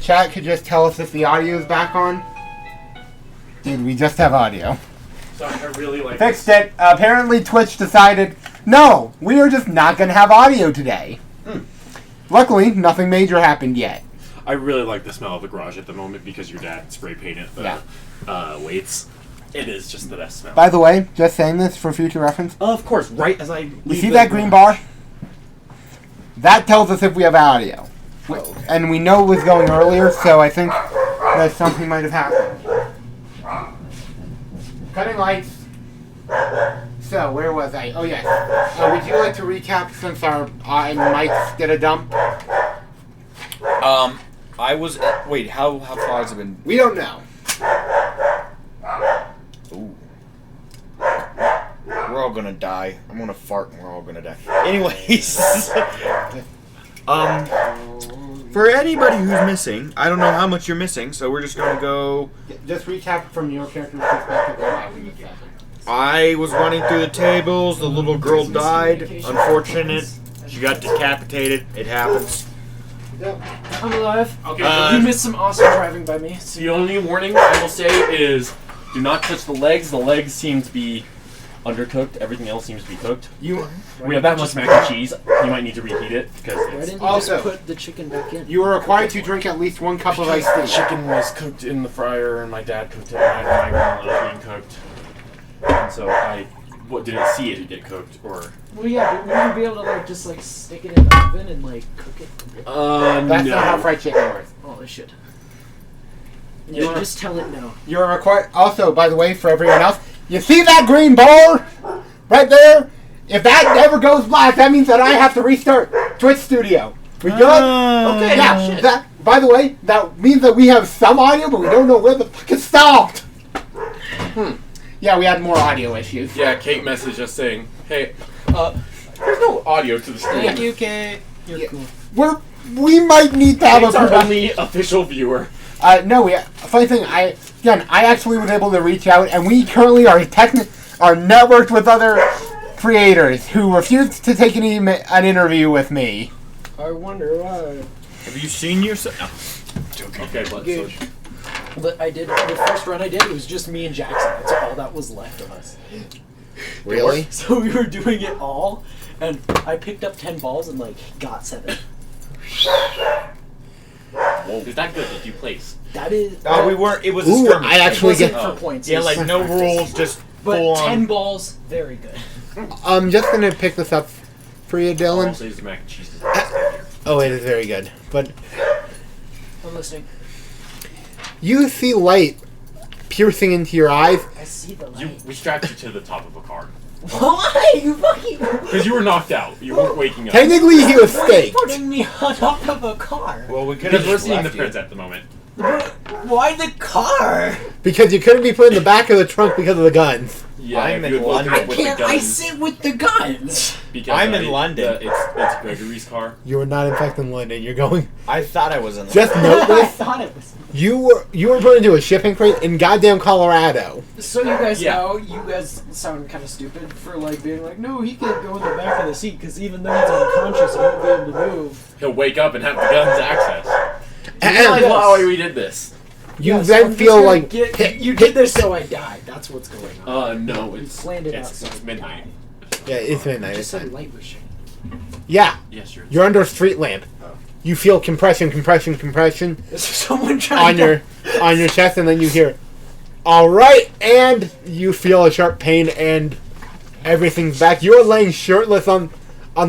chat could just tell us if the audio is back on. Dude, we just have audio. Sorry, I really like Fixed it. Apparently Twitch decided, no, we are just not going to have audio today. Luckily, nothing major happened yet. I really like the smell of the garage at the moment because your dad spray painted the weights. It is just the best smell. By the way, just saying this for future reference. Of course, right as I You see that green bar? That tells us if we have audio. And we know it was going earlier, so I think that something might have happened. Cutting lights. So, where was I? Oh, yes. Would you like to recap since our mics did a dump? Wait, how far has it been? We don't know. Ooh. We're all gonna die. I'm gonna fart and we're all gonna die. Anyways. For anybody who's missing, I don't know how much you're missing, so we're just gonna go... Just recap from your character's perspective. I was running through the tables, the little girl died. Unfortunate. She got decapitated. It happens. I'm alive. Okay, You missed some awesome driving by me. the only warning I will say is do not touch the legs. The legs seem to be undercooked. Everything else seems to be cooked. We have that much mac and cheese. You might need to reheat it because Why it's... didn't you Also, just put the chicken back in? You are required to drink at least 1 cup of iced The tea. chicken was cooked in the fryer, and my dad cooked it, and my grandma was being cooked. And so I didn't see it get cooked, or... Well, yeah, but wouldn't you be able to just stick it in the oven and cook it? That's not how fried chicken works. Oh, it should. You are- just tell it no. You're required. Also, by the way, for everyone else, you see that green bar right there? If that ever goes black, that means that I have to restart Twitch Studio. We good? Okay, Yeah. shit. That. By the way, that means that we have some audio, but we don't know where the fuck it stopped. Yeah, we had more audio issues. Yeah, Kate messaged us saying, hey, there's no audio to the stream. Thank you, Kate. You're cool. We might need to have Kate's a our only official viewer. No, funny thing, I actually was able to reach out, and we currently are networked with other creators who refused to take an interview with me. I wonder why. Have you seen yourself? Okay, but Good. so... But I did, the first run I did, it was just me and Jackson. That's all that was left of us. Really? So we were doing it all, and I picked up 10 balls and, got 7. Whoa. Is that good? Did you place? That is... We weren't. It was a Ooh, skirmish. I actually it wasn't get... for points. Yeah, it was no practice. rules, just But full 10 on. balls, very good. I'm just gonna pick this up for you, Dylan. Also, use the mac and cheese. Is the best thing here. Oh, it is very good. But I'm listening. you see light piercing into your eyes. I see the light. We strapped you to the top of a car. Why? You fucking... Because you were knocked out. You weren't waking up. Technically, he was Why are you staked. putting me on top of a car? Well, we could Because have we're just seeing the left you. prince at the moment. Why the car? Because you couldn't be put in the back of the trunk because of the guns. Yeah, I'm if you in had woken London. up with Can't the I guns, sit with the guns? because, I'm in London. It's Gregory's car. You were not in fact in London. You're going. I thought I was in. Just note I this: thought it was. you were put into a shipping crate in goddamn Colorado. So you guys Yeah. know, you guys sound kind of stupid for being no, he can't go in the back of the seat because even though he's unconscious, he won't be able to move. He'll wake up and have the guns access. You And realize yes. why we did this? you Yes, then I'm just feel gonna like you did this so I died. That's what's going on. No, it's planned it outside. it's midnight. yeah, it's midnight. I It's just said fine. light was shining. Yeah, Yes, you're under a street lamp. You feel compression Is someone trying on your chest, and then you hear, "All right," and you feel a sharp pain, and everything's back. You're laying shirtless on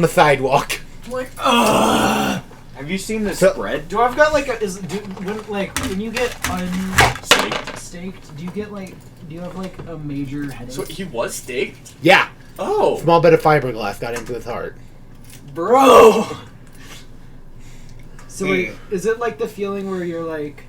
the sidewalk. I'm like, ugh. Have you seen the So- spread? Do I've got when you get unstaked, do you have a major headache? So he was staked? Yeah, Oh. small bit of fiberglass got into his heart. Bro. So wait, is it the feeling where you're like,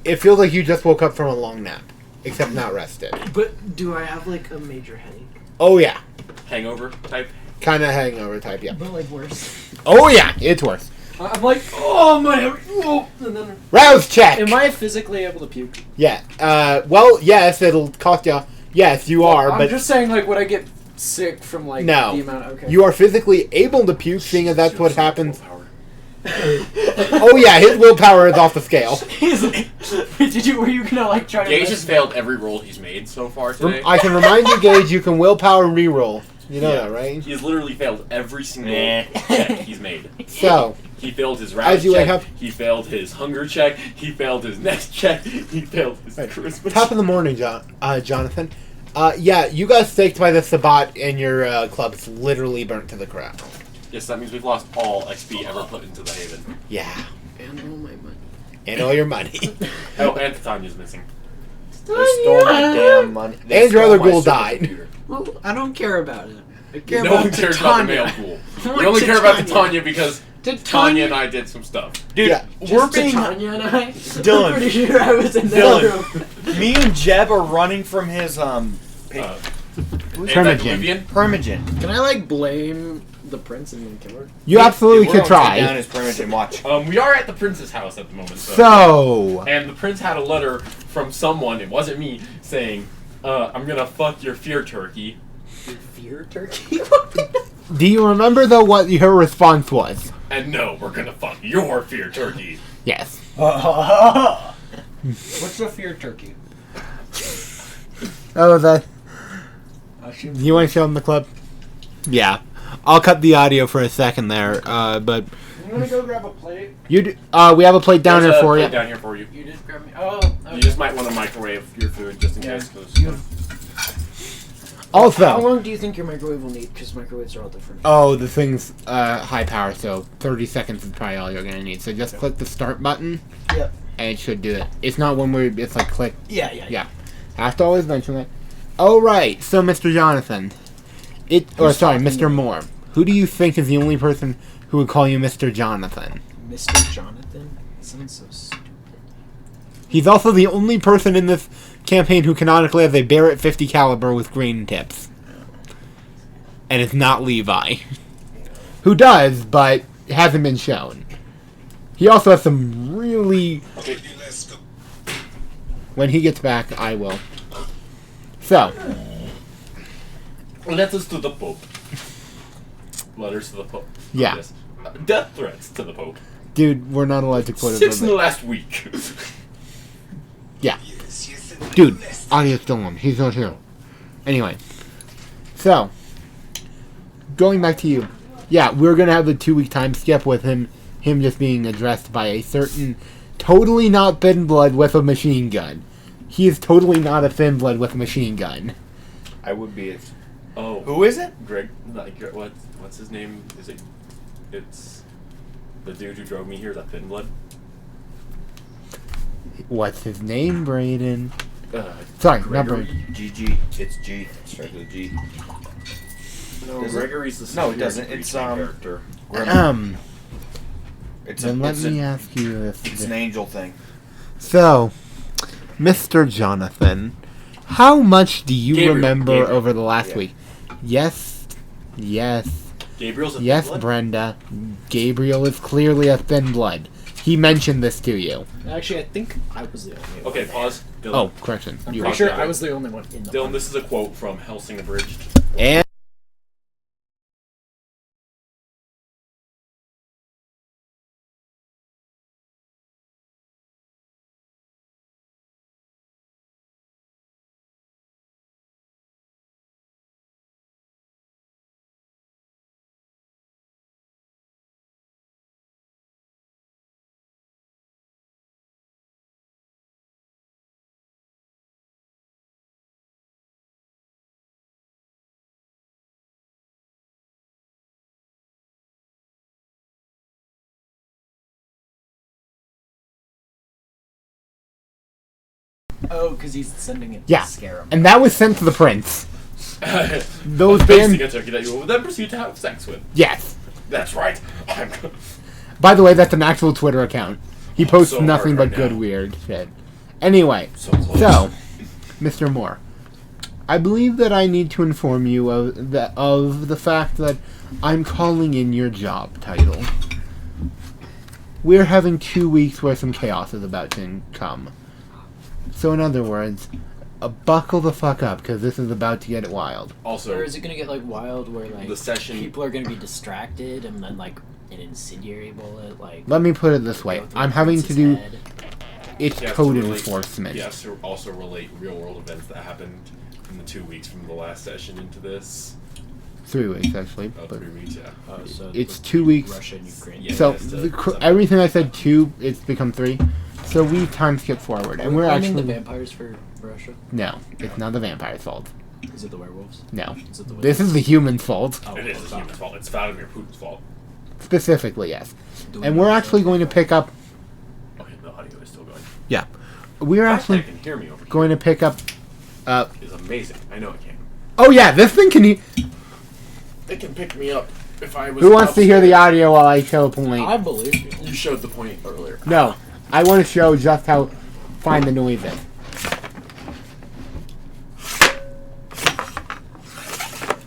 It feels like you just woke up from a long nap, except not rested. but do I have a major headache? Oh yeah, Hangover type? kind of hangover type. Yeah. But worse. Oh yeah, it's worse. I'm like, oh my, oh, and then Rouse check. am I physically able to puke? Yeah. Well, yes, it'll cost you. Yes, you are, I'm but just saying, would I get sick from No. the amount? Okay. you are physically able to puke, seeing as that's what happens. Power. Oh yeah, his willpower is off the scale. Were you gonna like try to? Gage has failed every roll he's made so far today. I can remind you, Gage, you can willpower reroll. You know that, right? He's literally failed every single Nah. check he's made. So, He failed his round As you check. wake up- He failed his hunger check. He failed his next check. He failed his charisma top check. of the morning, Jonathan. Yeah, you got staked by the Sabat, and your club's literally burnt to the ground. Yes, that means we've lost all XP ever put into the Haven. Yeah, And all my money. and all your money. Oh, and Titania's missing. They stole my damn money. They And your stole other my ghoul super died. computer. Well, I don't care about it. I care No about one cares about the male Titania. pool. We only care about the Tanya because Did Tanya and I did some stuff. Dude, Yeah. we're being Tanya and I. Dylan. I'm pretty sure I was in that Dylan. room. Me and Jeb are running from his Termigen. Permigen. Can I like blame the prince and then kill her? You absolutely We're could gonna take down try. his Permigen. Watch. We are at the prince's house at the moment. So, And the prince had a letter from someone, it wasn't me, saying, I'm gonna fuck your fear turkey. Fear turkey. do you remember though what her response was? And no, we're gonna fuck your fear turkey. Yes. What's a fear turkey? Oh, that. Do Do you want to show him the club? Yeah. I'll cut the audio for a second there, but I'm gonna go grab a plate. you. We have a plate down There's here a for plate you. down here for you. You did grab me. Oh, okay. You just might want to microwave your food just in Yeah. case. 'Cause, How Also, long do you think your microwave will need? Because microwaves are all different. oh, the thing's high power, so 30 seconds is probably all you're gonna need. So just click the start button, Yep. and it should do it. It's not one where it's like click. Yeah. Yeah. Have to always mention that. All right, so Mr. Jonathan, Mr. Moore. Who do you think is the only person who would call you Mr. Jonathan? Mr. Jonathan? That sounds so stupid. He's also the only person in this campaign who canonically has a Barrett 50 caliber with green tips. And it's not Levi. Who does, but hasn't been shown. He also has some really... Okay. When he gets back, I will. So, Letters to the Pope. Letters to the Pope. Yeah. Yes. Death threats to the Pope. dude, we're not allowed to quote it. 6 in the verbatim. last week. Yeah. Dude, audio still on. He's not here. Anyway. So, going back to you. Yeah, we're going to have the 2-week time skip with him just being addressed by a certain totally not thin blood with a machine gun. He is totally not a thin blood with a machine gun. I would be. Oh. Who is it? Greg, what's his name? It's the dude who drove me here, that thin blood? What's his name, Brayden? Gregory. Sorry, not Brayden. GG. It's G. Start with G. No, Does it? Gregory's the No, it Siberian doesn't. It's, character. It's Then let me an ask you if... angel thing. So, Mr. Jonathan, how much do you Gabriel, remember Gabriel. over the last Yeah. week? Yes, Gabriel's a thin yes, blood? Brenda. Gabriel is clearly a thin blood. He mentioned this to you. Actually, I think I was the only one. Okay, pause. Dylan. Oh, correction. I'm You pretty are. sure Okay. I was the only one in the Dylan, this is a quote from Helsing Abridged. And Oh, because he's sending it Yeah. to scare him. and that was sent to the prince. Those Basing band... a turkey that you will then proceed to have sex with. Yes. That's right. By the way, that's an actual Twitter account. He posts so nothing hard but right good now. weird shit. Anyway, So close. so, Mr. Moore, I believe that I need to inform you of the fact that I'm calling in your job title. We're having 2 weeks where some chaos is about to come. So in other words, buckle the fuck up, because this is about to get wild. Also, Or is it gonna get like wild where like the session. people are gonna be distracted and then like an incendiary bullet, like. Let me put it this way. go through I'm having to Prince's do head? it's He has to code relate- enforcement. He has to also relate real world events that happened in the 2 weeks from the last session into this. 3 weeks actually, Oh, but 3 weeks, yeah. Oh, so it's with 2 weeks. Russia and Ukraine. Yeah. So it's everything I said 2, it's become 3. So we time skip forward, and we're blaming actually the vampires for Russia. no. It's not the vampire's fault. Is it the werewolves? No, Is it the this is the human's fault Oh, It is the human's fault. It's Vladimir Putin's fault. specifically. Yes, Do and we we're know actually that? going to pick up. Okay, the audio is still going. Yeah, we're The fact that actually it can hear me over going to pick up. here is amazing. I know it can. Oh yeah, this thing can. It can pick me up if I was. Who wants to hear the upstairs. audio while I show a point? I believe you. You showed the point earlier. No, I want to show just how fine the noise is.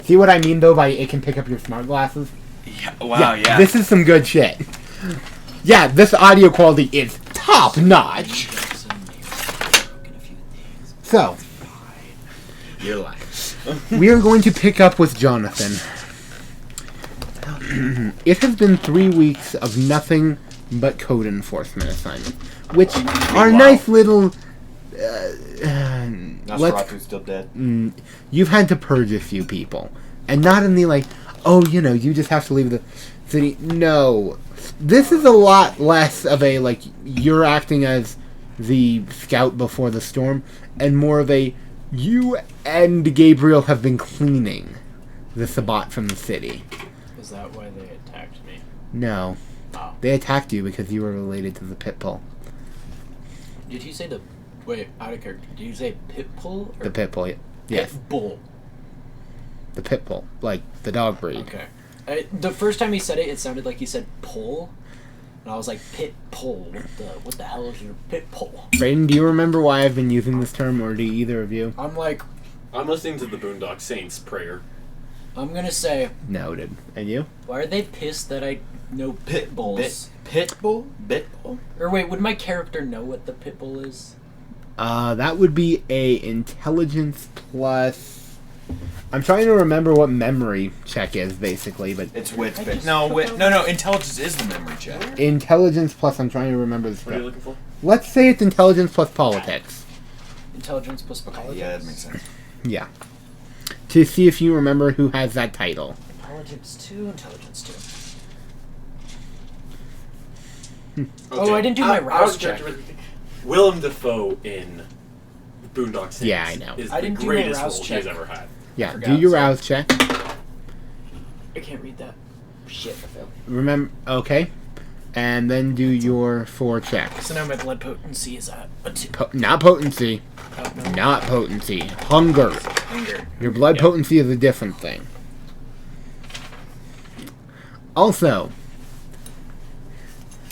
See what I mean though by it can pick up your smart glasses? Yeah, wow, yeah. This is some good shit. Yeah, this audio quality is top notch. Jackson may have broken a few things. So, You're lying. we are going to pick up with Jonathan. It has been 3 weeks of nothing but code enforcement assignments, which are Wow. nice little. Let's Nosferatu's still dead. you've had to purge a few people. And not in the like, oh, you just have to leave the city. No. This is a lot less of a, like, you're acting as the scout before the storm, and more of a, you and Gabriel have been cleaning the Sabbat from the city. Is that why they attacked me? No. Oh. They attacked you because you were related to the Pitbull. Did you say the... Wait, out of character. Did you say pit bull? Or The Pitbull, yes. Pit bull. The Pitbull, like the dog breed. Okay. The first time he said it, it sounded like he said pull. And I was like, pit pull. What the hell is your pit pull? Brayden, do you remember why I've been using this term, or do either of you? I'm like, I'm listening to the Boondock Saints prayer. I'm gonna say, Noted. And you? why are they pissed that I know pit bulls? Pitbull? Bitbull? Or wait, would my character know what the pit bull is? That would be a intelligence plus. I'm trying to remember what memory check is, basically, but It's wits. I But just no, forgot. no. Intelligence is the memory check. intelligence plus. I'm trying to remember the What are you script. looking for? Let's say it's intelligence plus politics. Intelligence plus politics? Yeah, that makes sense. Yeah. To see if you remember who has that title. Politics 2, intelligence 2. Okay. Oh, I didn't do my rouse check. Willem Dafoe in Boondock Saints Yeah, I know. is I the didn't do my greatest rouse role check. he's ever had. Yeah. Forgot, Do your sorry. rouse check. I can't read that. Shit, I failed. Remember. Okay. And then do your 4 checks. So now my blood potency is at a 2. Not potency. Oh, no. Not potency. Hunger. Hunger. Your blood Yeah. potency is a different thing. Also,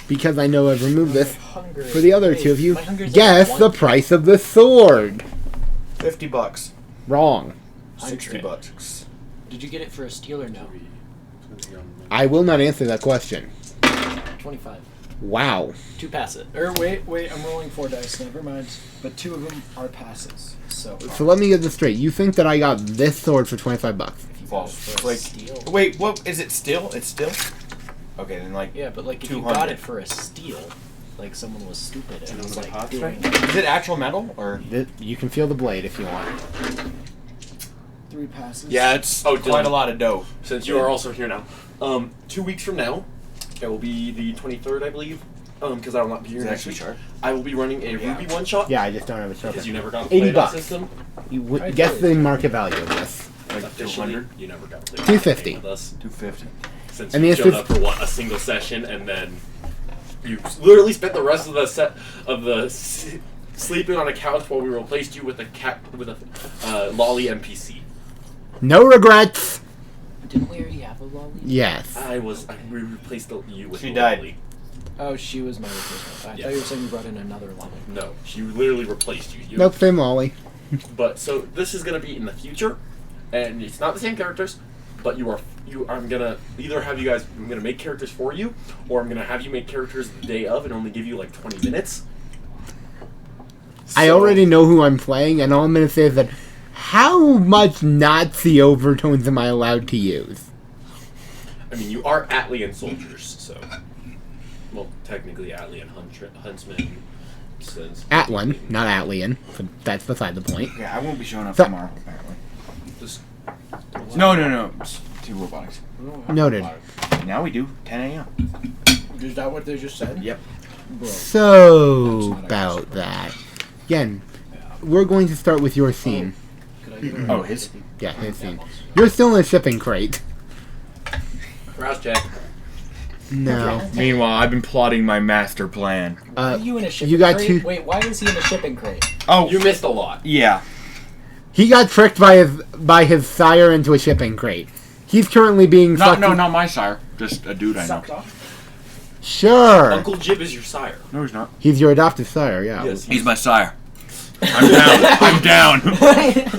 because I know I've removed this, Hunger. for the other Wait, two of you, my hunger's at guess 1. the price of the sword. $50. Wrong. 60 bucks. Did you get it for a steal or no? I will not answer that question. 25. Wow. 2 pass it. Or wait, I'm rolling 4 dice. Never mind. But 2 of them are passes. So So let me get this straight. You think that I got this sword for 25 bucks? If you Well, got it for a like, steal. wait, what is it? Still? It's still? Okay, then like, Yeah, but like if you 200. got it for a steal, like someone was stupid and was like hot doing. is it actual metal or? You can feel the blade if you want. 3 passes. Yeah, it's Oh, quite Dylan. a lot of dough. Since you are also here now, 2 weeks from now, it will be the 23rd, I believe. Because I will not be here Is it next actually week. sharp? I will be running a Yeah. Ruby one shot. Yeah, I just don't have a Because trophy. you never got to 80 play that bucks. system. Guess the market value of this. Like Officially, 200, you never got to play 250. that game with us. 250. Since And you the showed assist- up for what, a single session, and then you literally spent the rest of the sleeping on a couch while we replaced you with a lolly NPC. No regrets. Didn't we already have a lolly? Yes. We replaced you with She a died. lolly. Oh, she was my replacement. I Yeah. thought you were saying you brought in another lolly. No, she literally replaced you. Nope, same Ollie. But so this is gonna be in the future, and it's not the same characters, but I'm gonna either have you guys. I'm gonna make characters for you, or I'm gonna have you make characters the day of and only give you like 20 minutes. I So- already know who I'm playing, and all I'm going to say is that how much Nazi overtones am I allowed to use? I mean, you are Atlian soldiers, so. Well, technically Atlian huntsmen. Since Atlan, not Atlian. But that's beside the point. Yeah, I won't be showing up So- tomorrow, apparently. Just No. It's 2 robotics. Noted. Now we do 10 a.m. Is that what they just said? Yep. Bro. So, about that. Again, we're going to start with your scene. Could I get a- Oh, his? Yeah, his scene. You're still in a shipping crate. Rouse check. No. Meanwhile, I've been plotting my master plan. Why are you in a shipping you got crate? two- Wait, why is he in a shipping crate? Oh, You missed a lot. yeah. He got tricked by his sire into a shipping crate. He's currently being No, sucked no, in- not my sire. Just a dude I know. Sucked off. Sure. Uncle Jib is your sire. No, he's not. He's your adopted sire, yeah. Yes. He's my sire. I'm down. I'm down.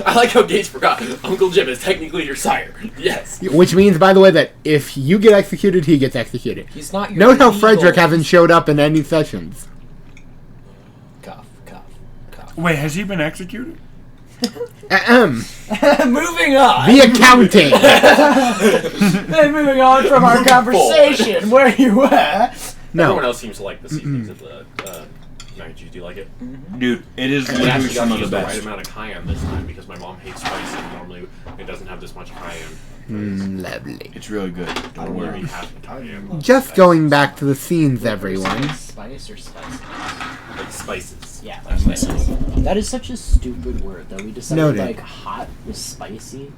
I like how Gates forgot. Uncle Jib is technically your sire. Yes. Which means, by the way, that if you get executed, he gets executed. He's not your Note how legal- Frederick hasn't showed up in any sessions. Cough, cough, cough. Wait, has he been executed? Ahem. Moving on. The accounting. Then moving on from our conversation, where you were. Everyone No. else seems to like the seasonings of the mac and cheese. Do you like it? Dude, it is I literally actually got some to of the use the right best. amount of cayenne this time because my mom hates spicy. Normally, it doesn't have this much cayenne. Lovely. It's really good. Don't Maybe worry. half the cayenne. Just going back to the scenes, everyone. Spice or spices? Like spices. Yeah, like spices. That is such a stupid word that we decided Noted. like hot was spicy.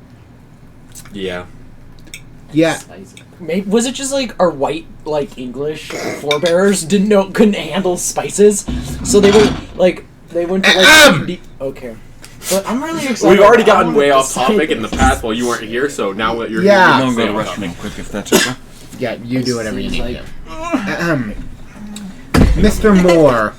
Yeah. Yeah. Spicy. Maybe, was it just like our white like English forebearers couldn't handle spices, so they were like they went to like okay. But I'm really excited. We've already I gotten wanna way off decide topic in the this. past while you weren't here, so now that you're Yeah. here, I'm you gonna can go to stay on wrestling topic. quick if that's okay. Yeah, you do whatever you Seems need like- to. Ahem. Mr. Moore,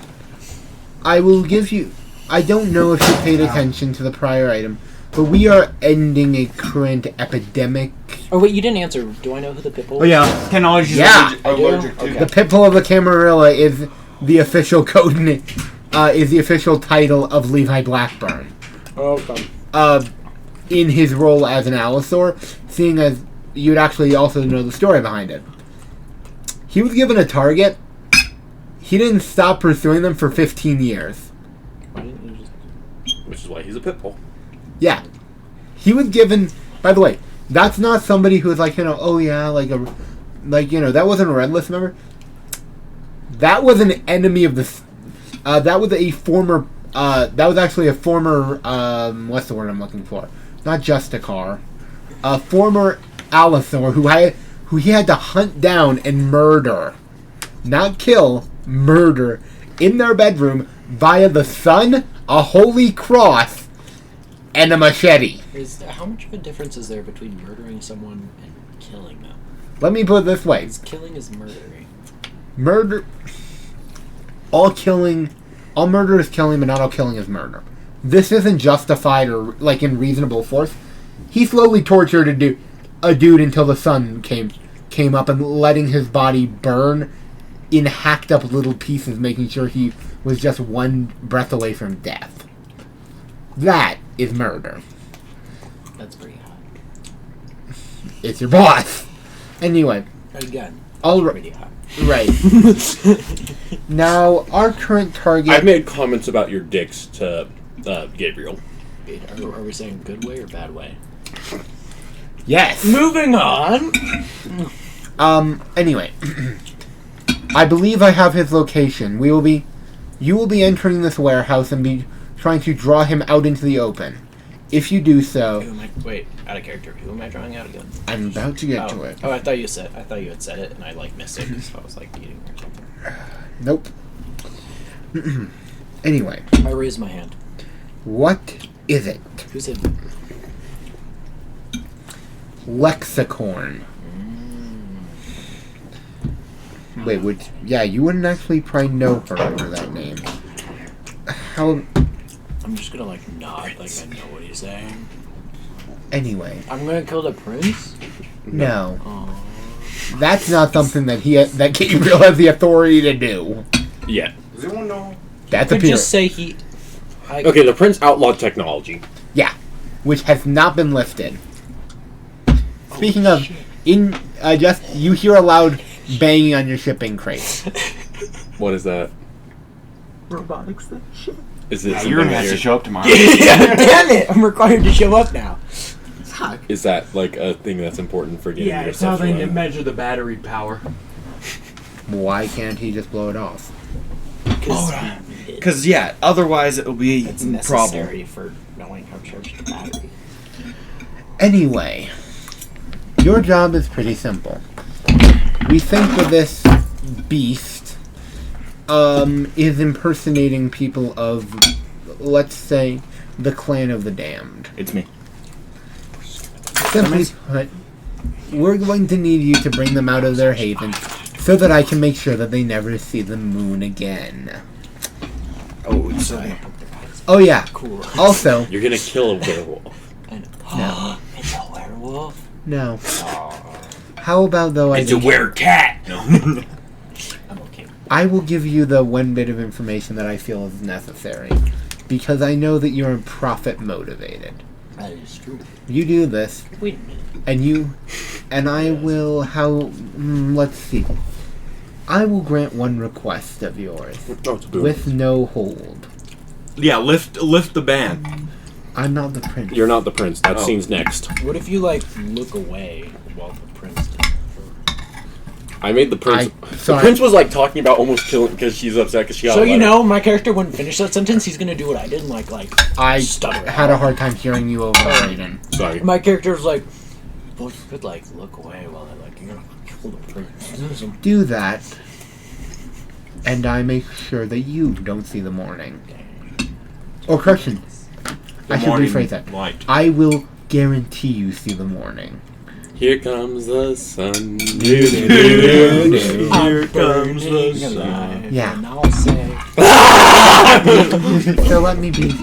I will give you... I don't know if you paid attention to the prior item, but we are ending a current epidemic. Oh wait, you didn't answer. Do I know who the pitbull? Oh yeah, technology is Yeah. allergic to. Okay. The Pitbull of the Camarilla is the official code is the official title of Levi Blackburn. Okay. In his role as an Allosaur, seeing as you'd actually also know the story behind it. He was given a target. He didn't stop pursuing them for 15 years. Why didn't you just... Which is why he's a pit bull. Yeah. He was given... By the way, that's not somebody who was like, oh yeah, like, that wasn't a Red List member. That was an enemy of the... that was a former... that was actually a former... what's the word I'm looking for? Not Justicar. A former Allosaur who he had to hunt down and murder. Not kill, murder. In their bedroom via the sun, a holy cross, and a machete. How much of a difference is there between murdering someone and killing them? Let me put it this way. Because killing is murdering. Murder... All murder is killing, but not all killing is murder. This isn't justified or, like, in reasonable force. He slowly tortured a dude until the sun came up and letting his body burn in hacked up little pieces, making sure he was just one breath away from death. That is murder. That's pretty hot. It's your boss. Anyway, Again, all pretty hot. right. Now, our current target... I've made comments about your dicks to Gabriel. Wait, are we saying good way or bad way? Yes. Moving on. Anyway. I believe I have his location. You will be entering this warehouse and be trying to draw him out into the open. If you do so... Wait, out of character. Who am I drawing out again? I'm about to get to it. Oh, I thought you had said it, and I missed it because I was eating or something. Nope. Anyway, I raised my hand. what is it? Who's it? Lexicorn. Wait, you wouldn't actually probably know her under that name. How... I'm just gonna nod like I know what he's saying. Anyway, I'm gonna kill the prince. no. Oh. That's not something that that Gabriel has the authority to do. Yeah. Does anyone know? That's a Could period. just say he. Okay, the prince outlawed technology. Yeah, which has not been listed. Speaking of, shit. just you hear a loud banging on your shipping crate. What is that? Robotics thing. Is it Yeah, something you're gonna have weird? to show up tomorrow. Damn it! I'm required to show up now. Is that like a thing that's important for getting Yeah, your it's how stuff they running? measure the battery power. Why can't he just blow it off? Because yeah, otherwise it'll be It's a necessary for knowing how to charge the battery. Anyway, your job is pretty simple. We think that this beast is impersonating people of, let's say, the Clan of the Damned. It's me. Simply put, we're going to need you to bring them out of their haven so that I can make sure that they never see the moon again. Oh, it's Oh yeah, Cool. also, You're gonna kill a werewolf. No. It's a werewolf. no. How about though I it's a give- werecat. No. I'm okay. I will give you the one bit of information that I feel is necessary, because I know that you're profit motivated. That is true. You do this, Wait a minute. and I will, let's see. I will grant one request of yours, Oh, it's a boom. with no hold. Yeah, lift the band. I'm not the prince. You're not the prince. That Oh. scene's next. What if you like look away while the prince does I made the prince. The sorry. prince was like talking about almost killing because she's upset because she got. So a you letter. know, my character wouldn't finish that sentence. He's gonna do what I did and like I stutter. had a hard time hearing you over Raiden. Sorry. My character's like, well, you could like look away while I like you're gonna kill the prince. Do that, and I make sure that you don't see the morning. Or correction, I should rephrase that. Light. I will guarantee you see the morning. Here comes the sun. Here comes the sun. Yeah. And I'll say, So let me be.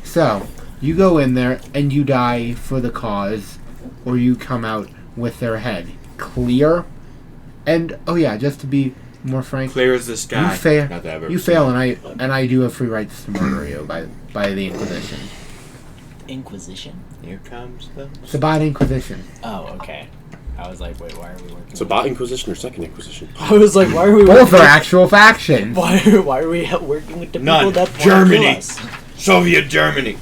So, you go in there and you die for the cause, or you come out with their head. Clear? And, oh yeah, just to be more frank, Clear as the sky. Not that I've ever you seen fail, and I do have free rights to murder you by the Inquisition. Inquisition. Here comes the. It's about Inquisition. Oh, okay. I was like, wait, why are we working? It's about Inquisition or Second Inquisition. I was like, why are we? Both working are actual factions. Why are we working with the None. people that wanna Germany. kill us? Soviet Germany.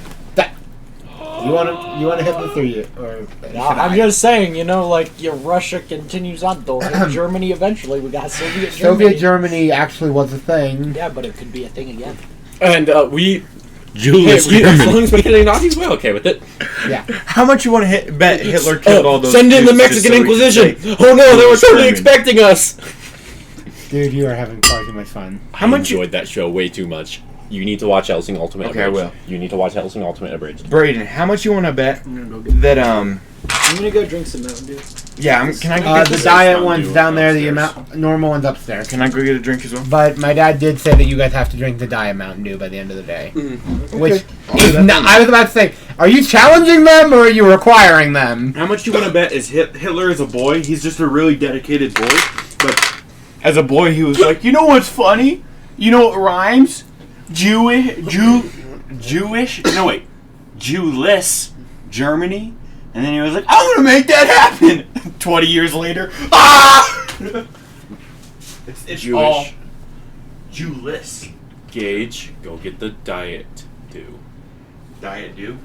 You wanna hit this or No, I'm just saying, you know, like your Russia continues on, though. Germany eventually, we got Soviet Germany. Soviet Germany actually was a thing. Yeah, but it could be a thing again. And we. Julius Hey, as long Germany. as we hit any Nazis, we're okay with it. Yeah. How much you want to bet Hitler killed all those? Send in the Jews just Mexican so we can Inquisition. say- Oh no, they were totally German. expecting us. Dude, you are having far too much fun. How much enjoyed that show way too much. You need to watch Hellsing Ultimate. Okay, I Abridged. will. You need to watch Hellsing Ultimate Abridged. Braden, how much you want to bet I'm gonna go get. that I'm gonna go drink some Mountain Dew. yeah, can I go get The this? diet Mountain one's Dew down there, the upstairs. normal one's upstairs. Can I go get a drink as well? But my dad did say that you guys have to drink the Diet Mountain Dew by the end of the day. Which I'll do is that not, then. I was about to say, are you challenging them or are you requiring them? How much you want to bet is Hitler is a boy? He's just a really dedicated boy. But as a boy, he was like, you know what's funny? You know what rhymes? Jewish? No wait, Jewless Germany. And then he was like, I'm gonna make that happen. 20 years later, it's Jewish. all Jewless. Gage, go get the Diet Dew. Diet Dew.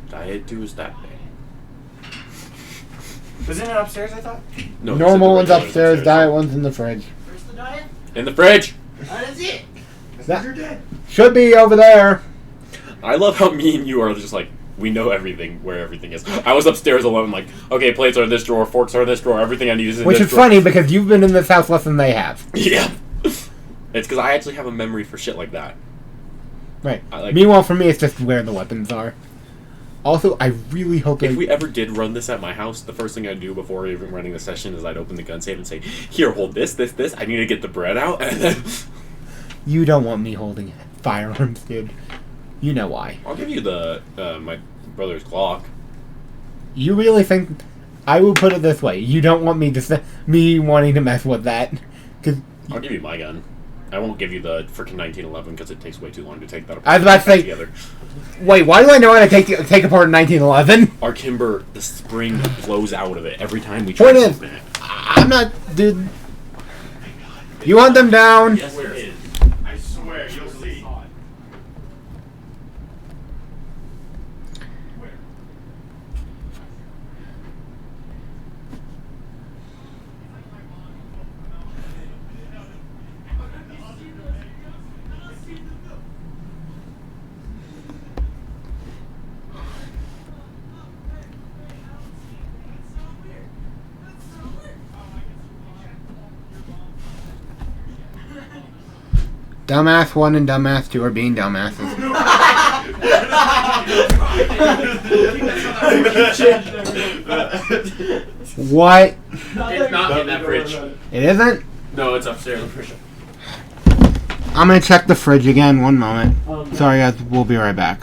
Diet Dew is that big. Wasn't it upstairs? I thought. No, Normal it's one's upstairs, diet one's in the fridge. Where's the diet? in the fridge. That is it. That- You're dead. Should be over there. I love how me and you are just like we know everything where everything is. I was upstairs alone, like okay, plates are in this drawer, forks are in this drawer, everything I need is in Which this is drawer. funny because you've been in this house less than they have. Yeah, it's because I actually have a memory for shit like that. Right. I like- Meanwhile, for me, it's just where the weapons are. Also, I really hope If they... we ever did run this at my house, the first thing I'd do before even running the session is I'd open the gun safe and say, "Here, hold this, this, this. I need to get the bread out." And then You don't want me holding firearms, dude. You know why. I'll give you the my brother's Glock. You really think... I will put it this way. You don't want me to... me wanting to mess with that. Because I'll give you my gun. I won't give you the freaking 1911 because it takes way too long to take that apart. I was about to say- together. Wait, why do I know how to take apart a 1911? Our timber, the spring flows out of it every time we try Point to is, open it. I'm not, dude. You want them down? Yes, it is. I swear, you'll see. Dumbass 1 and Dumbass 2 are being dumbasses. What? It's not in that fridge. It isn't? No, it's upstairs. I'm pretty sure. I'm gonna check the fridge again. One moment. Sorry, guys. We'll be right back.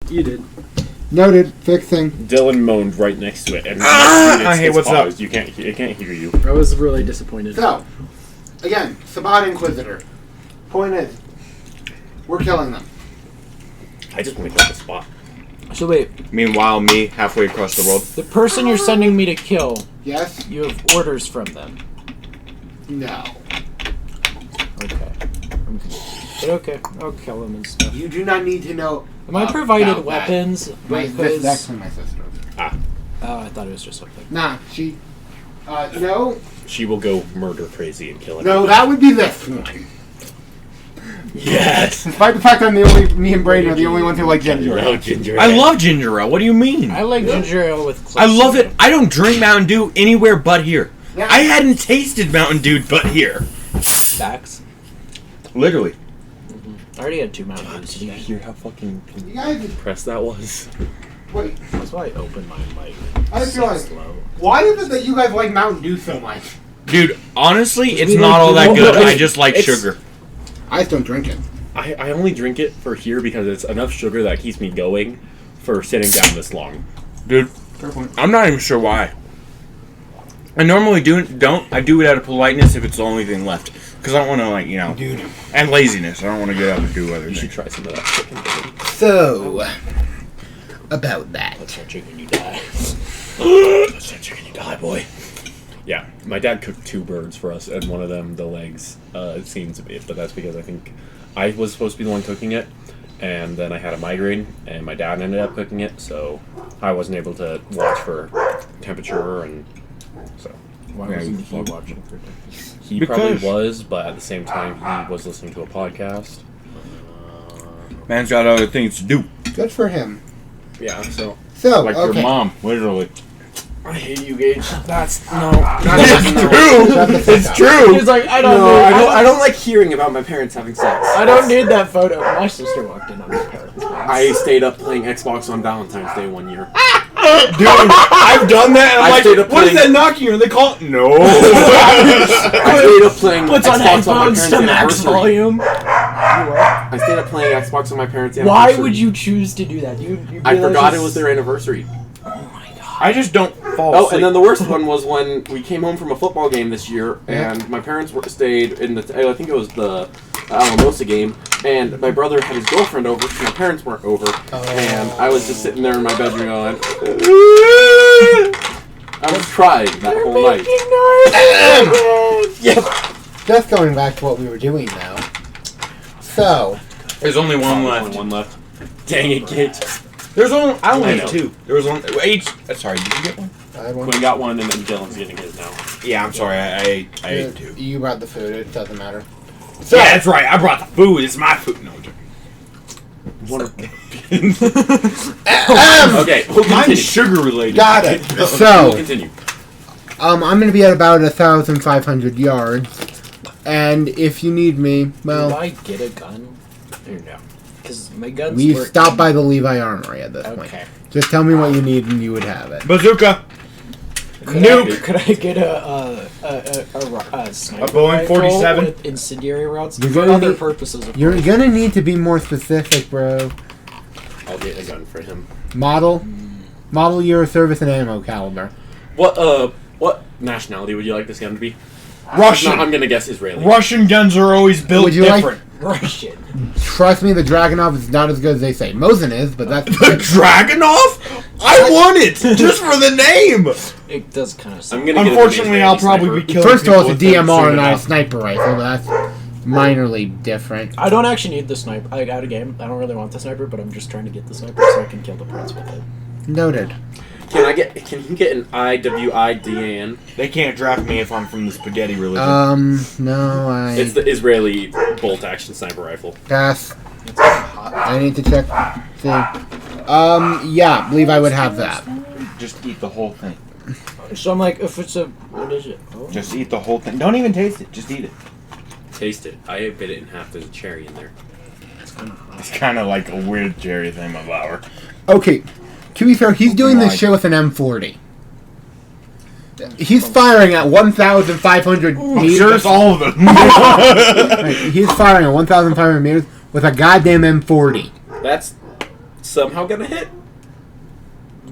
You did. Noted. Fixing. Dylan moaned right next to it, and hey, what's up? You can't. It can't hear you. I was really disappointed. So, again, Sabat Inquisitor. Point is, we're killing them. I just want to kill the spot. So wait, Meanwhile, me halfway across the world. the person you're sending me to kill, Yes? you have orders from them. No. Okay. But okay, I'll kill them and stuff. You do not need to know. Am I provided about that. weapons? This is Because actually my sister. oh, I thought it was just something. Nah, she. No. She will go murder crazy and kill No, everybody. that would be this one. Yes. Despite the fact me and Brayden are the only ones who like ginger ale. Ginger. I love ginger ale. What do you mean? I like ginger ale with. I love it. I don't drink Mountain Dew anywhere but here. Yeah. I hadn't tasted Mountain Dew but here. Facts. Literally. I already had 2 Mountain Dews Did you today. hear how fucking You guys, pressed that was? wait. That's why I opened my mic. I just realized, slow. why is it that you guys like Mountain Dew so much? Dude, honestly, it's we not like- all that no, good. no, I just like it's- sugar. I just don't drink it. I only drink it for here because it's enough sugar that keeps me going for sitting down this long. Dude, I'm not even sure why. I normally don't. I do it out of politeness if it's the only thing left. Because I don't want to, like, you know. Dude. And laziness. I don't want to get up and do other You should things. try some of that chicken. Baby. So, about that. That's not chicken, you die. That's that chicken, you die, boy. Yeah, my dad cooked 2 birds for us, and one of them, the legs, seems to be it. But that's because I think I was supposed to be the one cooking it, and then I had a migraine, and my dad ended up cooking it, so I wasn't able to watch for temperature, and so Why Yeah, wasn't you he fuck. watching for he Because- probably was, but at the same time, he was listening to a podcast. Man's got other things to do. Good for him. Yeah, so So, Like okay. your mom, literally. I hate you, Gage. That's no. It's true. He's like, I don't No, need, I don't like hearing about my parents having sex. I don't need that photo. My sister walked in on my parents' house. I stayed up playing Xbox on Valentine's Day one year. Dude, I've done that, and I I'm stayed like, up what is playing- that knocking? Are they calling? No. I stayed up playing Puts on Xbox headphones on to my max parents' anniversary. volume. I stayed up playing Xbox on my parents' Why anniversary. would you choose to do that? You I realize forgot it it's- was their anniversary. I just don't fall Oh, asleep. and then the worst one was when we came home from a football game this year, and my parents stayed in the. I think it was the Alamosa game, and my brother had his girlfriend over, so my parents weren't over, and I was just sitting there in my bedroom going. I was crying that whole night. Yep. Just going back to what we were doing now. So, There's only one Only left. one left. Dang it, Gage. There's only. I only I ate know. 2. There was only. Each. Sorry, did you get one? I had one. Quinn got one, and then Dylan's getting his now. Yeah, I'm sorry. I ate 2. You brought the food. It doesn't matter. Yeah, that's right. I brought the food. It's my food. No, I'm joking. Okay, we'll Mine's continue. sugar related. Got it. We'll So, continue. I'm going to be at about 1,500 yards. And if you need me, Do well, I get a gun? Or no? Because my guns we were stopped by the Levi Armory at this point. Okay. Just tell me what you need and you would have it. Bazooka. Could I get a sniper A Boeing rifle 47? with incendiary routes You're for gonna other need- purposes? Of You're course. going to need to be more specific, bro. I'll get a gun for him. Model year of service and ammo caliber. What nationality would you like this gun to be? Russian. I'm gonna guess Israeli. Russian guns are always built Would you like- different. Russian. Trust me, the Dragunov is not as good as they say. Mosin is, but that's... The Dragunov? I want it just for the name. It does kind of I'm sound. gonna get Unfortunately, an I'll Israeli probably be sniper. killing First of all, people it's a with them DMR, soon not a enough. sniper rifle, but that's minorly different. I don't actually need the sniper. I got a game. I don't really want the sniper, but I'm just trying to get the sniper so I can kill the prince with it. Noted. Can you get an IWIDAN? They can't draft me if I'm from the spaghetti religion. No, It's the Israeli bolt action sniper rifle. pass. It's kind of hot. I need to check. See. Yeah, Levi would have that. Just eat the whole thing. So I'm like, if it's a, what is it? Oh. Just eat the whole thing. Don't even taste it. Just eat it. Taste it. I bit it in half. There's a cherry in there. It's kind of hot. It's kind of like a weird cherry thing of our. Okay, to be fair, he's doing this shit with an M40. He's firing at 1,500 meters. That's all of them. Right, he's firing at 1,500 meters with a goddamn M40. That's somehow gonna hit.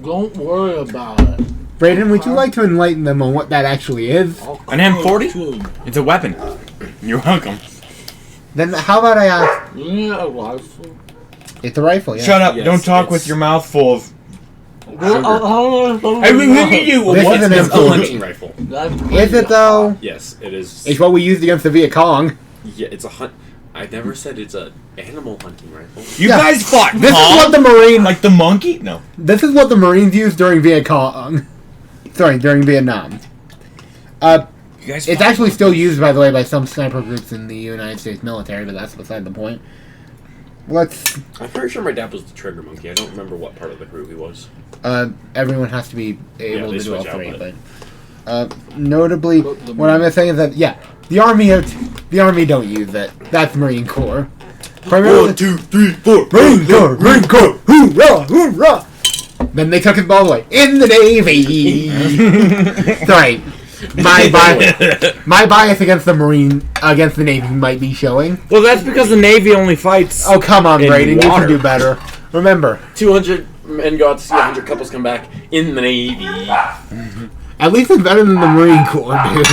Don't worry about it. Brayden, would you like to enlighten them on what that actually is? An M40? It's a weapon. You're welcome. Then how about I ask? Yeah, a rifle. It's a rifle, yeah. Shut up. Yes, Don't talk it's- with your mouth full of. Well, This is an It's a M40. hunting rifle. Is it though? Yes, it is. It's what we used against the Viet Cong. Yeah, it's a hunt. I never said it's a animal hunting rifle. You Yeah. guys fought. This is Kong? what the Marine. Like the monkey? No. This is what the Marines used during Viet Cong. Sorry, during Vietnam. You guys It's actually still used, by the way, by some sniper groups in the United States military, but that's beside the point. Let's. I'm pretty sure my dad was the trigger monkey. I don't remember what part of the crew he was. Everyone has to be able they to do all switch out, three, but- but notably, But the what I'm gonna say is that the Army don't use it. That's Marine Corps. Primarily, 2, 3, 4. Marine Corps, hoorah, hoorah. Then they took his ball away in the Navy. Sorry, my bias against the Navy might be showing. Well, that's because the Navy only fights. Oh come on, In Brayden, you can water. do better. Remember, 200 men go out to see 100 couples come back in the Navy. at least it's better than the Marine Corps, dude.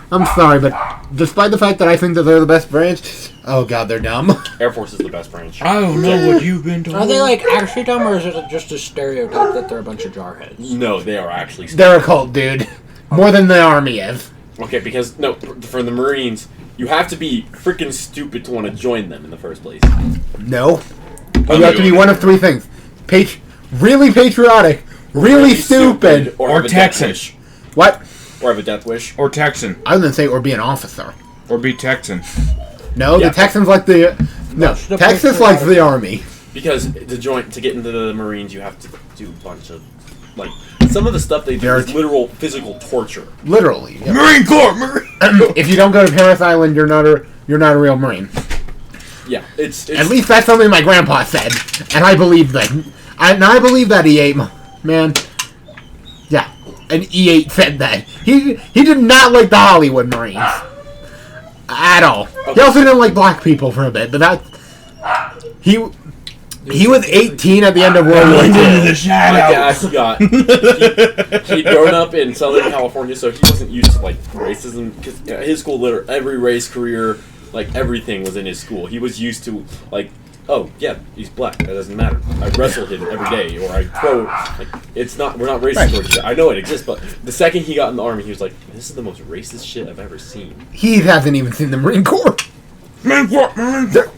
I'm sorry, but despite the fact that I think that they're the best branch, oh god, they're dumb. Air Force is the best branch. I don't know what you've been told. Are they like actually dumb, or is it just a stereotype that they're a bunch of jarheads? No, they are actually. They're a cult, dude. More than the Army is. Okay, because no, for the Marines, you have to be freaking stupid to want to join them in the first place. No. You have to be one of three things. Really patriotic, really stupid. or Or have a death Texan. wish. What? Or have a death wish. Or Texan. I was gonna say, or be an officer. Or be Texan. No, Yeah. the Texans like the... No, the Texas likes the Army. Because to get into the Marines, you have to do a bunch of like some of the stuff they do is literal physical torture. Literally. Yeah. Marine Corps! Marine. If you don't go to Paris Island, you're not a real Marine. Yeah, it's At least that's something my grandpa said, and I believe that. I believe that E8 man. Yeah, and E8 said that he did not like the Hollywood Marines at all. He also didn't like black people for a bit, but that he was 18 at the end of World War Into II. the shadows. My dad he'd grown up in Southern California, so he wasn't used to like racism. Because his school, literally every race, career, like everything was in his school. He was used to like, oh yeah, he's black. That doesn't matter. I wrestle him every day, or I throw. Like it's not. We're not racist Right. towards each other. I know it exists, but the second he got in the army, he was like, this is the most racist shit I've ever seen. He hasn't even seen the Marine Corps. Marine Corps! Marine Corps!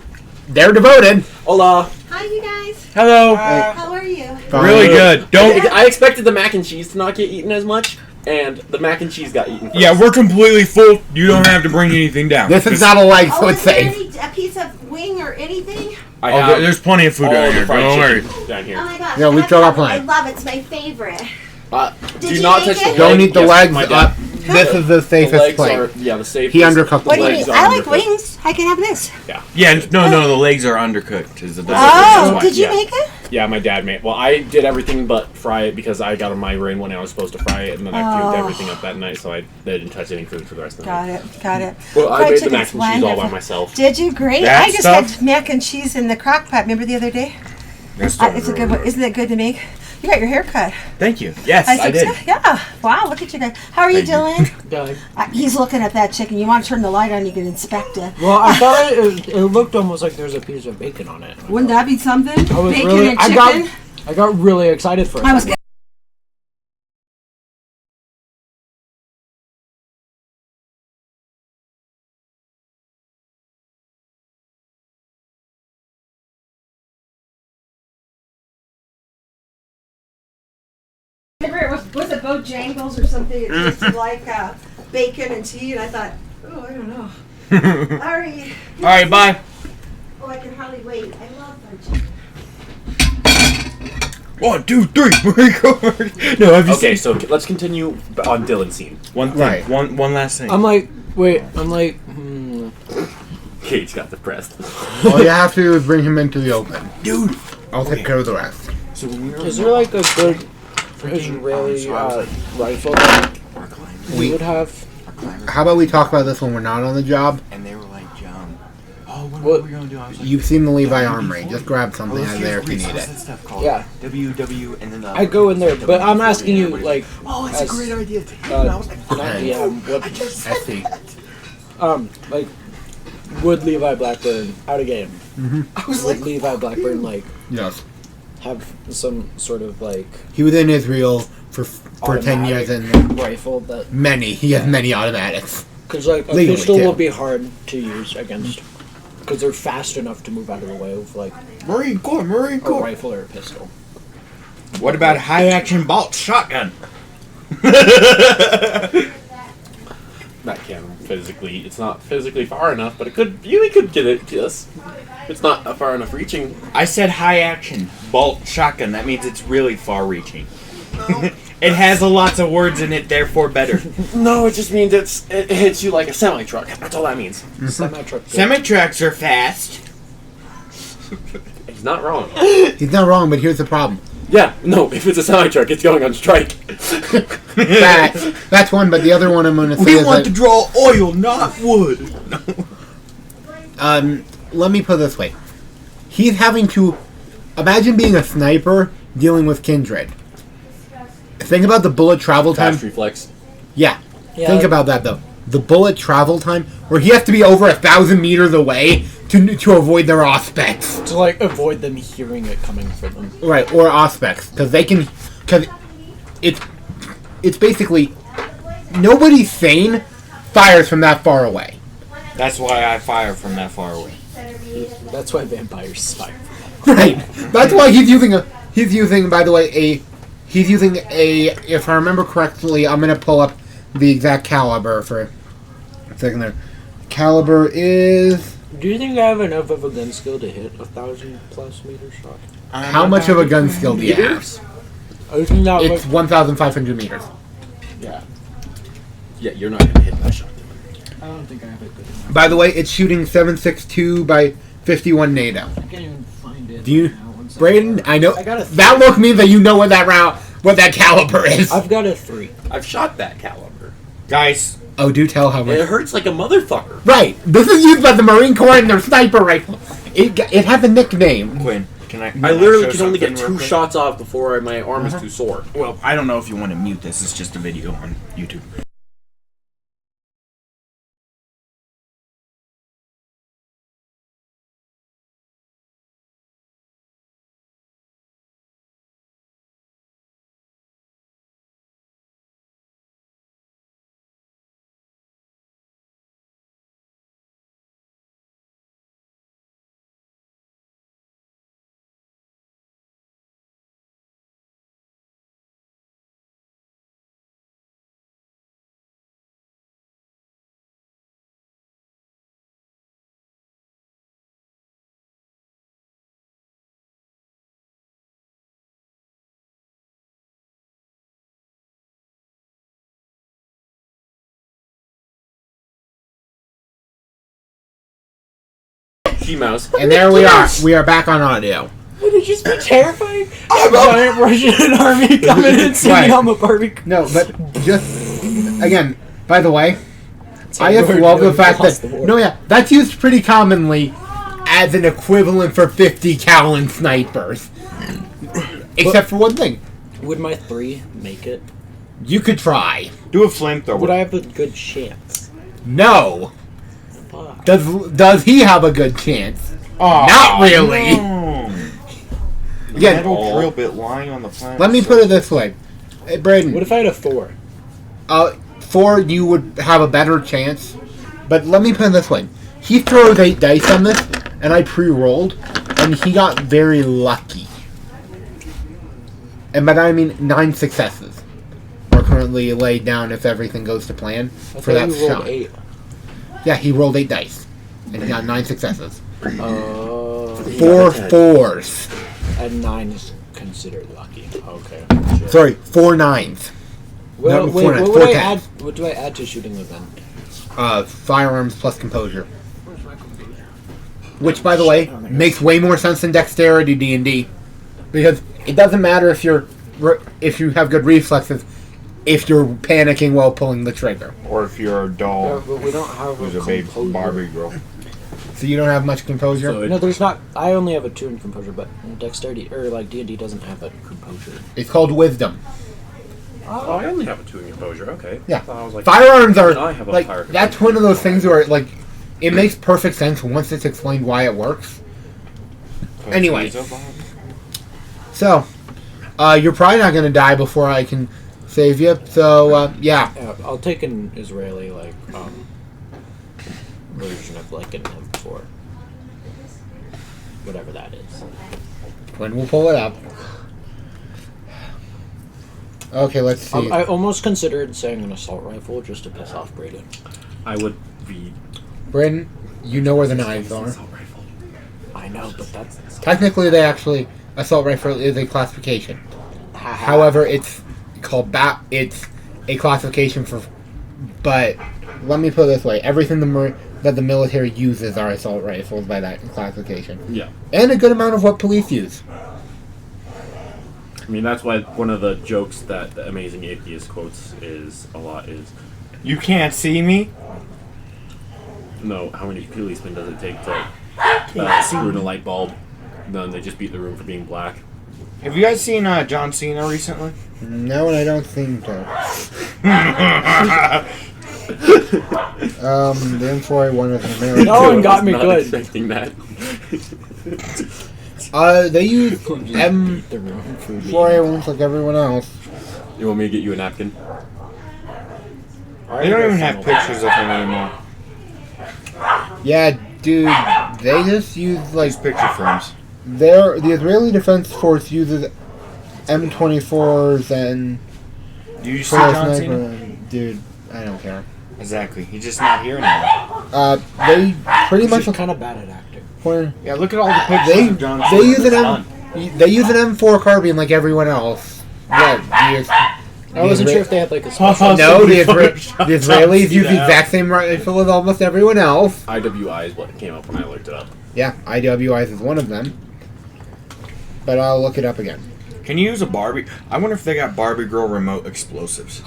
They're devoted. Hola. Hi, you guys. Hello! How are you? Really good. Don't. I expected the mac and cheese to not get eaten as much, and the mac and cheese got eaten first. Yeah, we're completely full. You don't have to bring anything down. This is not a leg, so Oh, it's is there safe. a piece of wing or anything? I Oh, have there's plenty of food all down the here. fried Don't worry. chicken down Oh here. my gosh. Yeah, we I still got love it. plenty. I love it. It's my favorite. Do Did you not make touch the it? leg. Don't eat the Yes, legs my up. dad. This is the The safest legs plate. are the safest. He undercooked the What do you legs. mean? are I like undercooked. wings. I can have this. Yeah, no, the legs are undercooked. Is the best. Oh, why, did you yeah. make it? Yeah, my dad made. Well, I did everything but fry it because I got a migraine when I was supposed to fry it, and then I puked Oh. everything up that night, so I didn't touch any food for the rest of the night. Got it. Well, I Fried made the chicken's mac and cheese all by wonderful. myself. Did you? Great. That I just stuff? had mac and cheese in the crock pot. Remember the other day? It's a good one. Isn't it good to make? You got your hair cut. Thank you. Yes, I think did. so. Yeah. Wow, look at you guys. How are you doing? Good. He's looking at that chicken. You want to turn the light on, you can inspect it. Well, I thought it looked almost like there's a piece of bacon on it. Wouldn't that be something? I was Bacon really, and I chicken? got really excited for it. I was Remember, was it Bojangles or something? It tasted like bacon and tea, and I thought, oh, I don't know. All right. All right, bye. Oh, I can hardly wait. I love fried chicken. 1, 2, 3. Marine Corps. No, have you Okay, seen? so let's continue on Dylan's scene. One thing. Right. One last thing. I'm like, Kate's got depressed. All you have to do is bring him into the open. Dude. I'll take care of the rest. So when we were is there like a good Israeli rifle that we would have? How about we talk about this when we're not on the job? and they were like, what What- are we gonna do? I was like, You've seen the Levi Armory. Just grab something out of there if you need What's it. that stuff called? Yeah. WW and then I go in there, but I'm asking you like, oh, it's as, a great idea. And I was like, not Okay. DM, what, SC. like, would Levi Blackburn out of game? I was Would like, Levi Blackburn like Yes. have some sort of like He was in Israel for 10 years and rifle that? he has many automatics. Because like a Legally, pistol too. will be hard to use against. Because they're fast enough to move out of the way of like Marine Corps, Marine a Corps. rifle or a pistol. What about a high action bolt shotgun? That can physically, it's not physically far enough, but it could. You could get it. Yes, it's not far enough reaching. I said high action bolt shotgun. That means it's really far reaching. It has a lots of words in it, therefore better. No, it just means it hits you like a semi truck. That's all that means. Semi truck. Semi trucks are fast. He's not wrong. He's not wrong, but here's the problem. Yeah, no, if it's a semi truck, it's going on strike. That's one, but the other one I'm going to say is that, draw oil, not wood. let me put it this way. He's having to imagine being a sniper dealing with Kindred. Think about the bullet travel time. Fast reflex. Yeah. Yeah. Think about that though. The bullet travel time, where he has to be over 1,000 meters away to avoid their aspects. To like avoid them hearing it coming from them. Right, or aspects, because it's basically nobody sane fires from that far away. That's why I fire from that far away. That's why vampires spy. Right. That's why he's using if I remember correctly, I'm gonna pull up the exact caliber for a second there. Caliber is Do you think I have enough of a gun skill to hit 1,000+ meter shot? how much of a gun skill do you have? I think that It's 1,500 meters. yeah. Yeah, you're not gonna hit that shot. I don't think I have it good enough. By the way, it's shooting 7.62 by 51 NATO. I can't even find it. Do you, right now. One second. Braden? I know I got a that look means that you know what that caliber is. I've got a 3. I've shot that caliber. Guys, Oh, do tell how And it much. hurts like a motherfucker. Right. This is used by the Marine Corps in their sniper rifle. It has a nickname. Quinn, can I? I literally show can only get something real 2 quick? shots off before my arm is too sore. Well, I don't know if you want to mute this. It's just a video on YouTube. She-mouse. And there we are. We are back on audio. Would it just be terrifying? A giant Russian army coming and singing Right. on the barbecue. No, but just again. By the way, I like just we're love the doing fact across that the board. no, yeah, that's used pretty commonly as an equivalent for 50 cal and snipers. Except for one thing, Would my 3 make it? you could try. Do a flamethrower. Would I have a good chance? No. Fuck. Does he have a good chance? Aw, Not really. No. Again, Metal drill bit lying on the planet. let me put it this way, hey, Braden. What if I had a 4? 4 you would have a better chance, but let me put it this way: he throws 8 dice on this, and I pre-rolled, and he got very lucky. And by that I mean 9 successes are currently laid down if everything goes to plan I for thought that you rolled shot. 8. Yeah, he rolled 8 dice, and he got 9 successes. 4 4s. And 9 is considered lucky. Okay. Sure. Sorry, 4 9s. Well, No, wait, 4 9s, what 4 would I 10s. add? What do I add to shooting the gun? Firearms plus composure. Which, by the way, makes way more sense than dexterity D&D, because it doesn't matter if you have good reflexes if you're panicking while pulling the trigger. Or if you're a doll but we don't have who's a a baby composure. Barbie girl. So you don't have much composure. So No, there's not. I only have a 2 in composure, but dexterity or like D&D doesn't have a composure. It's called wisdom. Oh, I only have a 2 in composure. Okay. Yeah. I was like, Firearms are I have a like fire that's one of those things where like it makes perfect sense once it's explained why it works. Anyway. So, you're probably not gonna die before I can save you. So yeah. Yeah, I'll take an Israeli version of like an M4, whatever that is. When we'll pull it up. Okay, let's see. I almost considered saying an assault rifle just to piss off Braden. I would be. Brandon, you know where the knives are. Assault rifle. I know, but that's Technically, assault rifle is a classification. However, it's called it's a classification for. But let me put it this way: everything the that the military uses are assault rifles by that classification. Yeah. And a good amount of what police use. I mean, that's why one of the jokes that the Amazing Atheist quotes is You can't see me? no, how many policemen does it take to ruin a light bulb? Then they just beat the room for being black. Have you guys seen John Cena recently? No, and I don't think so. The M4A1 is an American. No one got me Not good. expecting that. They use The room food. M4A1s like everyone else. You want me to get you a napkin? They don't even have pictures of him anymore. Yeah, dude, they just use like Just picture frames. the Israeli Defense Force uses M24s and Do you see Full John sniper. Cena? Dude, I don't care. Exactly. He's just not here anymore. They pretty He's much just kind of bad at acting. when Yeah, look at all the pictures they of John Cena. they use an Done. they use an M4 carbine like everyone else. I wasn't sure if they had like a special. No, the Photoshopped Israelis John use the Cena exact same rifle as almost everyone else. IWI is what came up when I looked it up. Yeah, IWIs is one of them. But I'll look it up again. Can you use a Barbie? I wonder if they got Barbie girl remote explosives.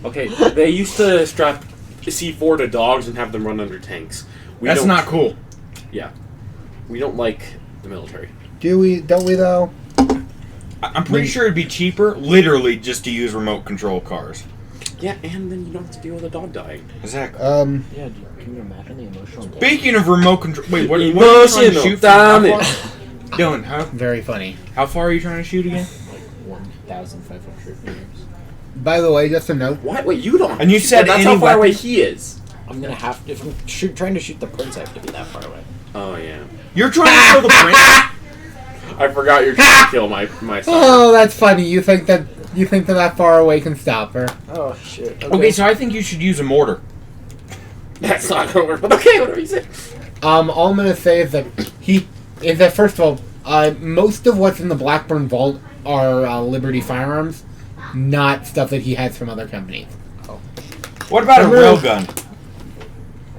Okay, they used to strap C4 to dogs and have them run under tanks. That's not cool. Yeah. We don't like the military. Don't we though? I'm pretty sure it'd be cheaper, literally, just to use remote control cars. Yeah, and then you don't have to deal with a dog dying. Exactly. Yeah, dude, can you imagine the emotional damage? Speaking of remote control, wait, what are you trying to Emotional shoot? damage. Dylan, Very funny. how far are you trying to shoot again? Like 1,500 meters. By the way, just a note. What? Wait, you don't. And you said that's any how far weapon- away he is. I'm gonna have to. If I'm trying to shoot the prince, I have to be that far away. Oh yeah. You're trying to kill the prince? I forgot you're trying to kill my son. Oh, that's funny. You think that far away can stop her? Oh shit. Okay, so I think you should use a mortar. That's not gonna work. But okay, whatever you say. All I'm gonna say is that first of all, most of what's in the Blackburn Vault are Liberty firearms, not stuff that he has from other companies. What about a railgun?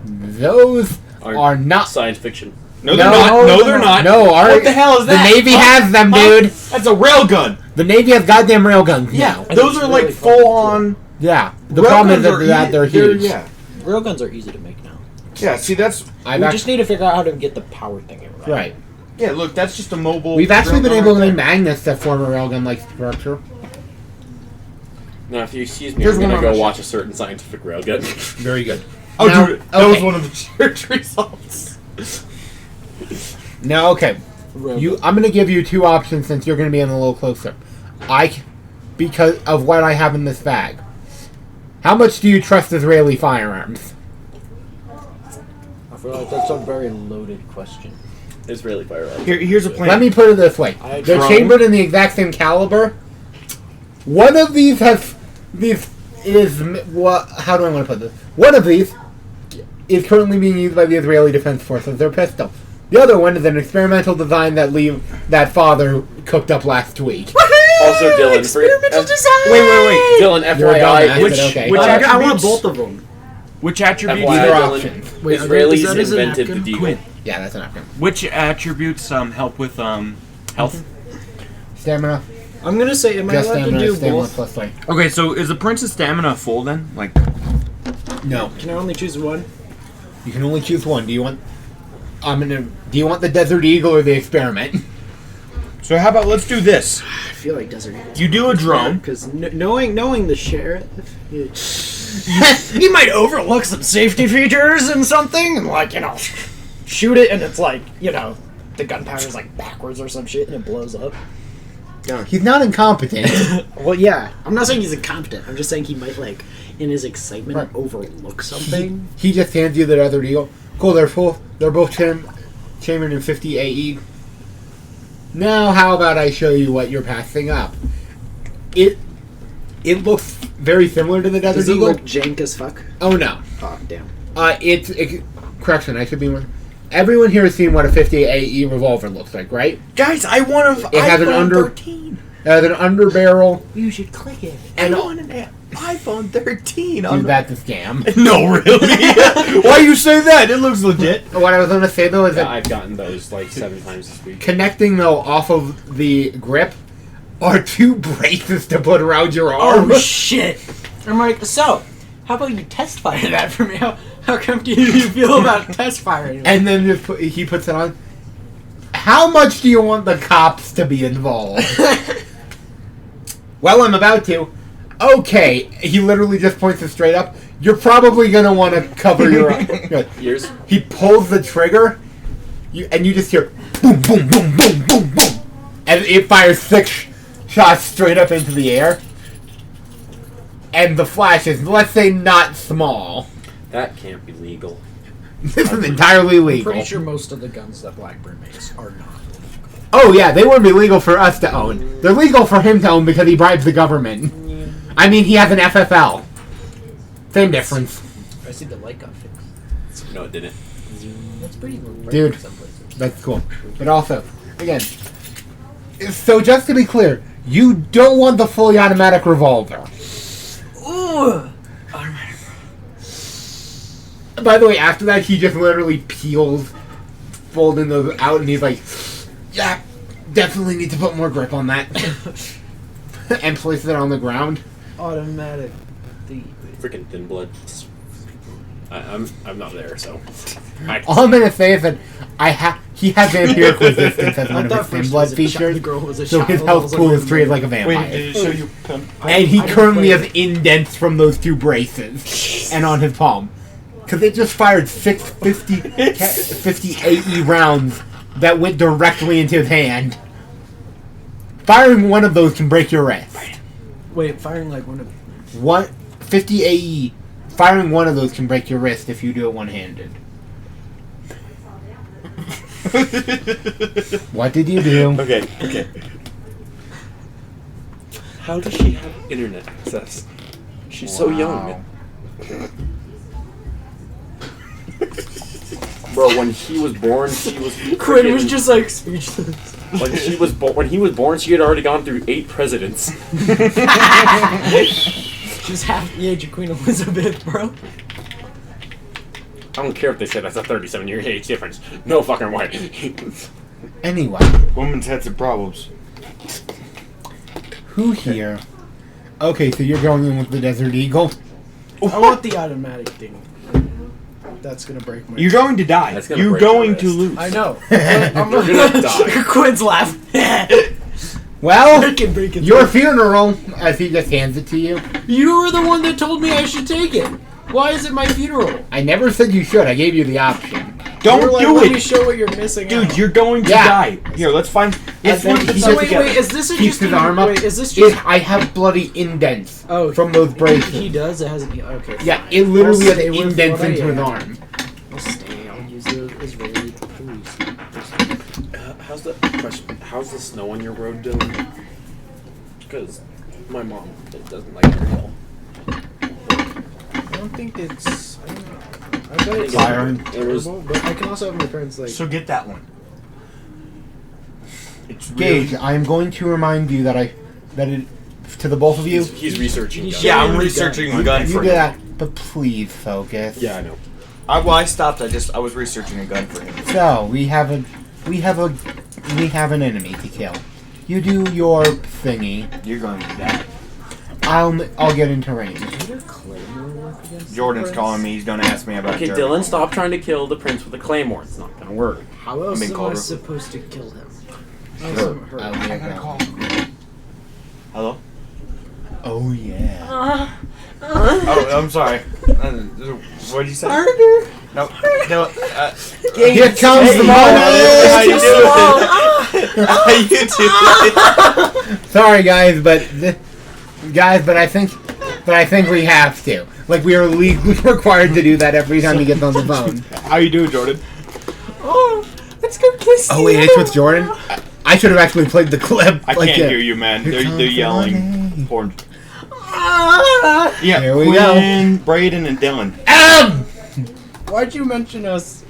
Those are not. Science fiction. No, they're not. No, they're not. No, what the hell is that? The Navy has them, dude. That's a railgun. The Navy has goddamn railguns. Yeah, now. those are like full on. Yeah. The problem is Railguns are that they're easy- huge. Yeah. Railguns are easy to make now. Yeah, see, that's. I've We act- just need to figure out how to get the power thing right. right. Yeah, look, that's just a mobile. We've actually been railgun able to right make there. magnets that form a railgun-like structure. Now, if you excuse me, Here's I'm gonna one go on my watch a certain scientific railgun. Very good. Oh, Now- dude, that was okay. one of the search results. Now, okay. I'm going to give you two options since you're going to be in a little closer. Because of what I have in this bag. How much do you trust Israeli firearms? I feel like that's a very loaded question. Israeli firearms. Here's a plan. Let me put it this way. I They're drone. chambered in the exact same caliber. One of these has... how do I want to put this? One of these is currently being used by the Israeli Defense Forces. Their pistol. The other one is an experimental design that father cooked up last week. Also, Dylan. Experimental design! Wait. Dylan, You're a FYI. dumbass, Which, but okay. which I want attributes? both of them. Which attributes? FYI, These are Dylan, options. Wait, is Israelis that as an invented the napkin? deagle. Yeah, that's an option. Which attributes help with health? Stamina. I'm gonna say, am I Just allowed to stamina. do Stamina both? plus 3. Okay, so is the prince's stamina full then? Like, No. Can I only choose one? You can only choose one. Do you want the Desert Eagle or the Experiment? so how about let's do this? I feel like Desert Eagle. You do a drone. Because knowing the sheriff, he might overlook some safety features and something, and like, shoot it, and it's like, the gunpowder's like backwards or some shit, and it blows up. He's not incompetent. Well, yeah. I'm not saying he's incompetent. I'm just saying he might, like, in his excitement, Right. overlook something. He just hands you the Desert Eagle. Cool, they're both chambered in 50 AE. Now, how about I show you what you're passing up? It looks very similar to the Desert Does it Eagle. look jank as fuck? Oh no. Oh, damn. Correction, I should be more. Everyone here has seen what a 50 AE revolver looks like, right? Guys, I want to. It has an under. 13. It has an underbarrel, You should click it. and an iPhone 13 dude, that's a scam. No, really? Why you say that? It looks legit. What I was going to say though is Yeah, that I've gotten those like 7 times this week. connecting though off of the grip are 2 braces to put around your arm. Oh shit! I'm like, so how about you test fire that for me? How comfortable do you feel about test firing? And then he puts it on. How much do you want the cops to be involved? Well, I'm about to. Okay, he literally just points it straight up. You're probably gonna want to cover your Ears. He pulls the trigger, and you just hear boom, boom, boom, boom, boom, boom, and it fires 6 shots straight up into the air. And the flash is, let's say, not small. That can't be legal. This is entirely I'm legal. pretty sure most of the guns that Blackburn makes are not. Oh yeah, they wouldn't be legal for us to own. They're legal for him to own because he bribes the government. I mean, he has an FFL. Same difference. I see the light got fixed. No, it didn't. That's pretty low. Dude. Some places. That's cool. But also, again, so just to be clear, you don't want the fully automatic revolver. Ooh. By the way, after that, he just literally peels, folding those out, and he's like, yeah, definitely need to put more grip on that. And places it on the ground. Automatic. Freaking thin blood. I'm not there, so. All I'm gonna say is that he has vampiric resistance as one of his thin blood features, The girl was a so his child. health pool is treated like a vampire. Wait, did it show you? And he I don't currently play has indents from those 2 braces and on his palm. Because it just fired 650 AE rounds that went directly into his hand. Firing one of those can break your wrist. Wait, firing like one of. 50 AE, firing one of those can break your wrist if you do it one-handed. What did you do? Okay. How does she have internet access? She's so young. Bro, when he was born, she was. Quinn was freaking- just like speechless. When she was when he was born, she had already gone through 8 presidents. She's half the age of Queen Elizabeth, bro. I don't care if they say that's a 37-year age difference. No fucking way. Anyway, Women's had some problems. who here? Okay, so you're going in with the Desert Eagle? I want the automatic thing. That's gonna break my. You're going to die. That's gonna You're break your going to wrist. lose. I know. I'm You're gonna die. Quinn's laugh. Well, I can break it. your funeral, as he just hands it to you. You were the one that told me I should take it. Why is it my funeral? I never said you should. I gave you the option. Don't You were like, do let me it, show what you're missing. dude. out. You're going to Yeah. die. Here, let's find. Let's then find the he So pieces just wait, together. is this a Keeps just his a- arm up. Wait, is this just? I have bloody indents Oh, from those braces. He does. It hasn't. Okay. Yeah, it literally I'll has stay with indents what I into his am. arm. I'll stay. I'll use the Israeli police. How's the snow on your road, Dylan? Because my mom doesn't like your hill. I don't think it's. I don't know. I bet it's Firing. It was. terrible, but I can also have my friends like. So get that one. It's Gage, I am going to remind you that to the both of you, He's researching. He's guns. Yeah, I'm Gun. researching a you gun do for him. that, but please focus. Yeah, I know. I stopped. I was researching a gun for him. So we have an enemy to kill. You do your thingy. You're going to die. I'll get into range. Jordan's calling me. He's going to ask me about Okay, Jordan. Dylan, stop trying to kill the prince with a claymore. It's not gonna work. How else being am called I a- supposed to kill him? Sure. I'll Hello? Oh yeah. Oh, I'm sorry. What did you say? No. Here comes the moment. How you doing? Sorry guys, but I think we have to. Like we are legally required to do that every time he gets on the phone. How you doing, Jordan? Oh, let's go kiss. Oh wait, it's with Jordan. I should have actually played the clip. I can't hear you, man. Here They're comes the yelling. money. Porn. Ah! Yeah, Here we go. Quinn, Braden, and Dylan. Adam! Why'd you mention us?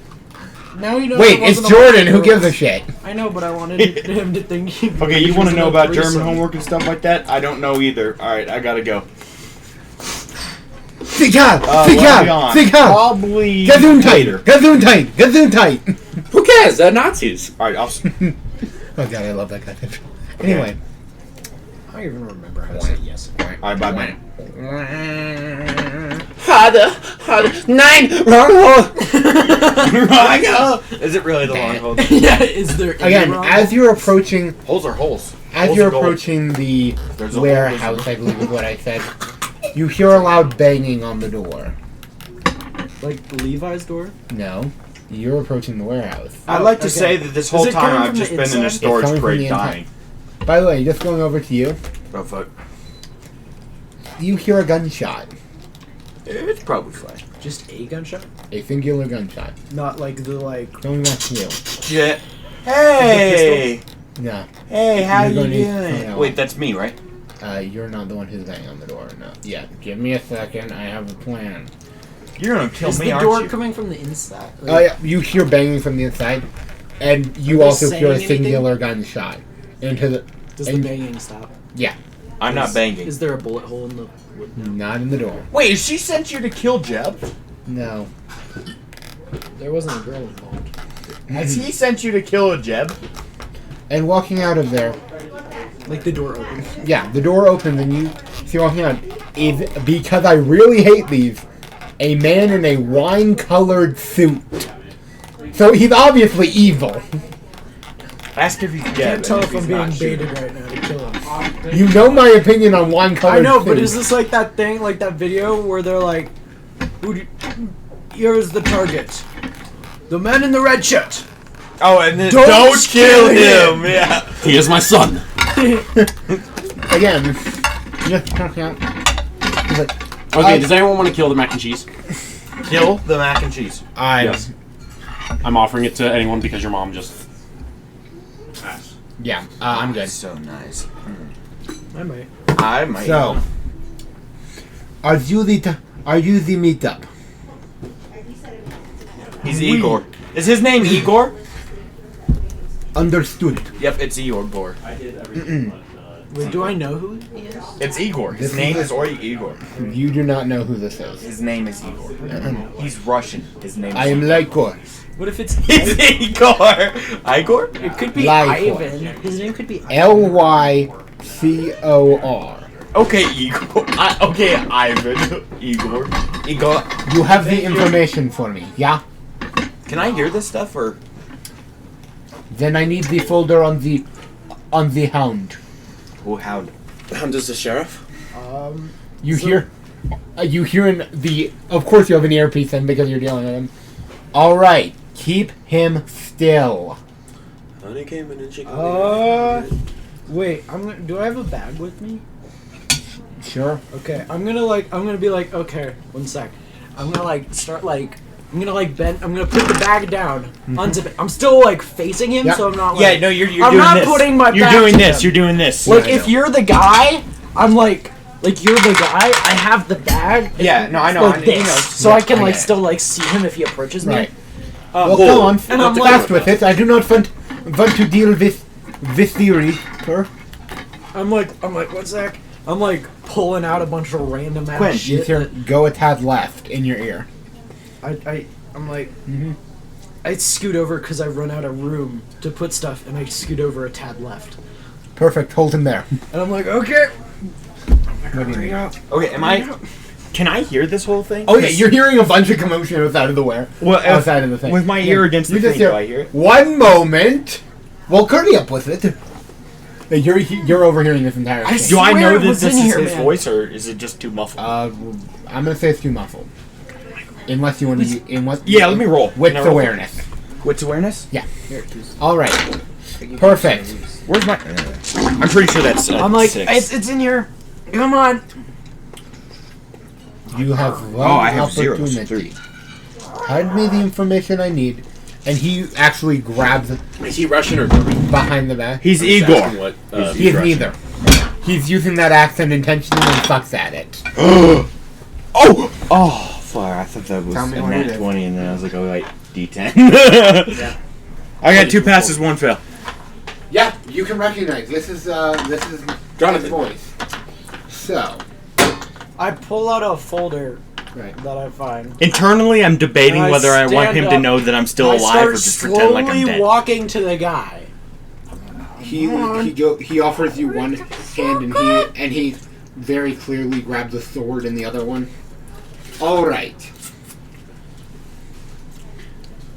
Now you know. Wait, it it's wasn't about Jordan. Who girls. gives a shit? I know, but I wanted him to think. Okay, you want to know about German threesome. homework and stuff like that? I don't know either. All right, I gotta go. Sicher! What are we Sicher! on? Sicher! Probably later. Gesundheit! Gesundheit! Who cares? They're Nazis. All right, I'll. Oh god, I love that guy. Anyway. I don't even remember how to say yes. All right, bye bye. Harder. Nine. Wrong hole. Is it really the long hole? Yeah, is there any Again, wrong? as you're approaching Holes are holes. As Holes you're are gold. approaching the There's a warehouse, I believe is what I said, you hear a loud banging on the door. like Levi's door. No, you're approaching the warehouse. I'd like to Okay. say that this Is whole it time coming I've from just the been in a inside? It's storage coming from crate the inside. dying. By the way, just going over to you, Oh fuck. you hear a gunshot. It's probably fine. Just a gunshot, A singular gunshot. not like the like. Going back to you. Yeah. Hey. No, Hey, how You're you gonna need- doing? oh, no. Wait, that's me, right? you're not the one who's banging on the door. No. Yeah, give me a second. I have a plan. You're gonna kill Is me, the aren't door you? coming from the inside? Oh yeah, you hear banging from the inside, and you Are they also hear a saying anything? singular gunshot into the. Does the and- banging stop? Yeah, I'm not banging. Is there a bullet hole in the wood? not in the door. Wait, she sent you to kill Jeb? No. There wasn't a girl involved. Has he sent you to kill a Jeb? And walking out of there, Like the door open. yeah, the door opens and you see walking out is, because I really hate these, a man in a wine-colored suit. So he's obviously evil. Ask if he's I Jeb. can't tell and if I'm he's being not, shoot baited him. right now to kill him. You know my opinion on wine-colored I know, suits. but is this like that thing, like that video where they're like, here's the target. The man in the red shirt. Oh, and then Don't don't kill kill him. Yeah. He is my son. Again, just walking out. He's like, Okay, does anyone want to kill the mac and cheese? Kill the mac and cheese. Yes. I'm offering it to anyone because your mom just asked. Yeah, I'm good. So nice. I might. I might. So, are you the meetup? He's Igor. Is his name Igor? Understood. Yep, it's Igor. I did everything Wait, do I know who he is? It's Igor. His This name is- is Igor. You do not know who this is. His name is Igor. He's Russian. His name is I am Lykor. What if it's He's Igor. Igor? It could be Lycor. Ivan. His name could be Lycor. Okay, Igor. Okay, Ivan. Igor. Igor. You have the information for me, yeah? Can I hear this stuff or? Then I need the folder on the hound. Oh, how? Does the sheriff? You hear in the. Of course, you have an earpiece in because you're dealing with him. All right, keep him still. Honey came in and she Wait, do I have a bag with me? Sure. Okay, I'm gonna be like, okay, one sec. I'm gonna like start like, I'm gonna like bend. I'm gonna put the bag down, unzip it. I'm still like facing him, Yeah. so I'm not like. Yeah, no, you're I'm doing not this. putting my You're back doing to this. him. You're doing this. Like Yeah, I if know. you're the guy, I'm like you're the guy. I have the bag. Yeah, no, I know. Like I this, you know. so I can I like get it. still like see him if he approaches me. Right. Well, come on. And I'm fast like- with it. I do not want to deal with this theory, sir. I'm like one sec. I'm like pulling out a bunch of random ass Quinn, You shit. hear go a tad left in your ear. I'm like, I scoot over because I run out of room to put stuff, and I scoot over a tad left. Perfect. Hold him there. And I'm like, okay. What do you mean? Okay, am I? Can I hear this whole thing? Oh yeah, you're hearing a bunch of commotion outside of the outside of the thing. with my ear against you the just thing, hear, do I hear it? One moment. Well, hurry up with it. You're overhearing this entire thing. Do I swear know it that was this in is here, his man. voice, or is it just too muffled? I'm gonna say it's too muffled. Unless you want to. Yeah, let me roll. Wits Can I roll? awareness. Wits awareness? All right. Perfect. Where's my? I'm pretty sure that's. I'm like, 6. it's in here. Come on. You have one I have zeros. opportunity. Hide me the information I need, and he actually grabs Is he Russian or German? behind the back. He's I'm just Igor. asking what, He's Russian. neither. He's using that accent intentionally and sucks at it. Oh, fuck! I thought that was Tell me a what it nat is. 20, and then I was like, oh wait. D10. I got 2 passes, 1 fail. Yeah, you can recognize this is Jonathan. his voice. So, I pull out a folder right. that I find. Internally, I'm debating And I whether I want stand him to up. know that I'm still I alive start or just pretend like I'm slowly dead. walking to the guy. He offers you one hand and he very clearly grabs the sword in the other one. All right.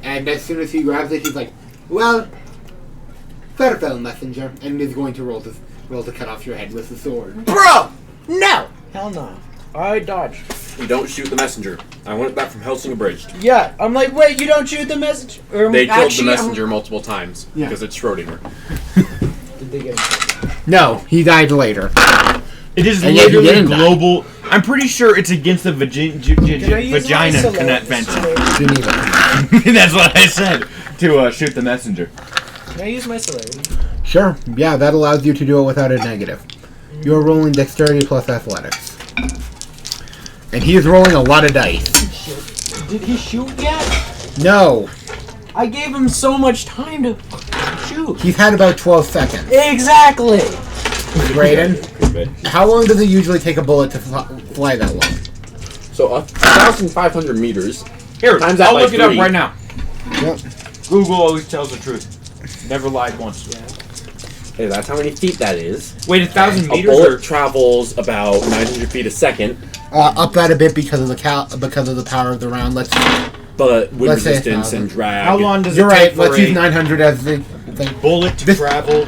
And as soon as he grabs it, he's like, "Well, farewell, messenger," and is going to roll to cut off your head with the sword. Bro! No! Hell no. I dodged. You don't shoot the messenger. I went back from Helsing Abridged. Yeah, I'm like, wait, you don't shoot the message? They killed the messenger multiple times Yeah. because it's Schrodinger. Did they get him? No, he died later. It is And yet he literally didn't die. global. I'm pretty sure it's against the vagina convention. Geneva. That's what I said to shoot the messenger. Can I use my celerity? Sure. Yeah, that allows you to do it without a negative. You're rolling dexterity plus athletics. And he is rolling a lot of dice. Did he shoot yet? No. I gave him so much time to shoot. He's had about 12 seconds. Exactly! Brayden, how long does it usually take a bullet to fly that long? So 1,500 meters. Here, Times that I'll by look it up 3. right now. Yep. Google always tells the truth. Never lied once. Hey, that's how many feet that is. Wait, 1,000 A meters? bullet Or travels about 900 feet a second, Up that a bit because of the power of the round. but wind Let's say resistance 1,000. and drag. how long does You're it take right. for Let's a use 900 as the thing. bullet to This- travel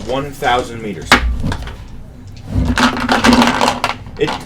1,000 meters?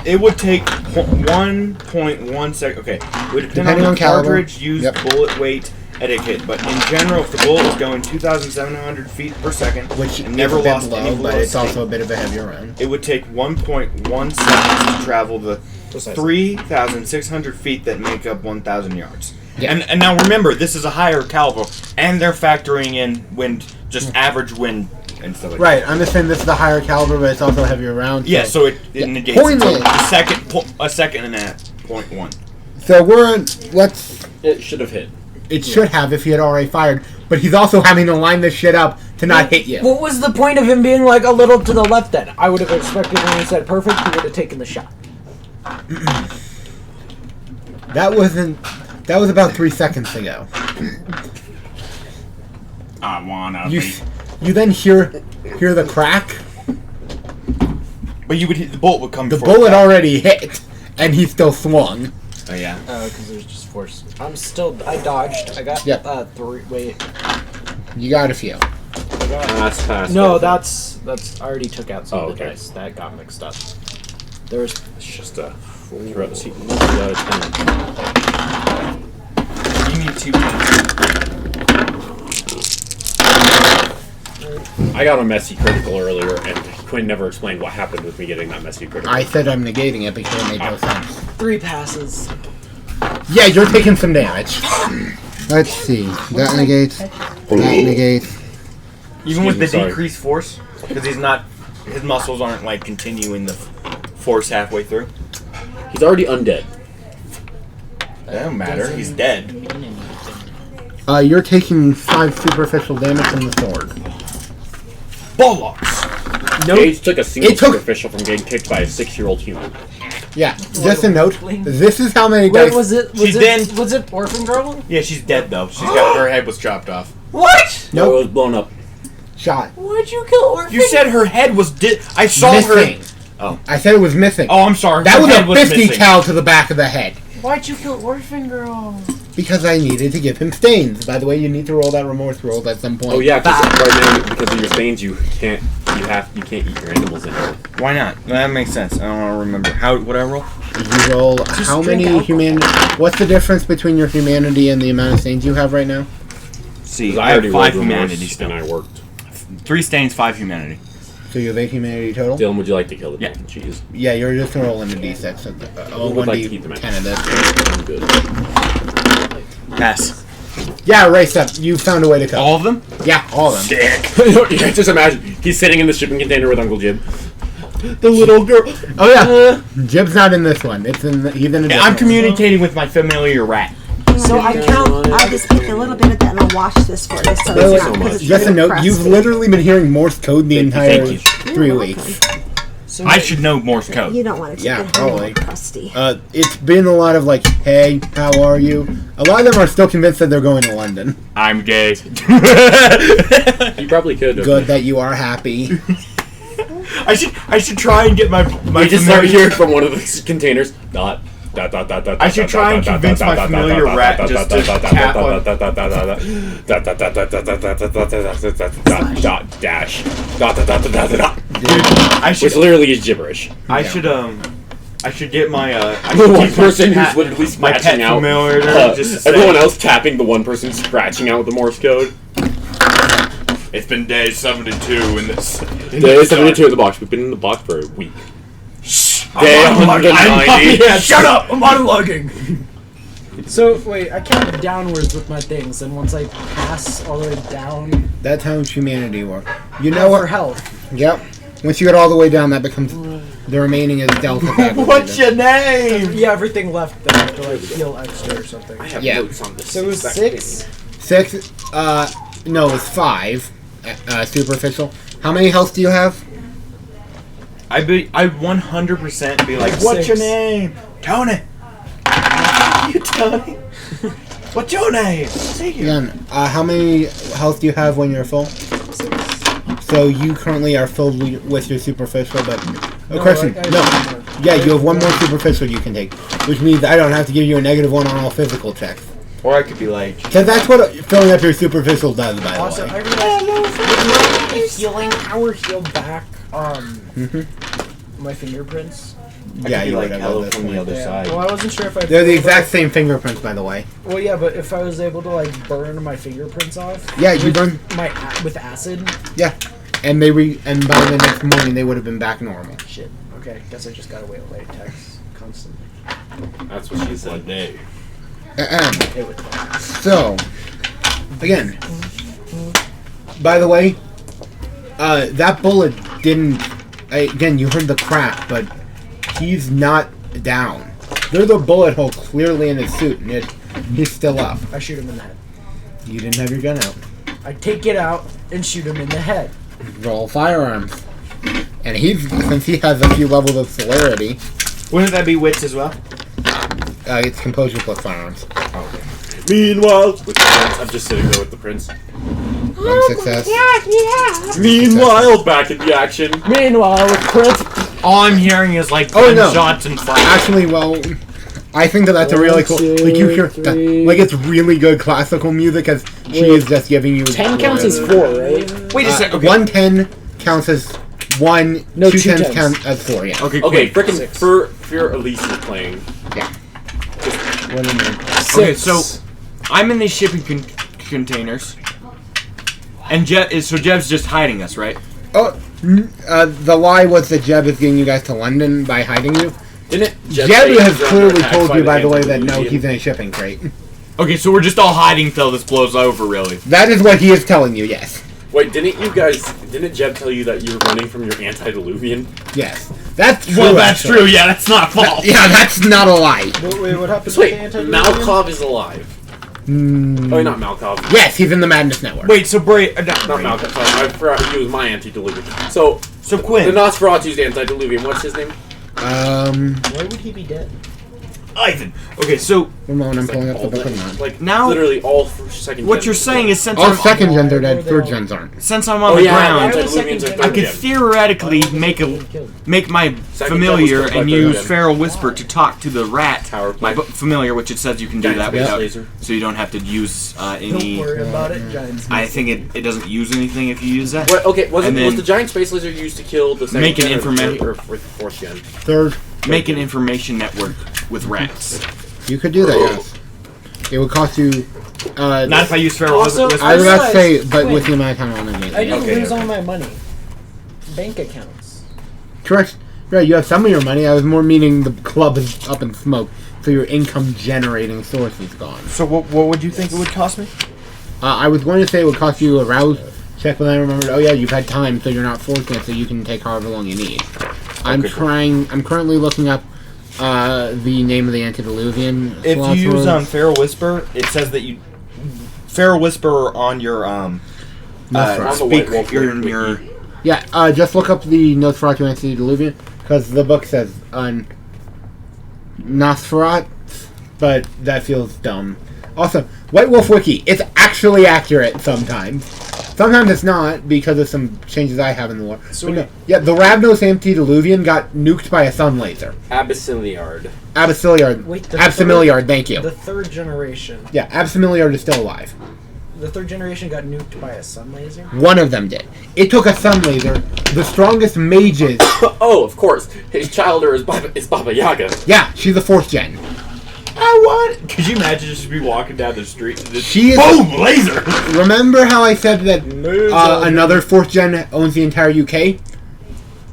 It would take 1.1 second. Okay, it would depend Depending on on the caliber. cartridge, used Yep. bullet weight, etiquette. But in general, if the bullet was going 2,700 feet per second, Which and never is a bit lost any low, but it's velocity, also a bit of a heavier round. it would take 1.1 seconds to travel the Precisely. 3,600 feet that make up 1,000 yards. Yeah. And now remember, this is a higher caliber, and they're factoring in wind, just average wind and stuff like Right. I'm just saying this is the higher caliber, but it's also a heavier round. that. Yeah, so it Yeah. negates Point it. is- A second and a half. 0.1. So let's. It should have hit. It should have if he had already fired, but he's also having to line this shit up to not hit you. What was the point of him being like a little to the left then? I would have expected when he said perfect, he would have taken the shot. That was about 3 seconds ago. I wanna You then hear the crack. But you would hit, the bullet would come The before bullet that. already hit, and he still swung. Oh, yeah. Oh, because there's just force. I dodged. I got Yep. 3. Wait. You got a few. Pass. No, that's. I already took out some Oh, of the okay. dice. That got mixed up. There's. It's just a. You You need 2 points. I got a messy critical earlier, and Quinn never explained what happened with me getting that messy critical. I said I'm negating it because it made no sense. 3 passes. Yeah, you're taking some damage. Let's see. That negates. That negates. Even with the Excuse me, sorry. decreased force, because his muscles aren't like continuing the force halfway through. He's already undead. That don't matter. He's dead. You're taking 5 superficial damage from the sword. Bollocks! Gage took a single It took- superficial from getting kicked by a 6-year-old human. Yeah, just a note. This is how many Wait, dice. was it? She's dead. Was it Orphan Girl? Yeah, she's dead though. She's got her head was chopped off. What? No, Nope. it was blown up. Shot. Why'd you kill Orphan? You said her head was I saw Missing. her. Oh. I said it was missing. Oh, I'm sorry. That Her was head a 50 missing. cal to the back of the head. Why'd you kill Orphan Girl? Because I needed to give him stains. By the way, you need to roll that remorse roll at some point. Oh yeah, because right now, because of your stains, you can't eat your animals anymore. Why not? That makes sense. I don't want to remember. How would I roll? You roll how drink many alcohol. humanity? What's the difference between your humanity and the amount of stains you have right now? See, 'Cause I I have already 5 rolled remorse, humanity still. and I worked. 3 stains, 5 humanity. So you have 8 humanity total? Dylan, would you like to kill the Yeah. cheese? Yeah, you're just gonna roll into d6. So Who would like to keep them 1d10 of this. I'm good. Pass. Yeah, race up. You found a way to cut. All of them? Yeah, all of them. You can just imagine he's sitting in the shipping container with Uncle Jim. The little girl. Oh yeah, Jib's not in this one. It's in. He's in a Yeah, different I'm one. communicating with my familiar rat. So I count. I'll just pick a little bit of that and I'll wash this for you. So Wait, it's wait, not, because it's just a really note, crusty. you've literally been hearing Morse code the entire you. 3 weeks. So I should know Morse code. You don't want it to Yeah, get a little probably. crusty. It's been a lot of like, hey, how are you? A lot of them are still convinced that they're going to London. I'm gay. You probably could. Good that you are happy. I should try and get my We just start hearing from one of the containers. I should try and convince my familiar rat just to tap on. Dash. I Which should literally is gibberish. I should get my I The should one teach my person pet- who's literally my pet scratching out. familiar just to say, Everyone else tapping, the one person scratching out with the Morse code. It's been day 72 in this. Day 72 in the box. We've been in the box for a week. Day I'm 190. yeah, shut up! I'm monologuing. So wait, I count downwards with my things, and once I pass all the way down, That's how humanity works. You now know for what? health. Yep. Once you get all the way down, that becomes the remaining is delta. What's your name? Yeah, everything left that I have to like heal extra or something. I have Yeah. notes on this. So it was exact 6. thing. 6? No, it's 5. Superficial. How many health do you have? I'd 100% be like, Like what's your 6. name? Tony. You Tony. What's your name? Say it. Again, how many health do you have when you're full? 6. So you currently are filled with your superficial, but No, question, I- no. I- Yeah, you have one more superficial you can take, which means I don't have to give you a -1 on all physical checks. Or I could be like, Because that's what filling up your superficial does, by the Also, way. I realized with my healing power healed back my fingerprints. I Yeah, could be you like, would have hello at this from the point. other Yeah. side. Well, I wasn't sure if I. They're the exact same fingerprints, by the way. Well, yeah, but if I was able to like burn my fingerprints off. Yeah, you with burn. with acid. Yeah, and and by the next morning they would have been back normal. Shit. Okay, guess I just gotta wait latex constantly. That's what she said. Day. It would. So, again, by the way, that bullet didn't. Again, you heard the crack, but he's not down. There's a bullet hole clearly in his suit, and he's still up. I shoot him in the head. You didn't have your gun out. I take it out and shoot him in the head. Roll firearms. And since he has a few levels of celerity, Wouldn't that be wits as well? it's composure plus firearms. Meanwhile, with the prince, I'm just sitting there with the prince. One success. Meanwhile, back in the action. Meanwhile, with Prince. All I'm hearing is like Oh, no. gunshots and flash. Actually, well, I think that's a really cool. Like you hear, like it's really good classical music as she is just giving you. 10 counts as 4, right? Wait a second. Okay. 110 counts as 1. No, 2 two tens tens. count as 4. Yeah. Okay, Okay, wait. frickin' 6. for Elise is playing. What do you mean? Okay, so I'm in these shipping containers, and Jeb's just hiding us, right? Oh, the lie was that Jeb is getting you guys to London by hiding you. Didn't Jeb say he has was clearly attacked told you, by the way, that no, antediluvian? he's in a shipping crate. Okay, so we're just all hiding till this blows over, really. That is what he is telling you. Yes. Wait, didn't Jeb tell you that you were running from your antediluvian? Yes. That's true. Well, that's actually. true. Yeah, that's not false. Yeah, that's not a lie. Wait, what happened Wait, to the antediluvian? Malkov is alive. Oh, not Malkov. Yes, he's in the Madness Network. Wait, so Bray, Not Malkov. Sorry, I forgot he was my antediluvian. So the Quinn, Nosferatu's antediluvian. What's his name? Why would he be dead? Ivan. Okay, so Ramon, I'm Like, pulling up the all book the- of Mod. like Now- literally all second. what gen you're is saying dead. is since All I'm second gens are dead, Or they third all- gens aren't. since I'm on Oh the yeah, ground, antediluvians are I I third could gen. theoretically make my Second familiar gen was killed by and third use gen. feral whisper to talk to the rat. Tower My plate. familiar, which it says you can do Giant that space without, laser. so you don't have to use Don't any. worry about it, Giants. I think it doesn't use anything if you use that. What, okay, was And then- the giant space laser used to kill the second Make an gen information- or fourth gen? Third, Make an information network with rats. you could do that, yes. It would cost you. Not if I use feral Also, whisper. I was about to say, Realize- but wait. with the amount of time on the game. I didn't Okay, lose okay. all my money. Bank accounts. Correct. Right, you have some of your money. I was more meaning the club is up in smoke, so your income generating source is gone. So what would you think it would cost me? I was going to say it would cost you a rouse check, but then I remembered, oh yeah, you've had time, so you're not forcing it, so you can take however long you need. I'm Okay, cool. currently looking up the name of the antediluvian. If you use philosophers. Feral Whisper, it says that you Feral Whisper on your Nosferatu. speak White Wolf your Yeah, just look up the Nosferatu antediluvian because the book says on Nosferatu, but that feels dumb. Also, White Wolf Wiki, it's actually accurate sometimes. Sometimes it's not because of some changes I have in the lore. So But no, yeah, the Ravnos antediluvian got nuked by a sun laser. Abyssiniard. Absiliard. Wait, the Absimiliard, thank you. The third generation. Yeah, Absimiliard is still alive. The third generation got nuked by a sun laser. One of them did. It took a sun laser. The strongest mages. Oh, of course. His childer is Baba Yaga. Yeah, she's a 4th gen. I want. Could you imagine just be walking down the street and just She is. boom laser? Remember how I said that another 4th gen owns the entire UK?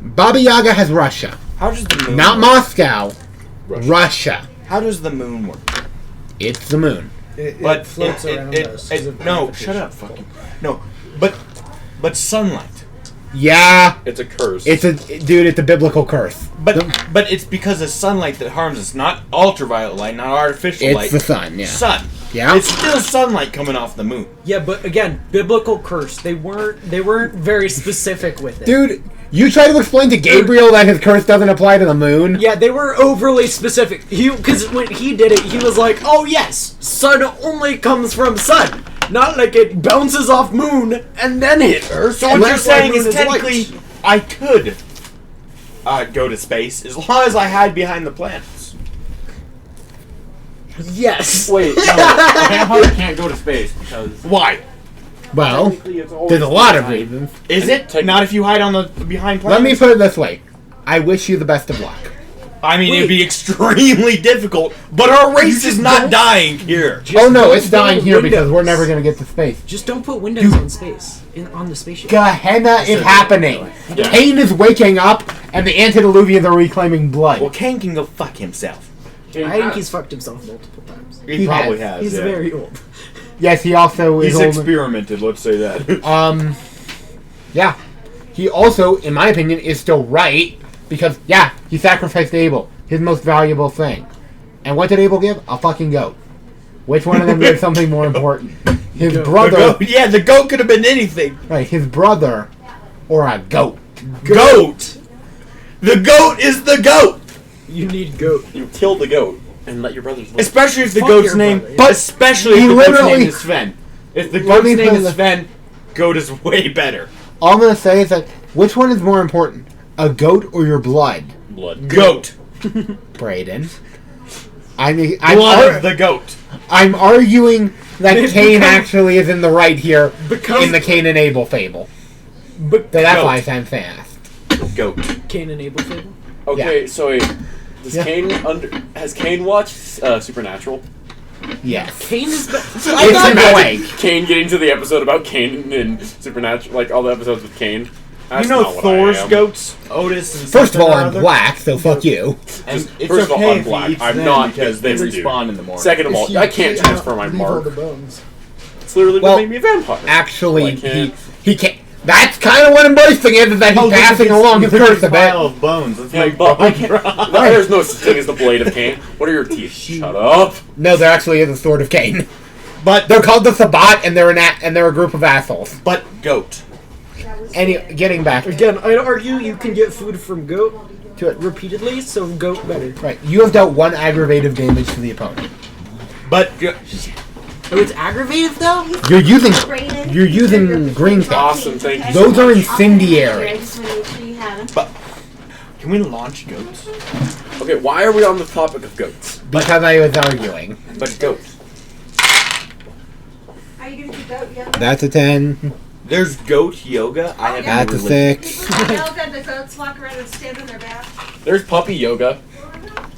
Baba Yaga has Russia. How does the moon? Not work? Moscow. Russia. How does the moon work? It's the moon. But floats around us. 'cause of no, gravitation. shut up, fucking no. But sunlight. Yeah. It's a curse. It's a biblical curse. But it's because of sunlight that harms us, not ultraviolet light, not artificial It's light. the sun, yeah. Sun. Yeah. It's still sunlight coming off the moon. Yeah, but again, biblical curse. They weren't very specific with it. Dude, you try to explain to Gabriel that his curse doesn't apply to the moon? Yeah, they were overly specific. Because when he did it, he was like, "Oh yes, sun only comes from sun, not like it bounces off moon and then hit Earth." So what and you're that's why saying moon is light." technically I could go to space as long as I hide behind the planets. yes. Wait, no, a vampire can't go to space because Why? Well, technically it's always there's a lot of nighttime. reasons. Is it not if you hide on the behind Let planets? me put it this way. I wish you the best of luck. I mean, Wait. it'd be extremely difficult, but our race is not dying here. Just Oh no, don't it's dying build here because windows. we're never gonna get to space. Just don't put windows on space on the spaceship. Gehenna is happening. Yeah. Cain is waking up, and the antediluvians are reclaiming blood. Well, Cain can go fuck himself. I think he's fucked himself multiple times. He, He probably has. has. He's yeah. very old. Yes, he also is He's old. experimented. Let's say that. Yeah. He also, in my opinion, is still right because yeah, he sacrificed Abel, his most valuable thing. And what did Abel give? A fucking goat. Which one of them gave something more important? His The brother, goat, yeah, the goat could have been anything. right? His brother, or a goat. Goat. The goat is the goat. You need goat. You kill the goat and let your brothers live. Especially if the Fuck goat's your name. brother. But especially he if the goat's literally- name is Sven. If the Let goat's me name put is it- Sven, goat is way better. All I'm gonna say is that which one is more important, a goat or your blood, Blood. Goat. Braden? I'm Blood of the goat. I'm arguing that It's Cain become- actually is in the right here Because- in the Cain and Abel fable. But So that's Goat. why I'm fast. Goat. Cain and Abel fable. Okay, so wait. Does Yeah. has Cain watched Supernatural? Yes. Cain is. It's annoying. Cain getting to the episode about Cain and Supernatural, like all the episodes with Cain. That's You know not what Thor's I am. goats? Otis and First of all, something or I'm other? black, so fuck you. And Just- it's first of all, okay I'm if he black. eats I'm them not because they this dude. respawn in the morning. Second of all, I can't transfer my mark. bones. It's literally Well, what made me a vampire. Actually, Well, I can't. he can't. That's kind of what embracing is that he's Oh, look at passing this- along his look at curse this a bit. pile of bones. Let's Yeah, make but I bones can't. rock. There's no such thing as the blade of Cain. What are your teeth? Shut up. No, there actually is a sword of Cain. But They're called the Sabbat, and they're a group of assholes. goat. Getting back Again, I'd argue you can get food from goat to it. repeatedly, so goat better. Right, you have dealt one aggravative damage to the opponent. But Oh, it's aggravated though. You're using Braden, you're using green tape. Awesome, thank you. Those are I incendiary. just want to make sure you have them. can we launch goats? Okay, why are we on the topic of goats? Because I was arguing. But goats. Are you going to do goat yoga? That's a 10. There's goat yoga. I have That's a never lived- 6. Yoga, the goats walk around and stand on their back. There's puppy yoga.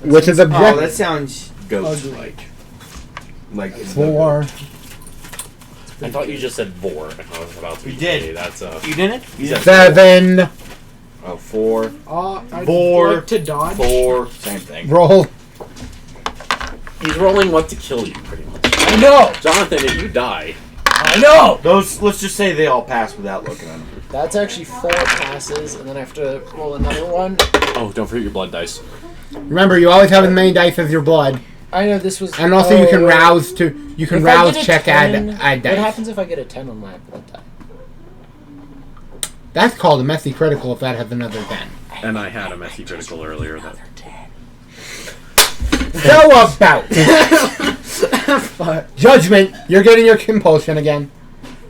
Which is Oh, objective. that sounds goat-like. Like it's 4. I thought you just said vor, and I was about to You did. say that's You didn't? You said 7. oh, 4, I'd Four. like to dodge. 4, same thing. Roll. He's rolling what to kill you, pretty much. I know. Jonathan, if you die, I know. Those, let's just say they all pass without looking at them. That's actually 4 passes, and then I have to roll another one. oh, don't forget your blood dice. Remember, you always have as many dice as your blood, I know this was. and also you can wait. rouse to. You can If I rouse, get a check, 10, add dice. What happens if I get a 10 on my blood die? That's called a messy critical if that has another 10. And I had a messy critical earlier. That So about Judgment. You're getting your compulsion again,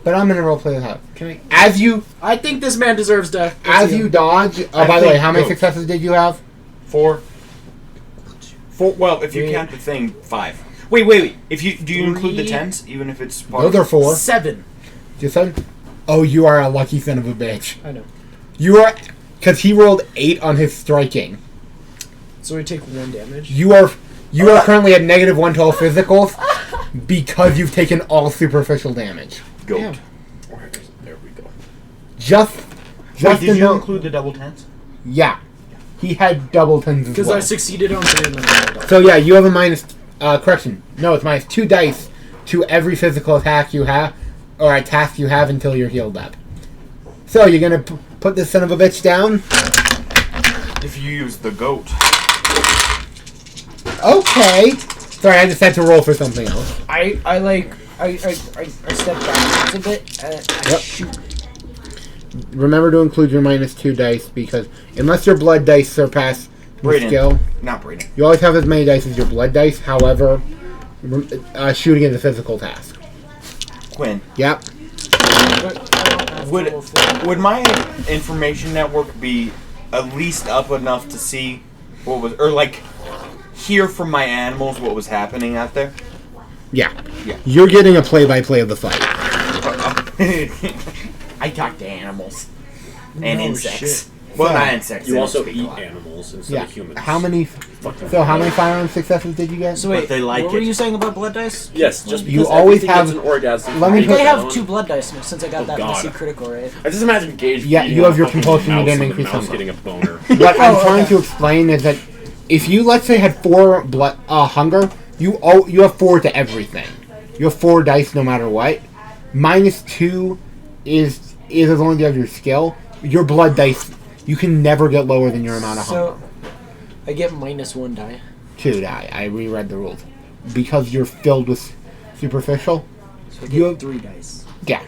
but I'm gonna roleplay this out. As you I think this man deserves death. as you dodge. Oh, by the way, how many successes did you have? 4. Well, if you Wait. count the thing, 5. Wait. If you do you include the 10s, even if it's part Those are 4. 7. Just said. Oh, you are a lucky son of a bitch. I know. You are, because he rolled 8 on his striking. So we take 1 damage. You are currently at -1 to all physicals because you've taken all superficial damage. goat. Damn. there we go. Just Wait, did you until- include the double 10s? Yeah, he had double 10s as Because well. I succeeded on 3 and then I rolled. So yeah, you have a minus. Correction. No, it's minus 2 dice to every physical attack you have or a task you have until you're healed up. So you're gonna put this son of a bitch down. If you use the goat. Okay. Sorry, I just had to roll for something else. I step back a bit and I Yep. shoot. Remember to include your minus 2 dice because unless your blood dice surpass your Brayden. skill, Not Brayden. you always have as many dice as your blood dice. However, shooting is a physical task. Quinn. Yep. But I don't have Would to roll for- would my information network be at least up enough to see what was, or like hear from my animals what was happening out there? Yeah. Yeah. You're getting a play-by-play of the fight. I talk to animals and No insects. shit. Well, So, not insects. You they also don't speak a eat lot. animals instead Yeah. of humans. How many? Fucking So how many firearm successes did you get? So wait, But they like what were it. you saying about blood dice? Yes, just You because always everything have- gets an orgasm. let me from put- They being have alone. 2 blood dice now since I got Oh, that God. messy critical, right? I just imagine Gage. Yeah, beating you on have your a fucking compulsion, you mouse didn't and the increase mouse number. getting a boner. What I'm Oh, trying okay. to explain is that if you, let's say, had 4 blood hunger, you have 4 to everything. You have 4 dice no matter what. Minus 2 is as long as you have your skill. Your blood dice, you can never get lower than your amount of hunger. So I get -1 die. 2 die. I reread the rules because you're filled with superficial. So I You get have- 3 dice. Yeah.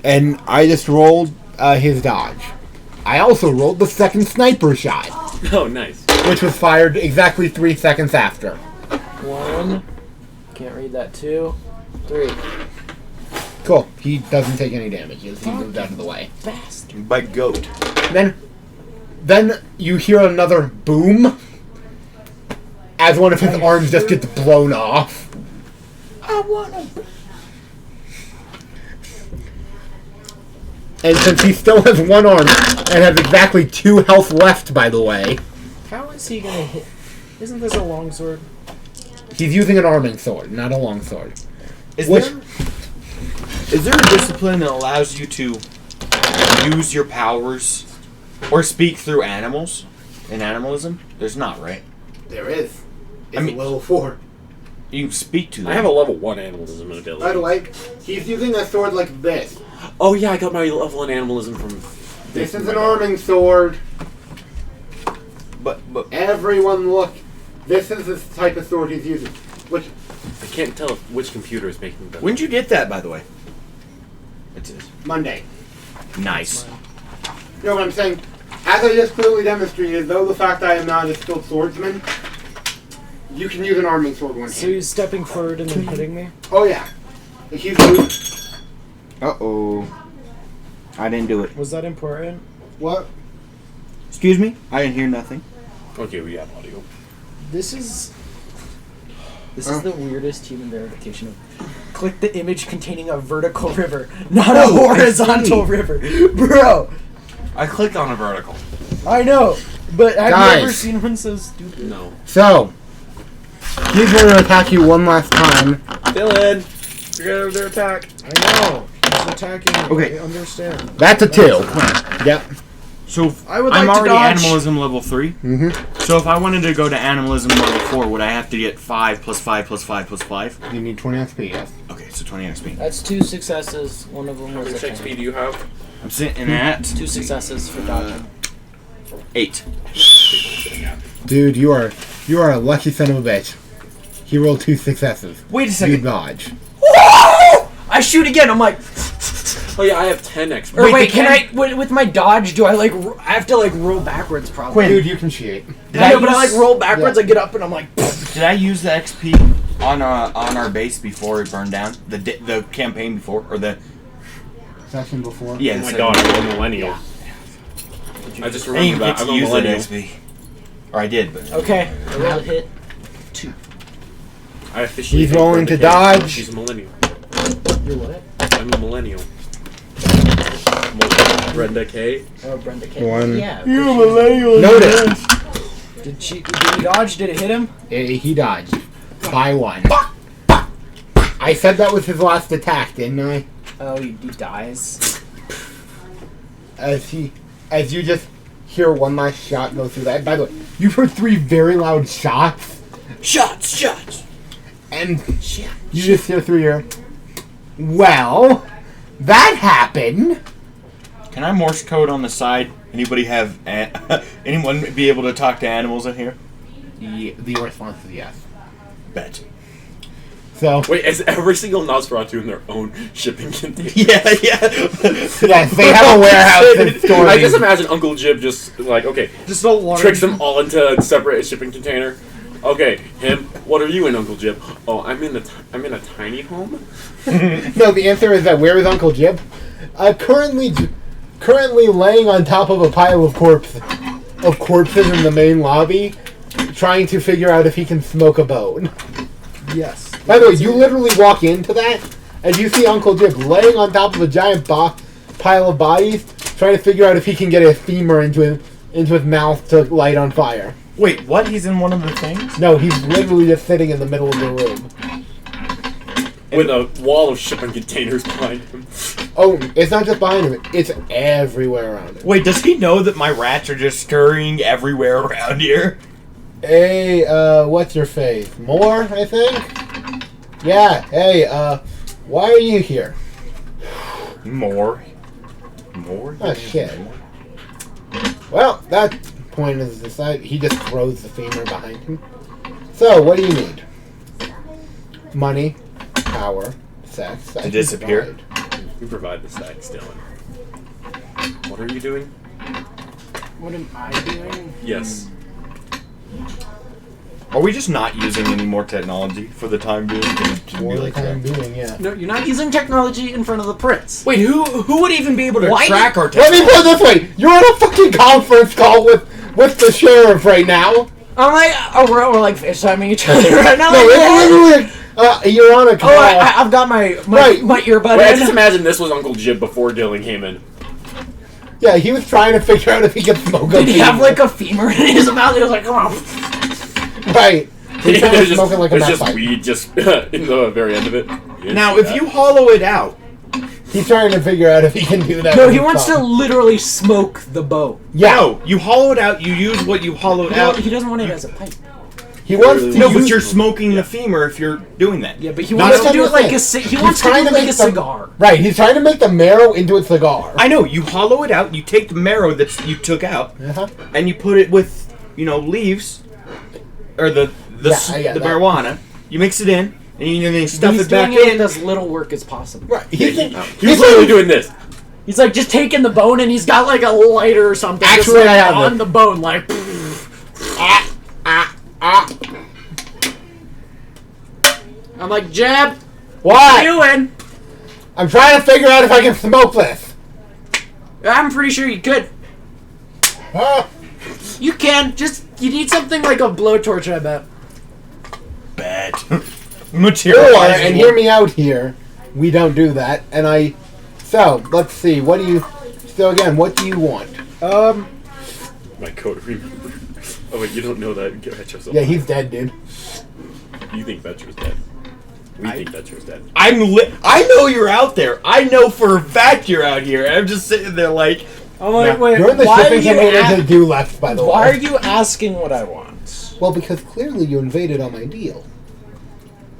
And I just rolled his dodge. I also rolled the second sniper shot, Oh, nice. which was fired exactly 3 seconds after. 1. Can't read that. 2. 3. Cool. He doesn't take any damages. He moved out of the way. Bastard. By goat. Then you hear another boom as one of his arms just gets blown off. I wanna. And since he still has 1 arm and has exactly 2 health left, by the way, How is he gonna hit? Isn't this a longsword? he's using an arming sword, not a long sword. Is Which- there a discipline that allows you to use your powers or speak through animals in animalism? There's not, right? There is. It's I mean- level 4. You speak to them. I have a level 1 animalism ability. By the way, he's using a sword like this. Oh yeah, I got my level in animalism from. This is an arming sword. But Everyone look. This is the type of sword he's using. Which, I can't tell which computer is making them. when'd you get that, by the way? It is. Monday. Nice. You know what I'm saying? As I just clearly demonstrated, though the fact I am not a skilled swordsman, you can use an arming sword one So hand. he's stepping forward and then hitting me? Oh yeah. Like he's doing... Uh-oh. I didn't do it. Was that important? What? Excuse me? I didn't hear nothing. Okay, we have audio. This is Huh? the weirdest human verification. Click the image containing a vertical river, not a horizontal river. Bro, I clicked on a vertical. I know, but have you Guys. ever seen one so stupid? No. So, he's going to attack you one last time. Dylan, you're under attack. I know. He's attacking me. Okay. I understand. That's a 2. Yep. So I would I'm like to already dodge. animalism level 3. Mm-hmm. So if I wanted to go to animalism level 4, would I have to get 5 plus 5 plus 5 plus 5? You need 20 XP, yes. Okay, so 20 XP. That's 2 successes. One of them How was much a XP 10. do you have? I'm sitting at 2 successes for dodging. 8. Dude, you are a lucky son of a bitch. He rolled 2 successes. Wait a You second. dodge. I shoot again. I'm like, Oh yeah, I have 10 XP. or wait, the can I with my dodge? Do I like? I have to like roll backwards, probably. Quinn, Dude, you can cheat. I know, but I like roll backwards. I get up and I'm like, Did I use the XP on our base before it burned down? The campaign before or the Session before. yeah? Oh the my second- god, I'm a millennial. I just I didn't even remember get that. to I'm a use that millennial. XP. Or I did, but okay, I roll a hit. I officially He's think rolling Brenda to Kay- dodge. She's a millennial. You're what? I'm a millennial. Brenda K. Oh, Brenda K. One. Yeah. millennial. Notice. Did he dodge? Did it hit him? He dodged. By 1. I said that was his last attack, didn't I? Oh, he dies. As you just hear one last shot go through that. By the way, you've heard 3 very loud shots, Shots. and you just hear through your. Well, that happened. Can I Morse code on the side? Anybody have anyone be able to talk to animals in here? The response is yes. Bet. So Wait, is every single Nosferatu in their own shipping container? Yeah. yes, they have a warehouse and storing. I just imagine Uncle Jib just like, okay, Just a large. tricks them all into a separate shipping container. Okay, him. What are you in, Uncle Jib? Oh, I'm in a tiny home. No, the answer is that where is Uncle Jib? Currently laying on top of a pile of corpses in the main lobby, trying to figure out if he can smoke a bone. Yes. By the way, you literally walk into that, and you see Uncle Jib laying on top of a giant pile of bodies, trying to figure out if he can get a femur into his mouth to light on fire. Wait, what? He's in one of the things? No, he's literally just sitting in the middle of the room. With a wall of shipping containers behind him. Oh, it's not just behind him, it's everywhere around him. Wait, does he know that my rats are just scurrying everywhere around here? Hey, what's your face? More, I think? Yeah, hey, why are you here? More? Oh, shit. Well, that point is decided. He just throws the femur behind him. So, what do you need? Money, power, sex. To disappear? You provide the stacks, Dylan. What are you doing? What am I doing? Yes. Are we just not using any more technology for the time being? For the time being, yeah. No, you're not using technology in front of the prince. Wait, who would even be able to Why track our Let me technology? put it this way. You're on a fucking conference call with the sheriff right now. I'm like, oh, we're like FaceTiming each other right now. No, like, it's literally, you're on a call. oh, I've got my Right. earbud Wait, I in. just imagine this was Uncle Jib before Dylan came in. Yeah, he was trying to figure out if he could smoke a Did he have femur. like a femur in his mouth? He was like, come on. Right. He's trying to There's smoke it like a just meth pipe. weed just in the very end of it. Now, if you hollow it out, He's trying to figure out if he can do that. No, with he his wants to thumb. literally smoke the bow. Yeah. no, you hollow it out, you use what you hollowed No, out. he doesn't want it as a pipe. He wants to No, use... but you're smoking the femur if you're doing that. Yeah, but he No, wants that's to do not it like the a thing. he wants to do trying it to like make a some- cigar. Right, he's trying to make the marrow into a cigar. I know, you hollow it out, you take the marrow that you took out, Uh-huh. and you put it with, leaves, or the Yeah, I get that. marijuana, you mix it in, and you then stuff He's it back doing it in. with as little work as possible. Right. Yeah, He's, he was literally doing this. He's like just taking the bone and he's got like a lighter or something. just, Actually, like, I have on it. the bone, like. I'm like, Jeb, what are you What? doing? I'm trying to figure out if I can smoke this. I'm pretty sure you could. Huh? You can. Just you need something like a blowtorch, I bet. Bad. Or, Materializing. and hear me out here, we don't do that, and I... So, let's see, what do you... So again, what do you want? My code, remember. Oh wait, you don't know that. Vetro's Yeah, he's dead, dude. You think Vetro's dead. We think Vetro's dead. I know you're out there. I know for a fact you're out here. I'm just sitting there like, I'm like, Yeah. wait, You're in the why are shipping you container to do left, by the way. why are you asking what I want? Well, because clearly you invaded on my deal.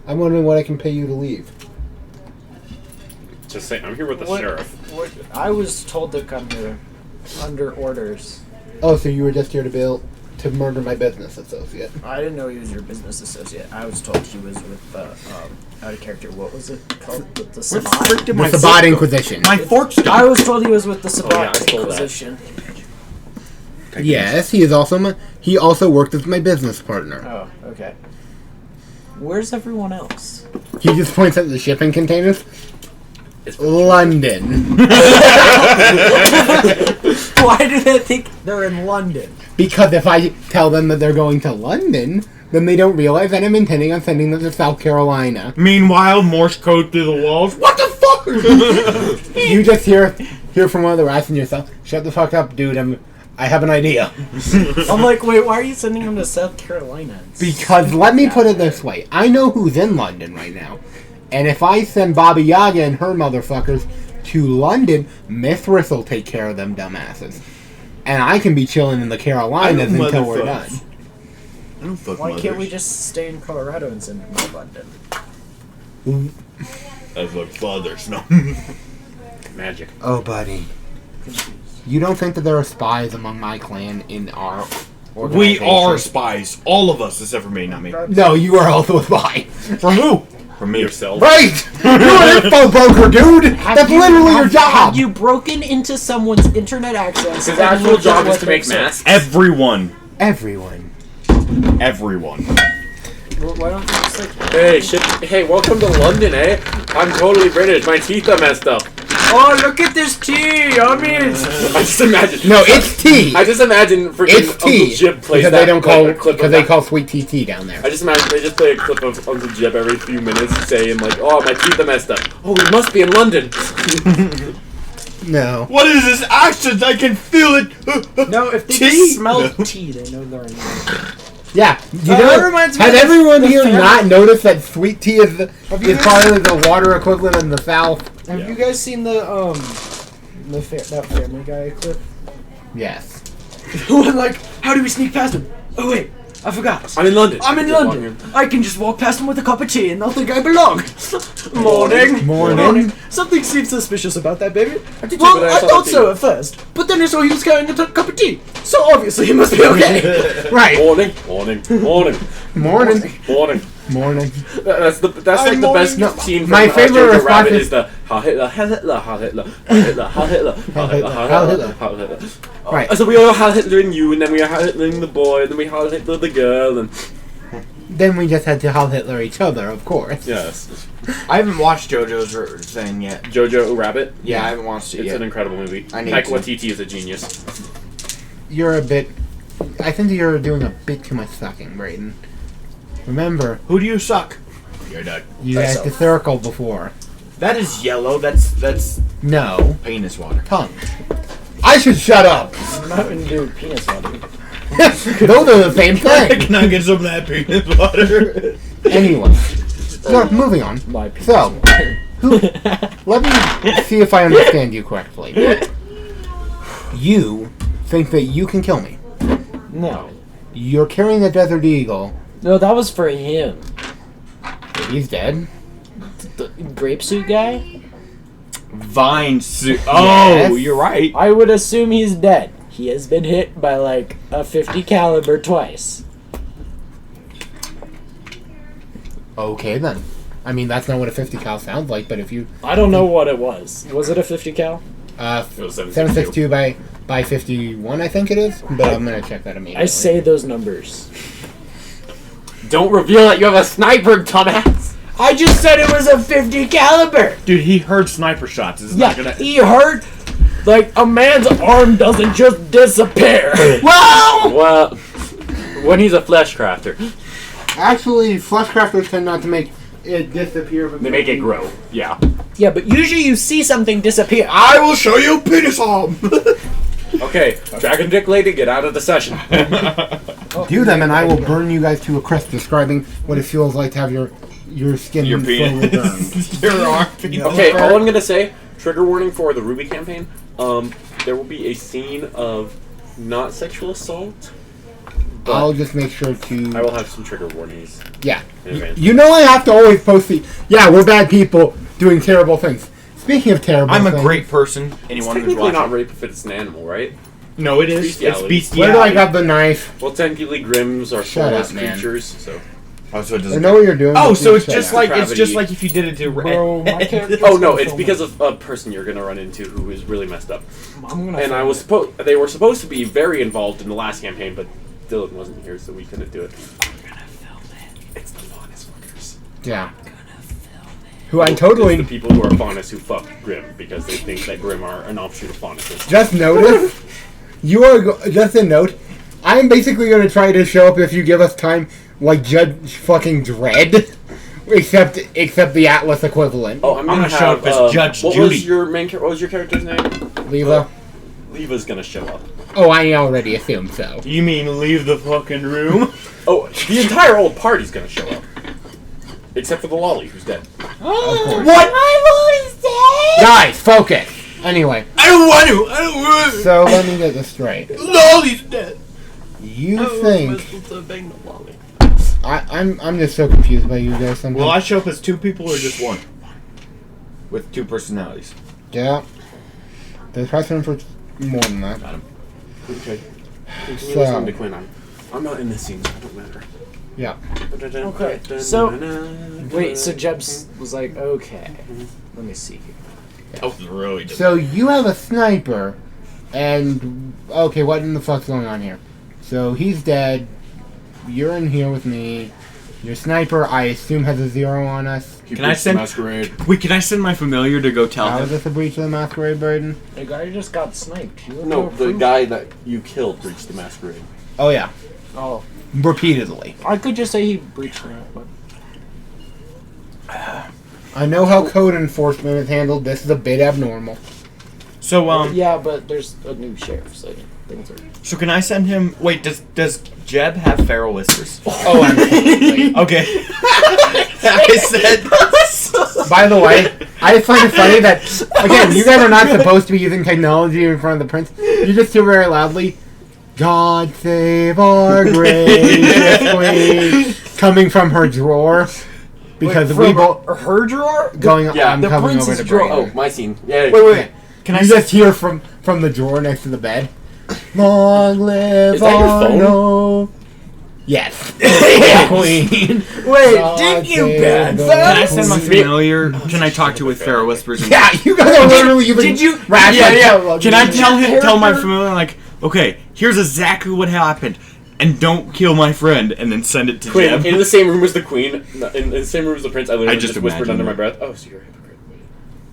I'm wondering what I can pay you to leave. Just say, I'm here with the What- sheriff. I was told to come here under orders. Oh, so you were just here to to murder my business associate. I didn't know he was your business associate. I was told he was with out of character. What was it called? With the Where the Sabbat. frick did The my Sabbat fork go? Inquisition. My fork's I gone. was told he was with the yeah, Sabbat I stole that. Inquisition. Yes, he is also he also worked as my business partner. Oh, okay. Where's everyone else? He just points at the shipping containers. It's London. Why do they think they're in London? Because if I tell them that they're going to London, then they don't realize that I'm intending on sending them to South Carolina. Meanwhile, Morse code through the walls. What the fuck? You just hear from one of the rats and yourself, shut the fuck up, dude, I have an idea. I'm like, wait, why are you sending him to South Carolina? Because let me put it this way, I know who's in London right now. And if I send Baba Yaga and her motherfuckers to London, Mithras will take care of them dumbasses. And I can be chilling in the Carolinas I know until we're done. motherfuckers. I don't fuck Why can't we mothers. just stay in Colorado and send him to London? I fuck fathers. No. magic. Oh, buddy. You don't think that there are spies among my clan in our We organization? are spies. All of us, except for me, not me. No, you are also a spy. From who? For me. Yourself. Right! You're an info broker, dude! That's literally your job! Have you broken into someone's internet access? His and actual looked at job is what to they make said? masks. Everyone. Everyone. Everyone. Well, why don't you just like? Hey, shit. Hey, welcome to London, eh? I'm totally British. My teeth are messed up. Oh, look at this tea! I mean, I just imagine. No, it's tea! I just imagine freaking It's Uncle tea! Jib plays Because that. they don't call like, a clip of because they that. call sweet tea tea down there. I just imagine they just play a clip of Uncle Jib every few minutes saying like, "Oh, my teeth are messed up. Oh, we must be in London." No. What is this accent? I can feel it. no, if they Tea? just smell tea, they know they're in London. Yeah. You that know, reminds me has of everyone the here family- not noticed that sweet tea is you is probably the water equivalent in the South? Have you guys seen the that Family Guy clip? Yes. When like, how do we sneak past him? Oh wait, I forgot. I'm in London. I'm in Just London. I can just walk past him with a cup of tea and they'll think I belong. Morning. Morning. Something seems suspicious about that baby. did too, Well, but I I saw thought the so tea. at first, but then I saw he was carrying a cup of tea. So obviously he must be okay. Right. Morning, morning, morning, Morning. morning. Morning. That's like the best No, scene from my favorite Jojo response Rabbit is- is the Heil Hitler, Heil Hitler, Heil Hitler, Heil Hitler, Heil Hitler, Heil Hitler, Heil Hitler, Heil Hitler. Right. So we all Heil Hitlering you, and then we Heil Hitlering the boy, and then we Heil Hitler the girl, and Then we just had to Heil Hitler each other, of course. yes, I haven't watched JoJo's thing yet. Jojo Rabbit. Yeah, I haven't watched it It's yet. an incredible movie. I need Taika to. Waititi is a genius. You're a bit. I think that you're doing a bit too much sucking, Brayden. Remember, Who do you suck? You're done. you had the circle before. That is yellow. That's No. penis water. Tongue. I should shut up! I'm not gonna do penis water. Those are the same thing! Can I get some of that penis water? Anyway. So, moving on. My penis So, water. let me see if I understand you correctly. You think that you can kill me. No. You're carrying the Desert Eagle. No, that was for him. He's dead. The grape suit guy? Vine suit. Oh, Yes. you're right. I would assume he's dead. He has been hit by like a 50 caliber twice. Okay, then. I mean, that's not what a 50 cal sounds like, but if you... I don't know what it was. Was it a 50 cal? It was 762 by 51, I think it is. But I'm going to check that immediately. I say those numbers. Don't reveal that you have a sniper, dumbass. I just said it was a 50 caliber. Dude, he heard sniper shots. It's Yeah, not gonna. he hurt. Like a man's arm doesn't just disappear. Well, when he's a flesh crafter, Actually, flush crafters tend not to make it disappear. they make it grow. Yeah. Yeah, but usually you see something disappear. I will show you penis arm. Okay, Dragon Dick Lady, get out of the session. Do them, and I will burn you guys to a crisp, describing what it feels like to have your skin Your slowly burn. penis. Your arm. Penis. Okay, all I'm gonna say, trigger warning for the Ruby campaign. There will be a scene of not sexual assault. But I'll just make sure to... I will have some trigger warnings Yeah. in advance. You know I have to always post the... Yeah, we're bad people doing terrible things. Speaking of terrible I'm a things... great person. It's Anyone who's technically watching. not rape if it's an animal, right? No, it is. It's Bestiality. bestiality. Where do I got the knife? Well, technically, Grims are Shut soulless up, man. creatures, so. Oh, so it I doesn't. know what you're doing. Oh, but so you it's shut just up. like it's just Depravity. like if you did it to Bro, my character. Oh no, it's because of a person you're gonna run into who is really messed up. I'm gonna. And I was they were supposed to be very involved in the last campaign, but Dylan wasn't here, so we couldn't do it. It's the Faunus fuckers. Yeah. Who I It's totally the people who are Faunus who fuck Grim because they think that Grim are an offshoot of Faunus. just notice. You are just a note. I am basically going to try to show up if you give us time, like Judge fucking Dredd, except the Atlas equivalent. Oh, I'm gonna gonna show have, up as Judge what Judy. Was your main what was your character's name? Leva. Leva's gonna show up. Oh, I already assumed so. You mean leave the fucking room? Oh, the entire old party's gonna show up. Except for the lolly, who's dead. What? Guys, focus. Anyway, I don't want to. I don't want to. so let me get this straight. Lolly's dead. You think I'm just so confused by you guys sometimes. Will I show up as two people or just one? With two personalities. Yeah. There's precedent for more than that. Okay. Continue So- listening to Quinn. I'm not in this scene, so it don't matter. Yeah. Okay, so- Wait, so Jebs was like, okay. Let me see here. That was really good. So you have a sniper, and okay, what in the fuck's going on here? So he's dead. You're in here with me. Your sniper, I assume, has a 0 on us. Can I send- Masquerade? Wait, can I send my familiar to go tell How is him? this a breach of the masquerade burden? The guy just got sniped. You have No, the proof? guy that you killed breached the masquerade. Oh yeah, Oh, repeatedly. I could just say he breached that, but I know how code enforcement is handled. This is a bit abnormal. So yeah, but there's a new sheriff, so things are. so can I send him? Wait, does Jeb have feral whiskers? Oh, I'm Okay. I said. By the way, I just find it funny that, again, you guys are not supposed to be using technology in front of the prince. You just hear very loudly, God save our gracious queen, coming from her drawer. Because Wait, we from both her drawer. going. Yeah, I'm the coming over prince's to drawer. Brayden. Oh, my scene. Yeah. Wait. Can I You send? just hear from the drawer next to the bed. Long live Is that your our phone? no. Yes. Queen. Wait, God did you save bad the Can I send my queen. familiar? Can I talk to with feral whispers? And Yeah, you guys are literally using. did you- rats like Yeah. Can I tell him? Tell my character- familiar like, okay, here's exactly what happened, and don't kill my friend, and then send it to Quinn, Jeb. in the same room as the queen, in the same room as the prince, I literally I just just whispered imagined under my it. breath, oh, so you're a hypocrite.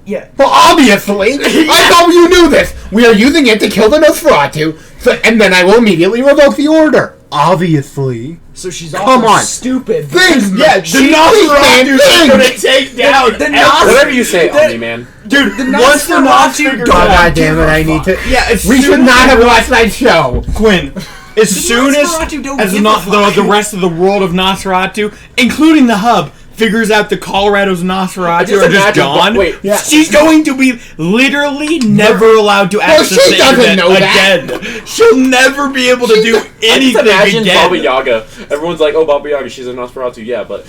Yeah. Well, obviously, I thought you knew this. We are using it to kill the Nosferatu, and then I will immediately revoke the order. Obviously. So she's Come also on. stupid. Think, Yeah, she the Nosferatu is think. gonna take down. Whatever you say, Omni Man. Dude, The once the Nos Nosferatu figures God, out, damn it! I need to. yeah, as We soon should not have last night's show. Quinn. As soon Nosferatu don't as give the, a fuck. the rest of the world of Nosferatu, including the hub, figures out the Colorado's Nosferatu just are just imagine- gone, wait, yeah. she's going to be literally never allowed to Well, access she the doesn't internet know that. again. She'll never be able to do I just anything imagine again. Baba Yaga. Everyone's like, oh, Baba Yaga, she's a Nosferatu, yeah, but...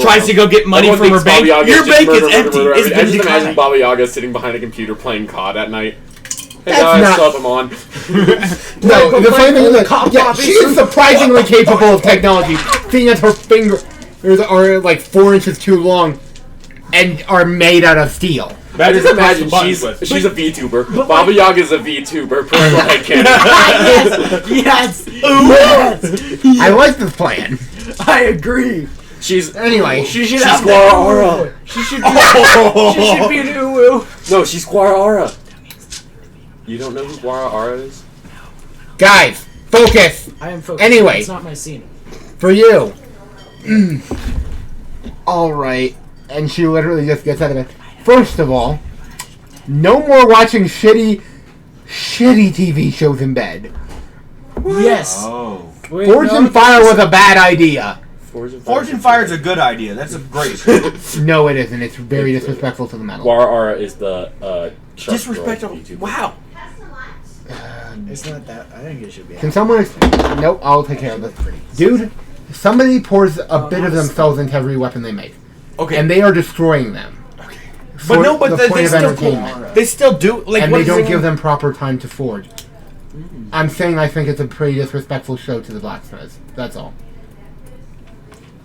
Tries to go get money everyone from her thinks Baba bank. Yaga Your is just bank is murder, empty. murder, It's murder. I been just imagine declined. Baba Yaga sitting behind a computer playing COD at night. Hey That's guys, not- what's up, I'm on. No, the funny thing is that Cop yeah, copies. she is surprisingly capable of technology, seeing as her fingers are like 4 inches too long and are made out of steel. I just imagine buttons she's a VTuber. Baba Yaga's a VTuber. Personal headcanon. Yes. I like this plan. I agree. She's Anyway, She should she's have Squara that Aura. She should be. She should be an uwu. No, she's Squara Aura. You don't know who Squara Aura is? guys, focus I am focused. Anyway. It's not my scene. for you. All right, and she literally just gets out of it. First of all, no more watching shitty TV shows in bed. Yes. Oh. Wait, Forge no, and Fire was a bad idea. Forge and Fire is a good idea. That's a great. No, it isn't. It's very disrespectful to the metal. Squara Aura is the shark Disrespectful. girl VTuber. Wow. It's not that. I think it should be. Can someone? Nope, I'll take care of this. Dude, somebody pours a bit of themselves into every weapon they make, Okay. and they are destroying them. But no, but the they point of still entertainment. They still do like And what they is don't it- give them proper time to forge. I'm saying I think it's a pretty disrespectful show to the blacksmiths. That's all.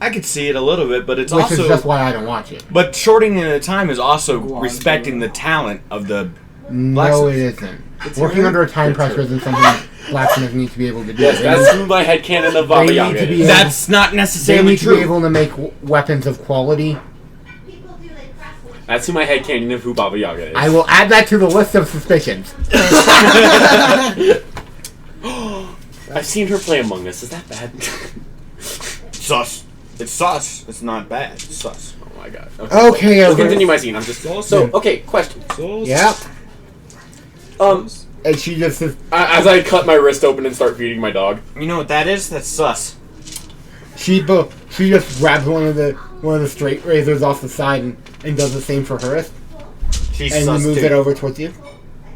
I could see it a little bit, but it's Which also is just why I don't watch it. but shortening the time is also Go on, respecting go the talent of the No, Blacksmith. it isn't. Working under a time pressure isn't something blacksmiths need to be able to do. Yes, that's who my headcanon of They Baba need Yaga to be- is. That's not They necessarily need to be true. able to make weapons of quality. That's who my headcanon of who Baba Yaga is. I will add that to the list of suspicions. I've seen her play Among Us. Is that bad? Sus. It's sus. It's not bad. It's sus. Oh my god. Okay, We'll okay. continue my scene. I'm just so okay. Question. Yeah. And she just As I cut my wrist open and start feeding my dog. You know what that is? That's sus. she just grabs one of the straight razors off the side and does the same for her, She's and sus moves too. it over towards you.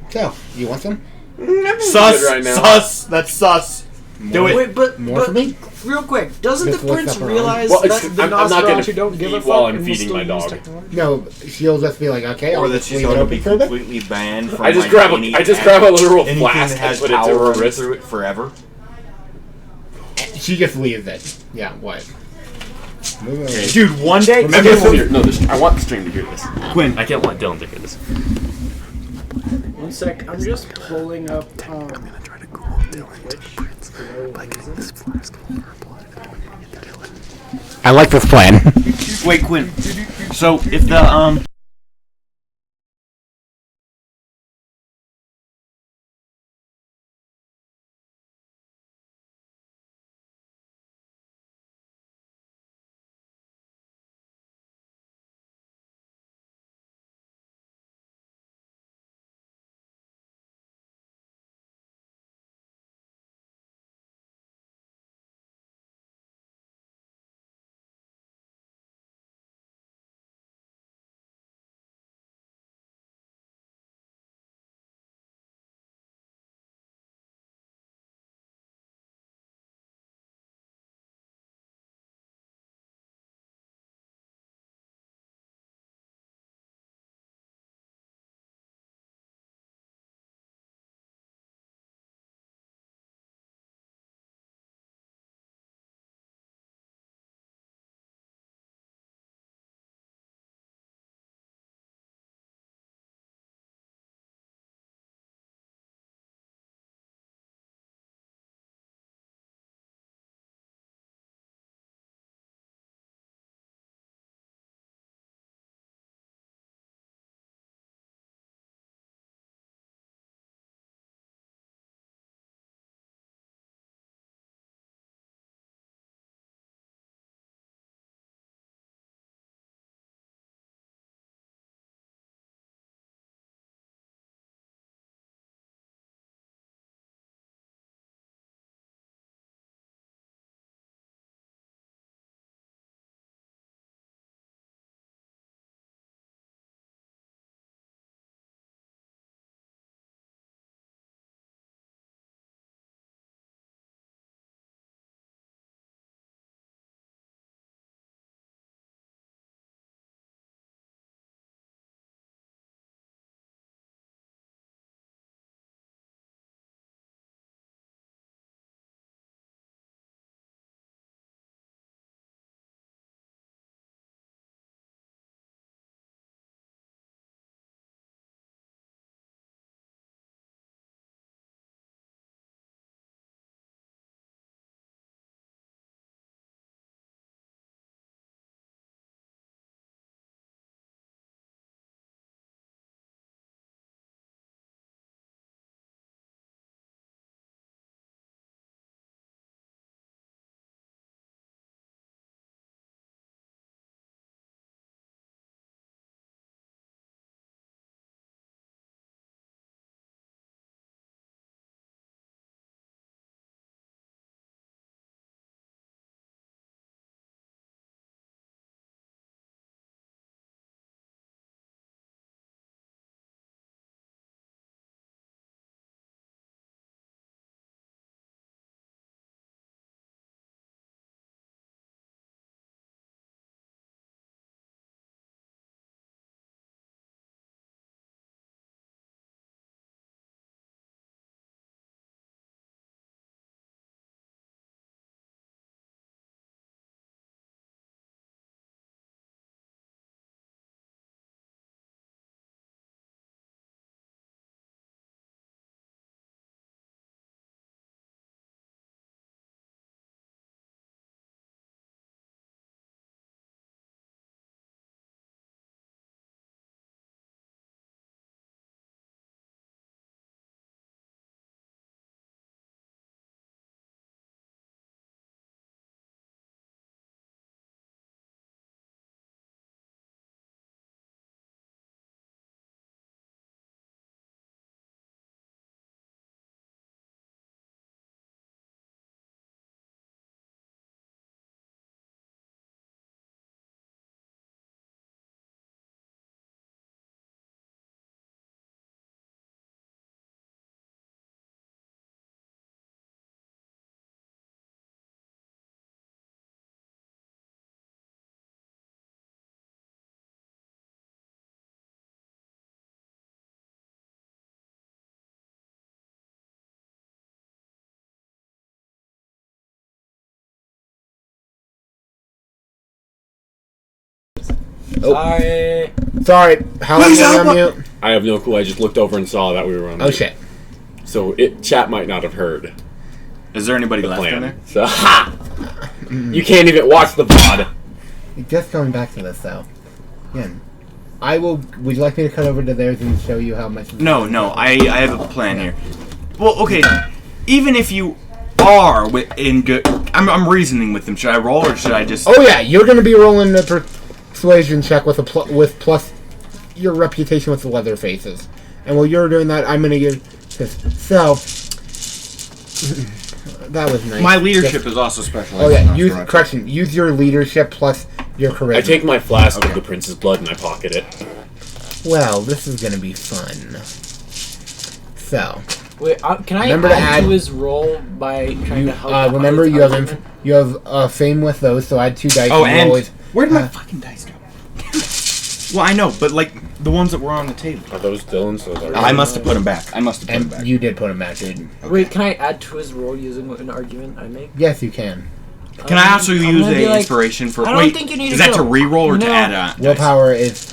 So, you want some? Sus. Good right now. Sus. That's sus. Do it. Wait, but More for me? real quick, doesn't Just the look prince up around. realize Well, that it's- the I'm not gonna Nosferatu don't give a eat fuck while I'm and will feeding still my use dog. technology? No, she'll just be like, okay, Or I'll that just she's leave it going to open be for a bit. completely banned from I just like, grab any a literal anything flask that and has put it to power her running wrist. through it forever. She just leaves it. Yeah, what? Move over. Dude, one day. Remember, Okay, here. No, I want the stream to hear this. Quinn. I can't let Dylan to hear this. One sec, I'm just pulling up. I like this plan. Wait, Quinn. So if the Sorry. Sorry, how long Please are we help on mute? I have no clue. I just looked over and saw that we were on. Oh mute. shit. So chat might not have heard Is there anybody the left in there? plan. So ha! You can't even watch the pod. Just going back to this though. Again, I will. Would you like me to cut over to theirs and show you how much? No, I have a plan here. Well, okay, even if you are in good, I'm reasoning with them. Should I roll or should I just? Oh yeah, you're gonna be rolling a persuasion check with with plus your reputation with the leather faces. And while you're doing that, I'm gonna give this. So that was nice. My leadership is also specialized. Oh yeah, in use Nosferatu. correction. Use your leadership plus your charisma. I take my flask Okay. of the prince's blood and I pocket it. Well, this is gonna be fun. So Wait, can I Remember to add add- to his roll by trying to help? remember his you have argument? you have fame with those, so add 2 dice. Oh, you and always, where did my fucking dice go? Well, I know, but like the ones that were on the table. Are those Dylan's? Those are I must have put them back. I must have put them and back. you did put them back, dude. Wait, can I add to his roll using an argument I make? Yes, you can. Can I also I'm use gonna be a like, inspiration for? I don't Wait, think you need is to that to go. re-roll or to No. add a? Willpower is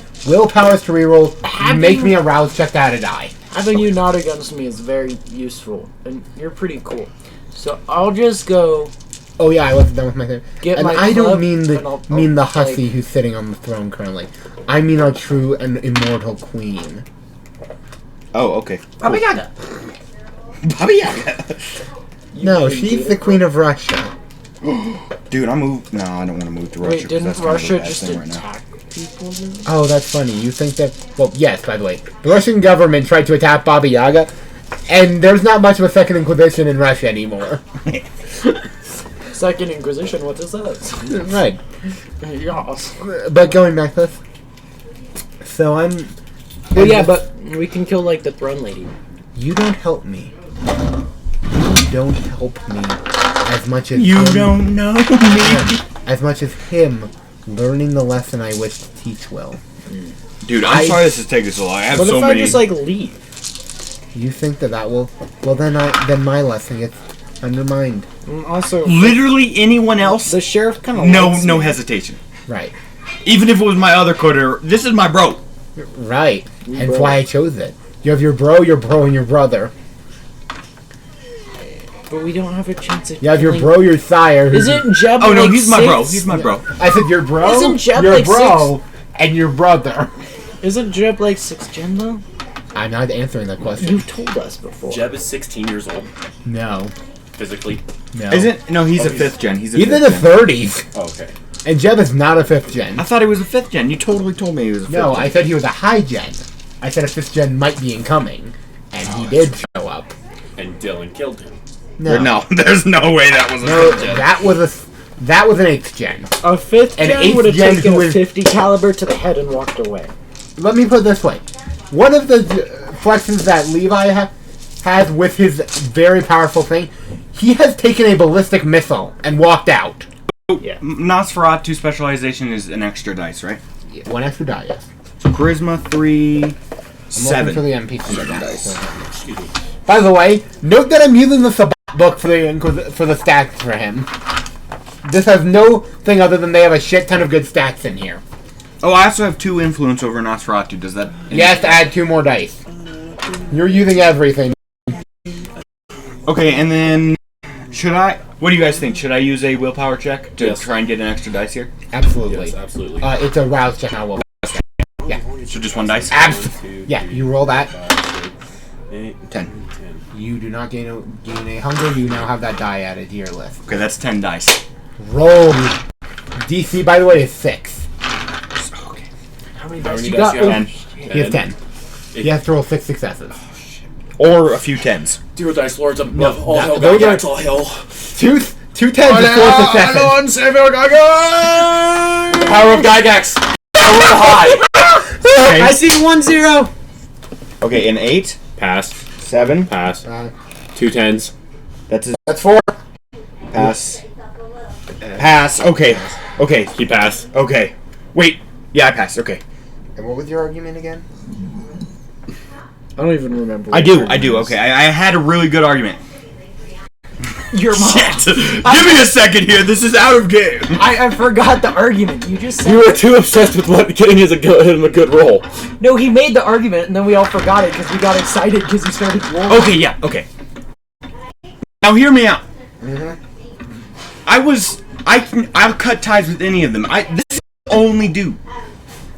to reroll. You Having- make me a rouse check to add a die. Having you not against me is very useful, and you're pretty cool. So I'll just go Oh yeah, I wasn't done with my thing. get And my I club, don't mean and the I'll, hussy like, who's sitting on the throne currently. I mean our true and immortal queen. Oh, okay. Baba Yaga. Baba Yaga. No, You she's did the it. queen of Russia. Dude, I moved. No, I don't want to move to Russia. Wait, 'cause didn't that's kind of a Russia bad just thing right now. attack people? then? Oh, that's funny. You think that? Well, yes. By the way, the Russian government tried to attack Baba Yaga, and there's not much of a Second Inquisition in Russia anymore. Second Inquisition, what is that? Right. Yes. But going back to this, so I'm. Well, yeah, but we can kill like the throne lady. You don't help me. You don't help me as much as You him, don't know me. as much as him learning the lesson I wish to teach Will. Dude, I'm sorry this is taking so long. I have What so if I many. just like leave? You think that will? Well, then my lesson gets undermined. Also, Literally anyone else? the sheriff kind of No hesitation. Right. Even if it was my other quarter, this is my bro. Right. Hence bro. why I chose it. You have your bro, and your brother. But we don't have a chance at You have your killing- bro, your sire. who's- Isn't Jeb? Oh no, like he's my bro. 6? He's my bro. I said your bro, Isn't Jeb your like bro, and your brother. Isn't Jeb like 6th gen though? I'm not answering that question. You've told us before. Jeb is 16 years old, No. physically. No. Isn't no? He's Oh, a he's- fifth gen. He's a He's in fifth the gen. 30s. Oh, okay. And Jeb is not a 5th gen. I thought he was a fifth gen. You totally told me he was a fifth No, gen. I said he was a high gen. I said a 5th gen might be incoming. And he did show up. And Dylan killed him. No, there's no way that was a No, fifth gen. that was an 8th gen. A 5th An gen 8th would have gen taken who a is- 50 caliber to the head and walked away. Let me put it this way. One of the flexes that Levi has with his very powerful thing, he has taken a ballistic missile and walked out. Nosferatu specialization is an extra dice, right? One extra die, yes. So charisma 3, I'm 7. looking for the NPC die. dice. Excuse me. By the way, note that I'm using the Sabat book for the stats for him. This has no thing other than they have a shit ton of good stats in here. Oh, I also have 2 influence over Nosferatu. Does that? Yes, add 2 more dice. You're using everything. Okay, and then should I? What do you guys think? Should I use a willpower check to Yes. try and get an extra dice here? Absolutely. Yes, absolutely. It's a rouse check, not a will. So just 1 dice. Yeah, you roll that. 10. You do not gain a hunger. You now have that die added to your list. Okay, that's 10 dice. Roll. DC, by the way, is 6. Okay. How many How dice many you dice got? you have? 10. He has 10. He has to roll 6 successes. Or a few 10s. Dear Dice Lords above No, all that- hell, those are- that's all hell. Two 10s and 4 successes. Power of Gygax. Power of high. I see 1-0. Okay, an 8, Pass. 7. Pass. 2 10s. That's a That's 4. pass. Pass. Okay. Okay. He passed. Okay. Wait. Yeah, I passed. Okay. And what was your argument again? I don't even remember. I do. Okay. I had a really good argument. Your mom. Shit! Give me a second here. This is out of game. I forgot the argument. You just said. You were too obsessed with getting him a good role. No, he made the argument, and then we all forgot it because we got excited because he started rolling. Okay, yeah, okay. Now hear me out. I'll cut ties with any of them. This is only do.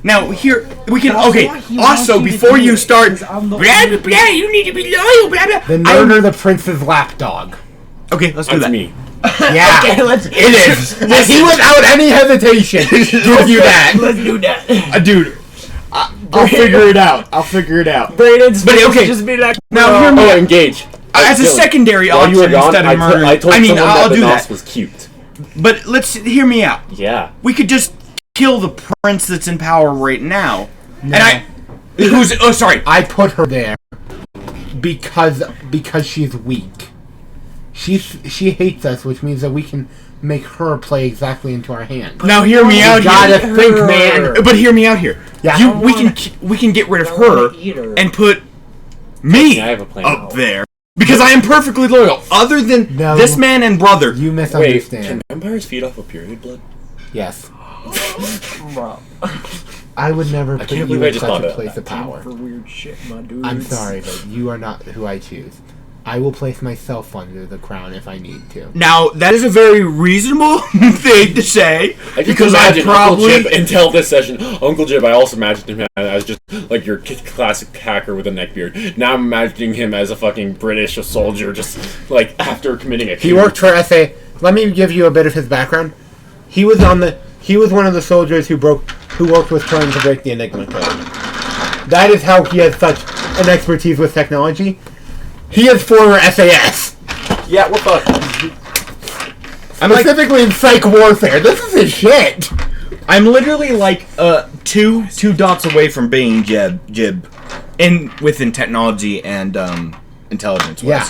Now here we can. That's Okay. what he wants Also, you to before do, you start, because I'm the blah one blah who- blah. You need to be loyal. Blah blah. The murder the prince's lapdog. Okay, let's do That's that. me. Yeah, Okay, let's. it is. And he without any hesitation gives you that. Let's do that. Dude, I'll figure it out. I'll figure it out. Brayden's But, face okay. just be like. now hear me Oh, out. engage. As a Dylan, secondary while you were option gone, instead of murdering. I told someone I'll that do the that. Nos was cute. But let's hear me out. Yeah. We could just kill the prince that's in power right now. And who's sorry. I put her there because she's weak. She hates us, which means that we can make her play exactly into our hands. Now hear me out You gotta here. think, man. But hear me out here. Yeah. We can get rid of I wanna her eat her. and put me I have a plan. up there because I am perfectly loyal. Other than No. this man and brother. You Wait, misunderstand. can vampires feed off of period blood? Yes. Bro. I would never put can't you believe I in just such thought a of place that. of power. For weird shit, my dude. I'm sorry, but you are not who I choose. I will place myself under the crown if I need to. Now that is a very reasonable thing to say I just because I imagine Uncle probably Jib until this session. Uncle Jib, I also imagined him as just like your classic hacker with a neckbeard. Now I'm imagining him as a fucking British soldier, just like after committing a coup. He worked for SA. Let me give you a bit of his background. He was one of the soldiers who worked with Turing to break the Enigma code. That is how he has such an expertise with technology. He is former SAS. Yeah, we're fucked. Specifically in psych warfare. This is his shit. I'm literally like two dots away from being Jib within technology and intelligence. Yeah.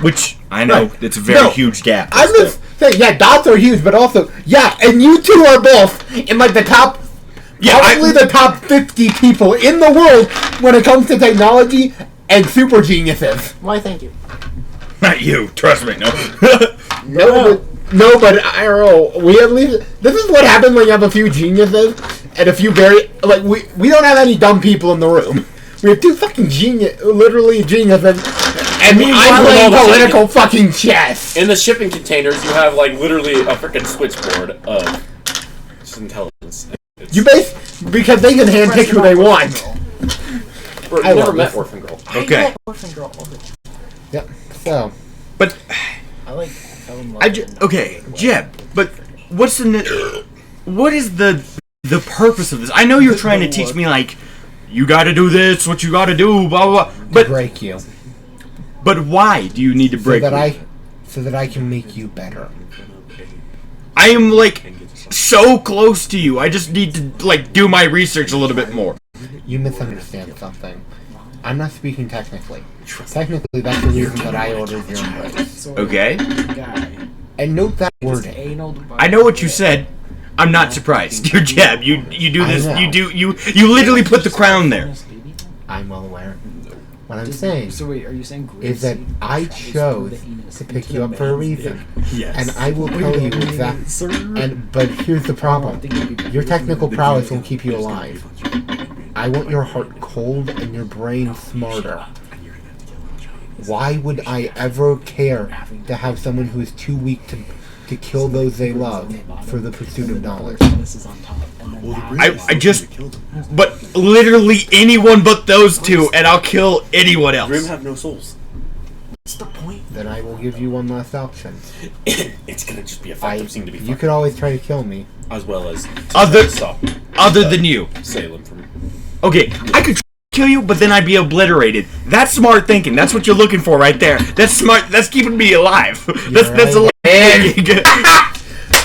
Which I know Right. it's a very No. huge gap. I'm just saying, yeah, dots are huge, but also, yeah, and you two are both in like the top, probably the top 50 people in the world when it comes to technology and super geniuses. Why, thank you. Not you, trust me. No. No, but IRL, we at least, this is what happens when you have a few geniuses and a few very, like, we don't have any dumb people in the room. We have two fucking literally geniuses, and I'm playing political fucking chess. In the shipping containers, you have like literally a freaking switchboard of just intelligence. Because they can handpick who they want. Bro, I you never love met this. Orphan Girl. Okay. Orphan Girl. Yep, so. But I like fell in love. okay, Jeb. But what is the purpose of this? I know you're trying to teach me like you got to do this, what you got to do, blah blah blah. But Break you. But why do you need to break me? So that I can make you better. I am like so close to you. I just need to like do my research a little bit more. You misunderstand something. I'm not speaking technically. Technically, that's the reason that I ordered your embrace. Okay. And note that wording. I know what you said. I'm not surprised. You're Jeb. You do this. I know. You literally put the crown there. I'm well aware. What I'm saying So wait, are you saying is that I chose to pick you up for a reason. Yes. And I will tell you exactly. But here's the problem. Your technical prowess won't keep you alive. I want your heart cold and your brain smarter. Why would I ever care to have someone who is too weak to kill those they love for the pursuit of knowledge? I just, but literally anyone but those two, and I'll kill anyone else. Grim have no souls. What's the point? Then I will give you one last option. It's gonna just be effective. Seem to be You fun. could always try to kill me. As well as Other than you. Salem from. Okay, I could kill you, but then I'd be obliterated. That's smart thinking. That's what you're looking for right there. That's smart. That's keeping me alive. That's a lot.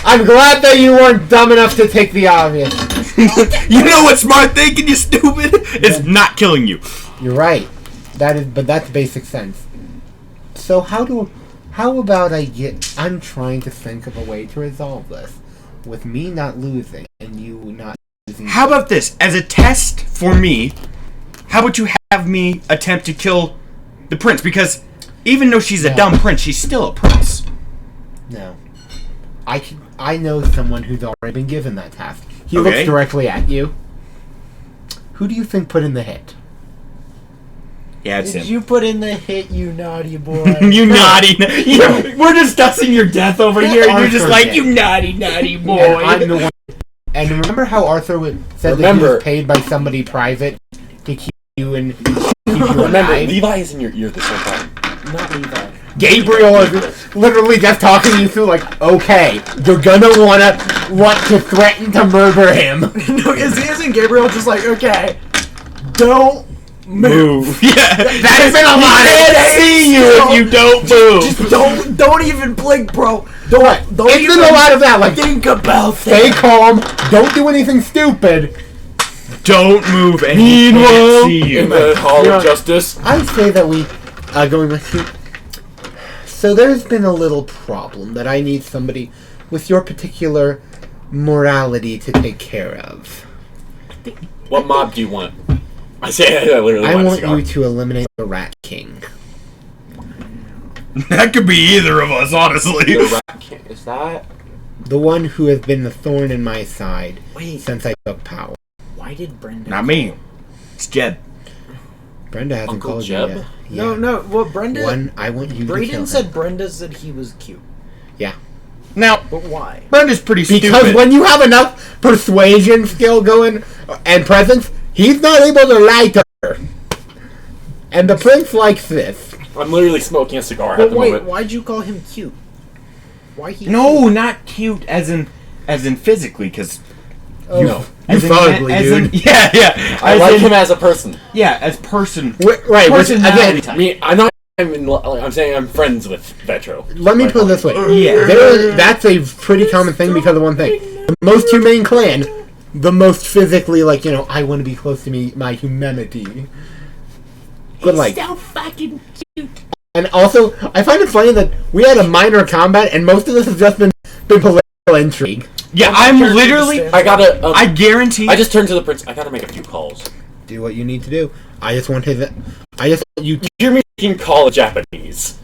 I'm glad that you weren't dumb enough to take the obvious. You know what smart thinking, you stupid? It's not killing you. You're right. But that's basic sense. So how about I'm trying to think of a way to resolve this. With me not losing and you not losing. How about this? As a test for me, how about you have me attempt to kill the prince? Because Even though she's a No. dumb prince, she's still a prince. No. I know someone who's already been given that task. He looks Okay. directly at you. Who do you think put in the hit? Yeah, it's Did him. you put in the hit, you naughty boy? You naughty. We're discussing your death over here, and you're just Arthur like, did. you naughty boy. And I'm the one. And remember how Arthur said that he Remember- was paid by somebody private to keep you and keep you Remember, alive? Levi is in your ear this whole time. Not Levi. Gabriel is literally just talking you through like, okay, you're gonna want to threaten to murder him. No, isn't Gabriel just like, okay, don't Move. Yeah. That's been a lot of See you if you don't move. don't even blink, bro. Don't Don't it's even been a lot of that. Like, think about stay calm. Don't do anything stupid. Don't move, and he can't see In you. the Hall You know- of Justice. I say that we going back to. So there's been a little problem that I need somebody with your particular morality to take care of. What mob do you want? I say I literally I want a want cigar. you to eliminate the Rat King. That could be either of us, honestly. The Rat King. Is that? The one who has been the thorn in my side Wait, since I took power. why did Brenda? Not me. It's Jeb. Brenda hasn't Uncle called Jeb? you yet. No, Yeah. no. Well, Brenda. One, I want you to kill Brayden him. said Brenda said he was cute, Now, but why? Brenda's pretty Because stupid. when you have enough persuasion skill going and presence, he's not able to lie to her. And the prince likes this. I'm literally smoking a cigar at But the wait, moment. why'd you call him cute? Why he? No, not cute as in physically, because Oh, You probably, dude. Yeah. I As like in- him as a person. Yeah, as person. Right, which, again, Personality I mean, I'm not. I'm saying I'm friends with Vetro. let me put it this way. Yeah. That's a pretty common thing because of one thing. The most humane clan, the most physically, like, I want to be close to my humanity. But, like... So fucking cute. And also, I find it funny that we had a minor combat, and most of this has just been political intrigue. Yeah, I'm literally. I gotta. I guarantee. I just turned to the prince. I gotta make a few calls. Do what you need to do. I just want you You hear me speaking call Japanese?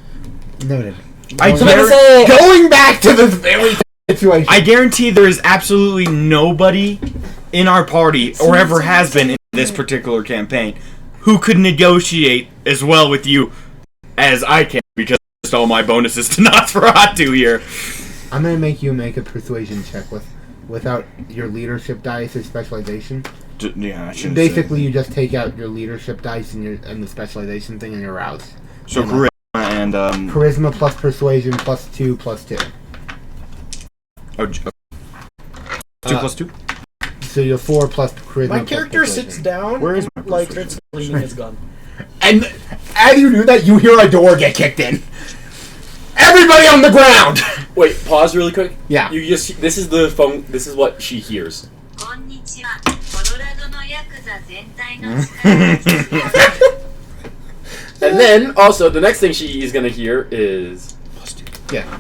noted. I Going- guarantee. Going back to this very situation. I guarantee there is absolutely nobody in our party, or ever has been in this particular campaign, who could negotiate as well with you as I can, because all my bonuses to Nosferatu here. I'm gonna make you make a persuasion check without your leadership dice or specialization. Yeah, I shouldn't. Basically, you just take out your leadership dice and the specialization thing, and you're out. So charisma and Charisma plus persuasion plus 2 plus 2. oh, 2 plus 2. So you're 4 plus charisma. my plus character persuasion. sits down. Where is my like persuasion? it's leaning his gun. And as you do that, you hear a door get kicked in. Everybody on the ground. Wait, pause really quick. Yeah. You just. This is the phone. This is what she hears. こんにちは。コロラドのヤクザ全体の力を And then also the next thing she is gonna hear is. Yeah.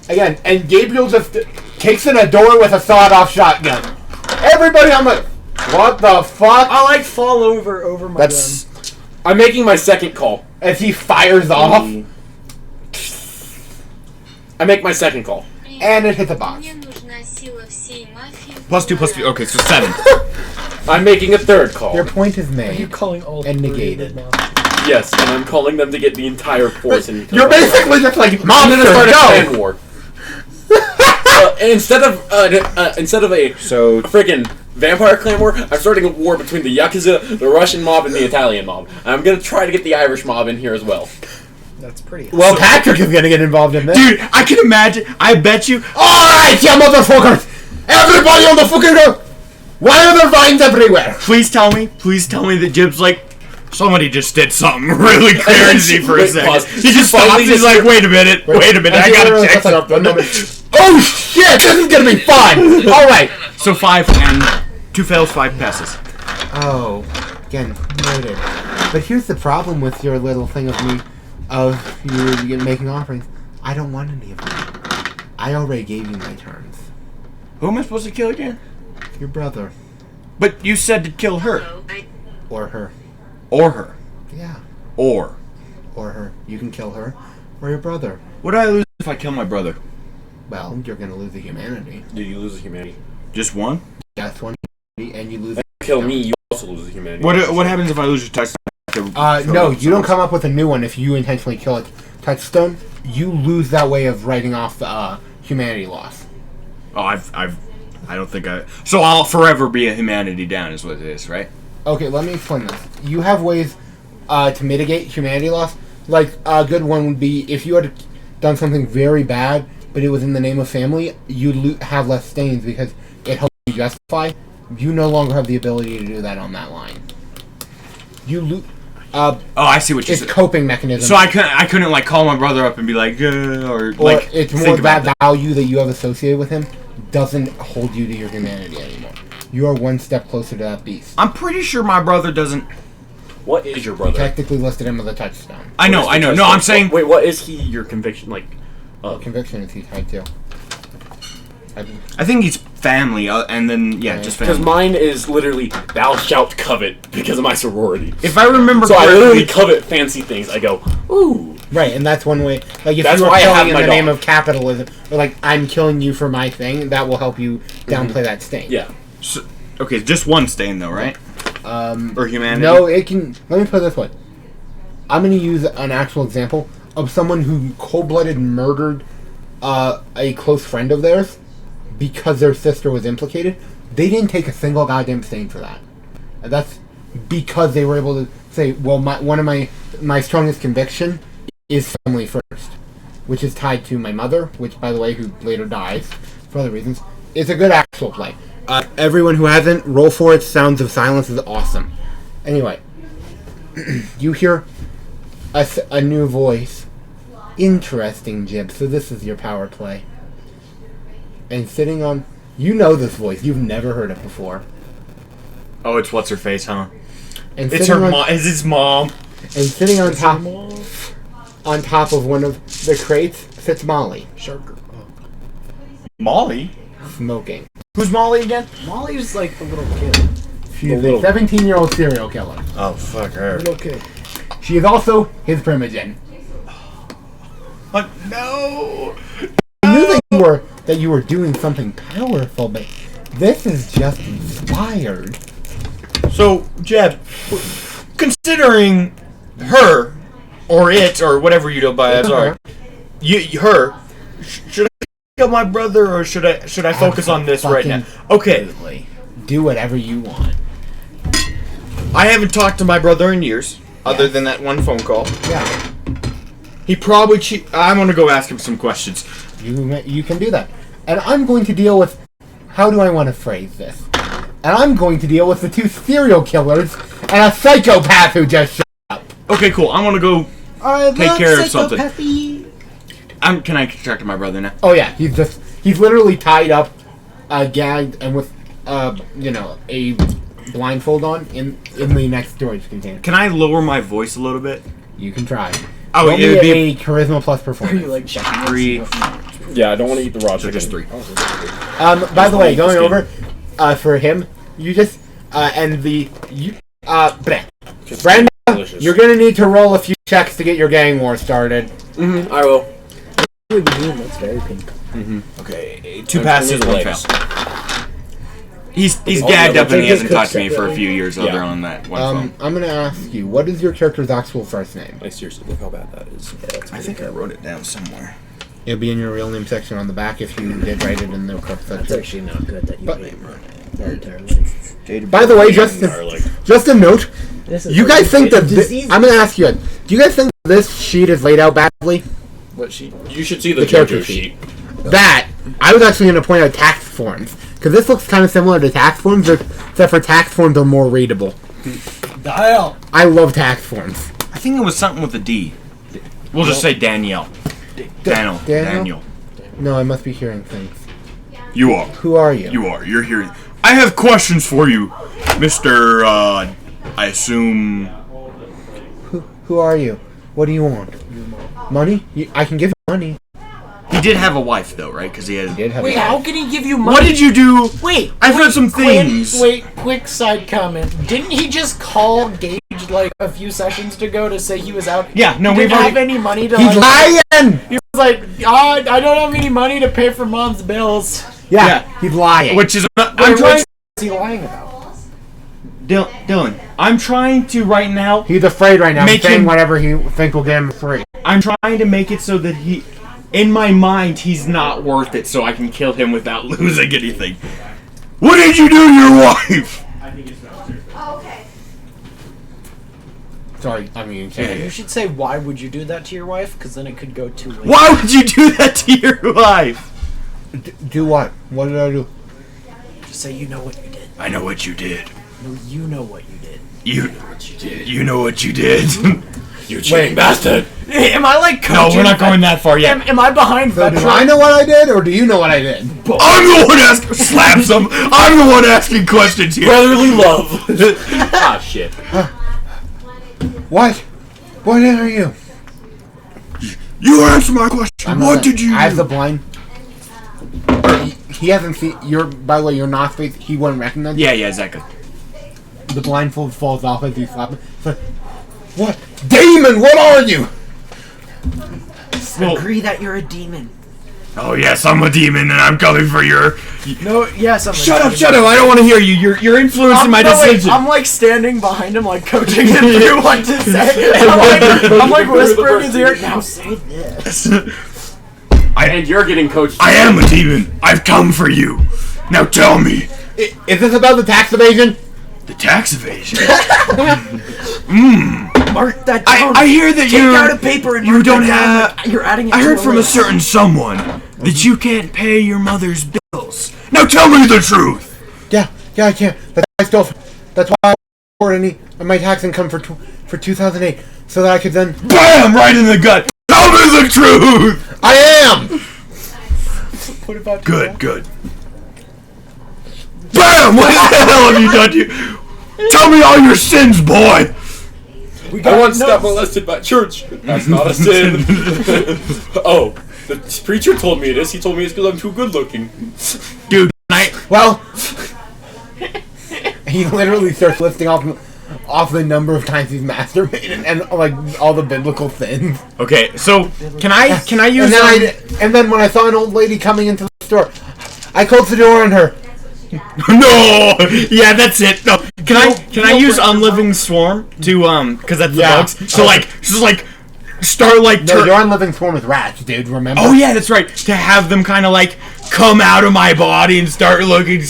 Again, and Gabriel just kicks in a door with a sawed-off shotgun. Everybody on the... What the fuck? I like fall over my That's... I'm making my second call. As he fires off, I make my second call. and it hits a box. Мне нужна сила всей мафии. Plus 2 plus 2. Okay, so 7. I'm making a third call. Your point is gun. Are you made. calling all And three negated. of them? Yes, and I'm calling them to get the entire force in. You're basically just like, I'm gonna start a clan Monster, go! war. And instead of a So friggin' vampire clan war, I'm starting a war between the Yakuza, the Russian mob, and the Italian mob. And I'm gonna try to get the Irish mob in here as well. That's pretty. Well, Patrick is gonna get involved in this. dude, I can imagine. I bet you. Alright, you motherfuckers! Everybody on the fucking go! Why are there vines everywhere? Please tell me that Jib's like, somebody just did something really crazy for a Wait, second. pause. He just Finally stops. He's just- like, wait a minute, I gotta check something. Oh shit, this is gonna be fun! Alright. So 5 and 2 fails, 5 passes. Oh, again, noted. But here's the problem with your little thing of you making offerings. I don't want any of them. I already gave you my terms. Who am I supposed to kill again? Your brother. But you said to kill her. Or her. Or her. Yeah. Or. or her. You can kill her or your brother. What do I lose if I kill my brother? Well, you're gonna lose the humanity. Do you lose the humanity? Just one? Death one, and you lose. Kill me, you also lose the humanity. What happens if I lose your touchstone? No, you don't come up with a new one if you intentionally kill a touchstone. You lose that way of writing off the humanity loss. Oh, I don't think I. So I'll forever be a humanity down, is what it is, right? Okay, let me explain this. You have ways to mitigate humanity loss. Like, a good one would be if you had done something very bad, but it was in the name of family, you'd have less stains because it helps you justify. You no longer have the ability to do that on that line. You lose. Oh, I see what you're It's saying. coping mechanism. So I couldn't like call my brother up and be like, or like it's more think about that value that you have associated with him doesn't hold you to your humanity anymore. You are one step closer to that beast. I'm pretty sure my brother doesn't. What is your You brother? technically listed him with a touchstone. I know. No, I'm saying. Wait, what is he? Your conviction? Like, Conviction is he tied to? I think he's family, and then just because family. mine is literally thou shalt covet because of my sorority. If I remember So I literally correctly, covet fancy things. I go, ooh. Right, and that's one way. Like if That's you were why I have killing in my the name dog. of capitalism, or like I'm killing you for my thing, that will help you downplay that stain. Yeah. so, okay, just one stain though, right? Or humanity. No, it can. Let me put it this way. I'm going to use an actual example of someone who cold-blooded murdered a close friend of theirs because their sister was implicated. They didn't take a single goddamn stain for that. And that's because they were able to say, well, one of my strongest conviction is family first, which is tied to my mother, which, by the way, who later dies for other reasons. It's a good actual play. Everyone who hasn't, roll for it. Sounds of Silence is awesome. Anyway, you hear a new voice. Interesting, Jib. So this is your power play. And sitting on... You know this voice. You've never heard it before. Oh, it's what's her face, huh? And It's sitting her on- mom. Is his mom? And sitting on top of one of the crates sits Molly, Molly. smoking. Who's Molly again? Molly's like the little kid. She's a 17-year-old serial killer. Oh, fuck her. Little kid. She is also his primogen. But no. I knew that you were doing something powerful, but this is just inspired. So, Jeb, considering her, or it, or whatever you go by, sorry, her, should I kill my brother, or should I focus on this right now? Okay, Do whatever you want. I haven't talked to my brother in years, other than that one phone call. Yeah, He probably I'm gonna go ask him some questions. you can do that. And I'm going to deal with... How do I want to phrase this? And I'm going to deal with the two serial killers and a psychopath who just showed up. Okay, cool. I'm gonna go take care of something. Can I talk to my brother now? Oh yeah, he's literally tied up, gagged, and with a blindfold on in the next storage container. Can I lower my voice a little bit? You can try. Oh, Roll it me would be a charisma plus Are performance. you like checking 3. Yeah, I don't want to eat the raw So chicken. just 3. By the way, going skin. over, for him, you just Brandon, Delicious. you're gonna need to roll a few checks to get your gang war started. I will. That's very pink. Okay, 2 I'm passes, turning 1 legs. fail. He's Oh, gagged yeah, up and he we'll hasn't take talked to me his for a cook few years other Yeah. on that one phone. I'm gonna ask you, what is your character's actual first name? Like, seriously, look how bad that is. I think I wrote it down somewhere. It'll be in your real name section on the back if you did write it in the cook That's section. actually not good that you But- didn't run it that entirely. By the way, just a note. This is You guys like think that disease. I'm gonna ask you. Do you guys think this sheet is laid out badly? What sheet? You should see the The character JoJo sheet. That I was actually gonna point out tax forms because this looks kind of similar to tax forms, except for tax forms are more readable. Dial. I love tax forms. I think it was something with a D. We'll just say Danielle. Daniel. No, I must be hearing things. You are. Who are you? You are. You're hearing. I have questions for you, Mr. I assume. Who are you? What do you want? Money? I can give you money. He did have a wife, though, right? Because he had. Did have Wait, a- how can he give you money? What did you do? Wait, I've heard some things. Quick side comment. Didn't he just call Gage like a few sessions ago to say he was out. Yeah, no, he we've didn't have already. any money to. He's like, lying. He was like, oh, I don't have any money to pay for mom's bills. Yeah, he's lying. Which is. I'm Wait, trying. what's he lying about? Dylan, I'm trying to right now. He's afraid right now. Make He's saying him- whatever he think will get him free. I'm trying to make it so that he, in my mind, he's not worth it, so I can kill him without losing anything. What did you do to your wife? Okay. Sorry, I mean, You should say, why would you do that to your wife? Because then it could go too late. Why would you do that to your wife? do what? What did I do? Just say, you know what you did. I know what you did. No, you know what you did. You know what you did. You know what you did. You cheating bastard! Hey, am I like No, coaching? we're not going that far yet. Am I behind So do veteran? I know what I did, or do you know what I did? I'm the one asking. Slaps him. I'm the one asking questions here. Brotherly love. Ah, shit. What? What are you? You answer my question. What did you I have do? the blind. He hasn't seen your. By the way, your North Face. He wouldn't recognize. Yeah, exactly. The blindfold falls off as you slap him. It's like, what? Demon, what are you? Agree that you're a demon. Oh yes, I'm a demon, and I'm coming for your. No, yes, I'm a Shut demon. up! Shut up! I don't want to hear you. You're influencing my decision. I'm like standing behind him, like coaching him through what to say. I'm like whispering in his ear. Now say this. And you're getting coached. I am a demon. I've come for you. Now tell me, Is this about the tax evasion? the tax evasion. Mark that down. I hear that Take out a paper and you mark don't that down, have. like, you're adding it I to heard a from a list. certain someone that you can't pay your mother's bills. Now tell me the truth. Yeah, I can't. That's why I reported any of my tax income for 2008, so that I could then. Bam! Right in the gut. Tell me the truth. I am. What about Good. Bam! What the hell have you done to you? Tell me all your sins, boy. I once got molested by church. That's not a sin. Oh, the preacher told me it is. He told me it's because I'm too good looking. Dude, Well, he literally starts listing off the number of times he's masturbated and like all the biblical sins. okay, so can I use And then when I saw an old lady coming into the store, I closed the door on her. No! Yeah, that's it. No. Can I use Unliving Swarm to cuz that's the Yeah. bugs. So like start like No, you're on living swarm with rats, dude. Remember? Oh yeah, that's right. To have them kind of like come out of my body and start looking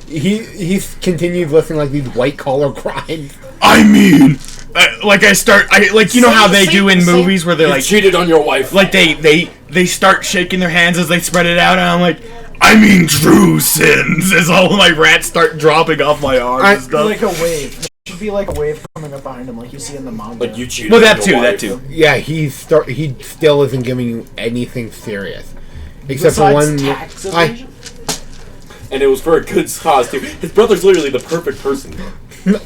He continues listing like these white collar crimes. I mean, you know how they do in movies where they're You like cheated on your wife. like they start shaking their hands as they spread it out, and I'm like, I mean true sins, as all my rats start dropping off my arms and stuff. Like a wave. It should be like a wave coming up behind him, like you see in the manga. But you cheated. Well, on that your too, wife. that too. Yeah, he still isn't giving you anything serious, except for Besides one. tax evasion? And it was for a good cause too. His brother's literally the perfect person. Yeah.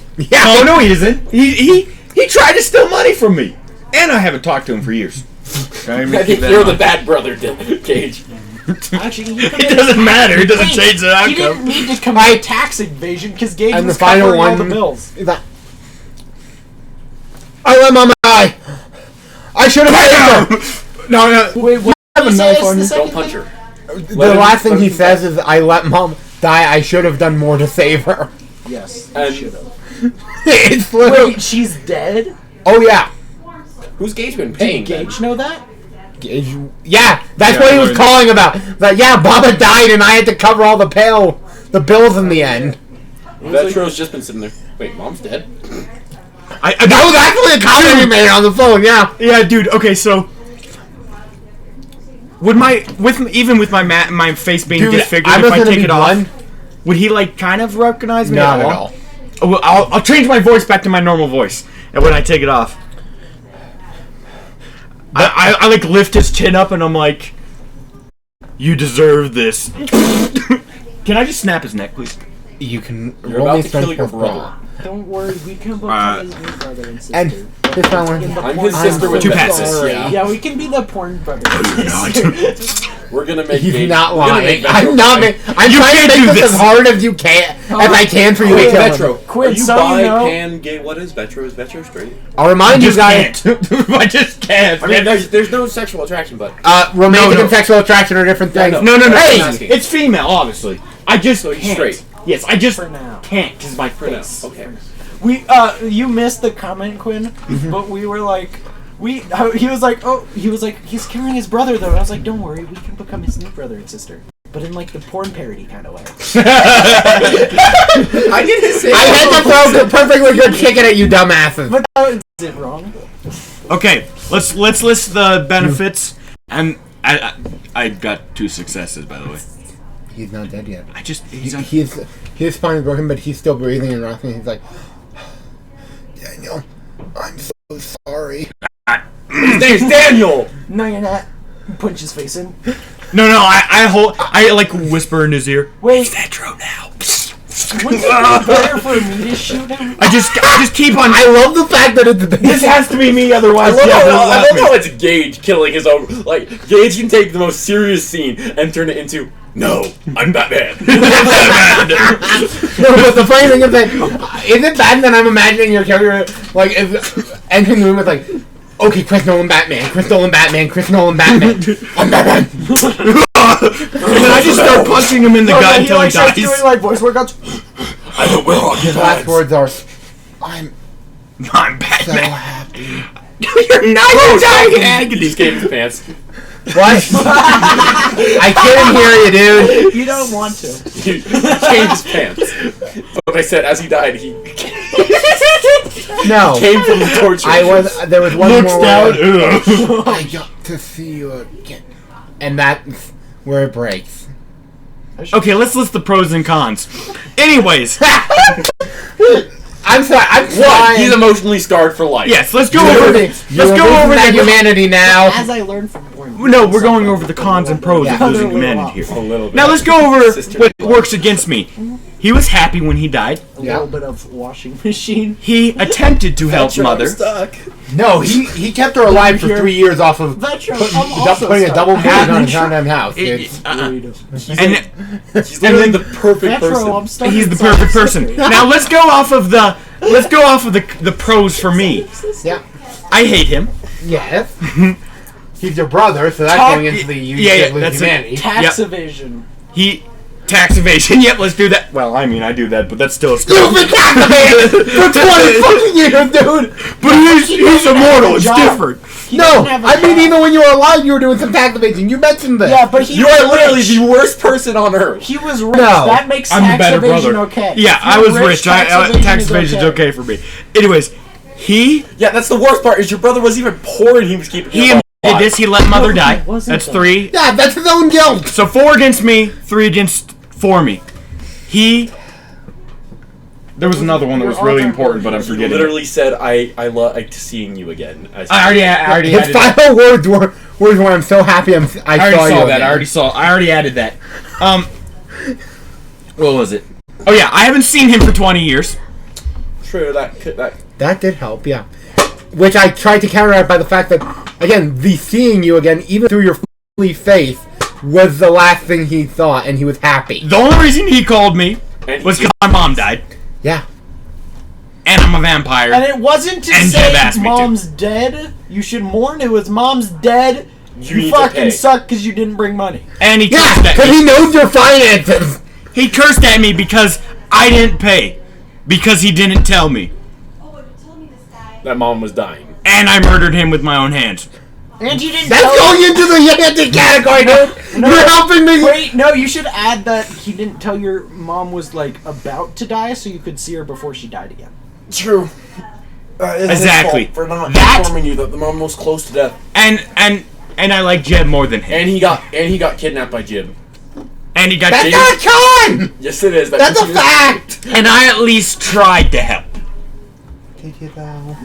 Oh no, he isn't. He tried to steal money from me, and I haven't talked to him for years. I think you're the bad brother, Gage. Actually, It doesn't matter. It doesn't change the He outcome. didn't need to commit tax evasion because Gage And was the final covering all one the bills. is that I let Mama die. I should have paid her. No. Wait, what have a did he say knife is on the you. second Don't punch thing? her. The Let him- last thing let he him- says is, "I let Mom die. I should have done more to save her." Yes, And- should have. It's literally. Wait, she's dead? Oh yeah. Who's Gage been paying? Did Gage know that? Yeah, that's Yeah, what he I was learned. calling about. That yeah, Baba died and I had to cover all the bills in the end. Vetro's just been sitting there. Wait, Mom's dead? That was actually a comment he made on the phone. Yeah. Yeah, dude. Okay, so would even with my face being Dude, disfigured, I'm if not I gonna take be it off, blunt. would he like kind of recognize me? Not at all. Oh, well, I'll change my voice back to my normal voice, and when I take it off, I like lift his chin up, and I'm like, "You deserve this." Can I just snap his neck, please? You can You're roll about me to kill strength your plus brother. brawn. Don't worry, we can become his new brother and sister. And this one. In the I'm porn his sister with Two the passes. Yeah. Yeah, we can be the porn brother. You're not. We're gonna make. He's Gage- not we're gonna lying. make Vetro I'm not. fight. I'm You trying can't to do make this this. as hard as you can, as I can for you to Hey, kill him. Vetro. Quinn, Are you so bi, you know- pan, gay? What is Vetro? Is Vetro straight? I'll remind you just guys. can't. I just can't. I mean, there's no sexual attraction, but Romantic No. and sexual attraction are different things. no. No. Hey! Hey, it's female, obviously. I just So he's can't. straight. Yes, I just For now. can't because my For now. face. Okay. We you missed the comment, Quinn, but we were like he was like he's killing his brother though. And I was like, don't worry, we can become his new brother and sister, but in like the porn parody kind of way. I did the same. I had to throw the perfectly good chicken at you, dumbasses. But that was it wrong. Okay, let's list the benefits, and I got 2 successes by the way. He's not dead yet. His spine is broken, but he's still breathing and rocking. He's like, Daniel, I'm so sorry. His name's Daniel. No, you're not. Punch his face in. No, I like whisper in his ear. Wait, Vetro now. wouldn't it be better for me to shoot him? I just keep on. I love the fact that it's This has to be me, I otherwise. love, Jeff will how, I laugh love how it's Gage killing his own. Like Gage can take the most serious scene and turn it into no, I'm Batman. No, but the funny thing is that is it bad that I'm imagining your character like is entering the room with like, okay, Chris Nolan Batman, Chris Nolan Batman, Chris Nolan Batman, I'm Batman. And then I just start punching him in the gut until he starts dies. doing like voice workouts. I know where all His last words are, I'm I'm so Batman. happy. You're not. You're dying in agony. He just gave his pants. What? I couldn't hear you, dude. You don't want to. He changed his pants. But I said, as he died, he No. came from the torture. There was one Looks more down. word. Ugh. I got to see you again. And that's where it breaks. Okay, let's list the pros and cons. Anyways, I'm sorry. I'm One, trying. he's emotionally scarred for life. yes, let's go You're over. losing- Let's you're go losing over that the humanity now. As I learned from porn. No, we're going over the cons and pros of Yeah. losing humanity A here. little bit. Now let's go over Sister what blood. works against me. He was happy when he died. A Yeah. little bit of washing machine. He attempted to help mother. Stuck. No, he kept her alive for 3 years off of Vetro, putting, I'm also putting a stuck. double mortgage on his goddamn house. dude. And He's literally the perfect Vetro, person. I'm stuck. he's the inside perfect my person. sister. Now let's go off of the pros for me. Yeah. I hate him. Yes. He's your brother, so that's Talk- going into the you yeah, can't lose that's it. humanity. Tax Yep. evasion. He tax evasion. Yep, let's do that. Well, I mean, I do that, but that's still a You've been captivated for 20 fucking years, dude! But he's immortal. It's Job. different. No, doesn't have a I mean, job. even when you were alive, you were doing some tax evasion. You mentioned this. Yeah, but he You was are literally rich. the worst person on earth. He was rich. No. That makes I'm the tax better evasion brother. okay. Yeah, If I you're was rich. Tax is evasion's okay for me. Anyways, he Yeah, that's the worst part. Is your brother was even poor and he was keeping. he him did alive. this. He let mother No, die. he wasn't, That's though. 3. Yeah, that's his own guilt. So 4 against me, 3 against for me. There was another one that was really important, but I'm He forgetting. literally said, "I like seeing you again." I already His added that. final words were I'm so happy I I saw already you. saw that. again. I already added that. What was it? Oh yeah, I haven't seen him for 20 years. True. That That did help, yeah. Which I tried to counteract by the fact that, again, the seeing you again, even through your face, was the last thing he thought, and he was happy. The only reason he called me and was because my mom died, Yeah. and I'm a vampire. And it wasn't to And say Jeb asked me to. mom's dead. You should mourn. It was mom's dead. You You need to fucking pay. suck because you didn't bring money. And he Yeah, cursed at because me. he knows your finances. He cursed at me because I didn't pay, because he didn't tell me, that mom was dying. and I murdered him with my own hands. And you didn't That's tell going into the Yandy category, dude. No. You're helping me. Wait, no, you should add that he didn't tell your mom was like about to die so you could see her before she died again. True. Exactly. For not That- informing you that the mom was close to death, And I like Jeb more than him. and he got kidnapped by Jib. And he got That's chased. not con. Yes, it is. That's a fact. And I at least tried to help.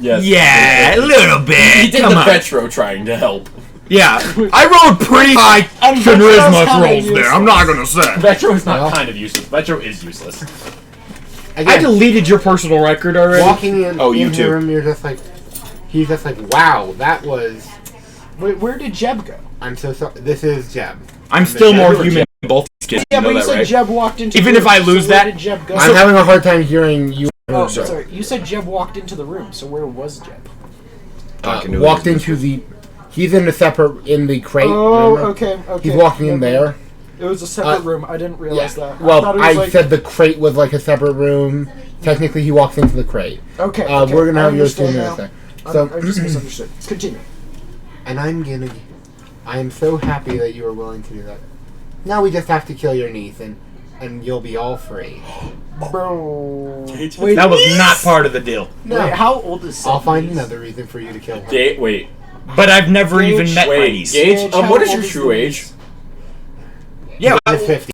Yes. Yeah, a little bit. He did Come the on. Vetro trying to help. Yeah, I rolled pretty high And charisma Vetro's kinda rolls there. I'm not gonna say. Vetro is not Well. kind of useless. Vetro is useless. I Again, deleted your personal record already. walking in, Oh, you in too. the room, you're just like, he's just like, wow, that was. Wait, where did Jeb go? I'm so sorry. This is Jeb. I'm still more human than both these kids. Yeah, You but know you that, said right? Jeb walked into Even the if room, I lose so where that- did Jeb go? I'm having a hard time hearing you. Oh, sorry. You said Jeb walked into the room, so where was Jeb? Walked into the. He's in the separate in the crate. Oh, remember? okay. He's walking in there. It was a separate room. I didn't realize that. Well, thought it I was like, said the crate was like a separate room. Technically, he walks into the crate. Okay. We're gonna I have your understand scene in a now. sec. So, I just misunderstood. Continue. and I am so happy that you were willing to do that. Now we just have to kill your niece, and you'll be all free. Bro. Wait, That was not part of the deal. No, Wait, how old is I'll find Niece? another reason for you to kill her. Wait. But I've never Gage, even met my Wait, niece. Gage, how what is old your is true the age? niece? Yeah, In his 50s.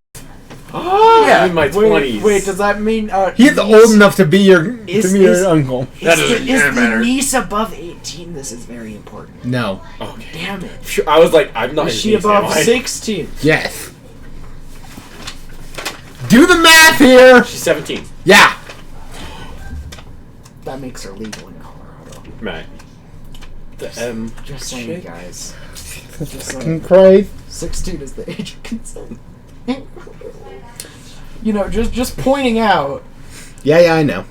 I'm in my 20s. Wait, does that mean He's old enough to be your Is- to be is- your uncle. That is doesn't the matter. niece above 18? This is very important. No. Okay. Damn it. Sure, I was like, I'm not Is his she niece, am above I? 16? Yes. Do the math here. She's 17. Yeah. That makes her legal in Colorado. Right. The M. Just saying, Shit. guys. Just Fucking saying. Christ. 16 is the age of consent. You know, just pointing out. Yeah, I know.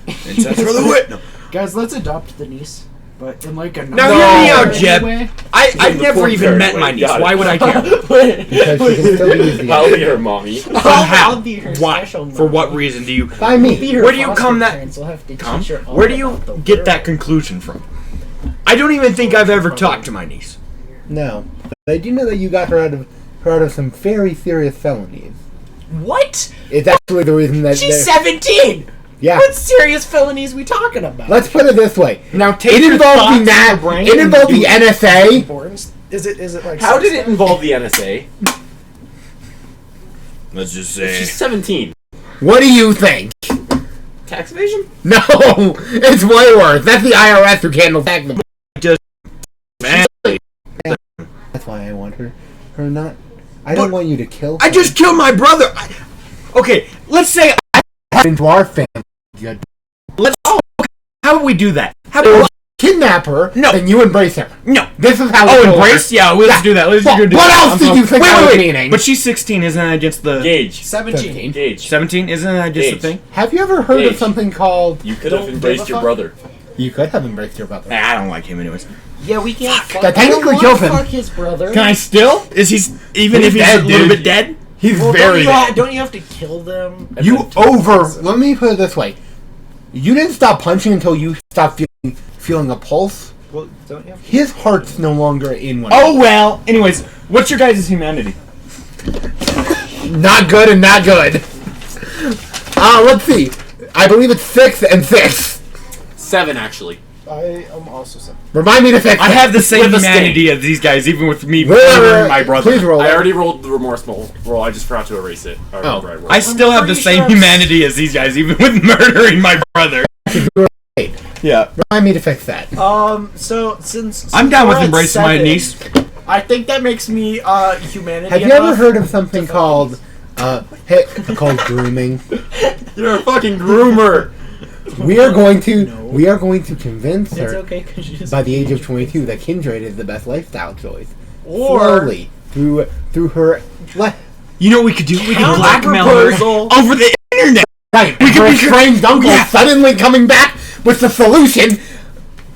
Incest for the witness. Guys, let's adopt the niece. But in like a Now hear me out, Jeb. way. I've the never porn even met parody. my niece. Got it. Why would I care? Because she can still be the I'll be her mommy. Somehow. I'll be her Why? special For what mom. reason do you By Be me. her Where do you foster come that- parents will have to Tom? teach her all Where do you about the get that world. conclusion from? I don't even think I've ever talked to my niece. No. But I do know that you got her out of some very serious felonies. What? It's actually the reason that She's 17! yeah. What serious felonies we talking about? Let's put it this way. Now take It your involved thoughts the in NAT. your brain It and involved do the it. NSA. Borns? Is it like How sex did it stuff? involve the NSA? Let's just say. She's 17. What do you think? Tax evasion? No, it's way worse. That's the IRS who can't attack them. Man, That's why I want her not. I don't But want you to kill. I her. just killed my brother. Okay, let's say. into our family. You Let's. Oh, okay. How would we do that? How about kidnap her. No. Then you embrace her. no? This is how. we Oh, kill her. embrace? Yeah, let's do that. Let's What- do that. what else did you think I was meaning? But she's 16, isn't that against the Gage. 17. Gage. 17? Isn't that against the Gage. thing? Have you ever heard of Gage. something called? You could have Don't embraced give a your fuck. brother. You could have embraced your brother. I don't like him anyways. Yeah, we can't fuck. That technically kills him. Fuck his brother. Can I still? Is he's even He's if he's dead, a little dude. bit dead? He's Well, very. dead. don't you have to kill them? And You then- over. Let me put it this way. You didn't stop punching until you stopped feeling a pulse. Well, don't you have to? His heart's no longer in one. Oh well. Anyways, what's your guys' humanity? Not good and not good. Let's see. I believe it's 6 and 6. 7, actually. I am also 7. Remind me to fix I it. have the same With a humanity as these guys, even with me Roll murdering it. my brother. Please roll I it. already rolled the remorseful roll. I just forgot to erase it. I remember I rolled. I still have the pretty same sure I'm- humanity as these guys, even with murdering my brother. Yeah. Remind me to fix that. So since I'm down we're with at embracing my 7, niece. I think that makes me humanity. Have you ever enough. heard of something called called grooming? You're a fucking groomer. We are going to convince It's her okay because you just by the age of 22 that Kindred is the best lifestyle choice. or Slowly through her You know what we could do? We could Counter blackmail her proposal. over the internet. right. We could Her be- strange uncle Yeah. suddenly coming back with the solution,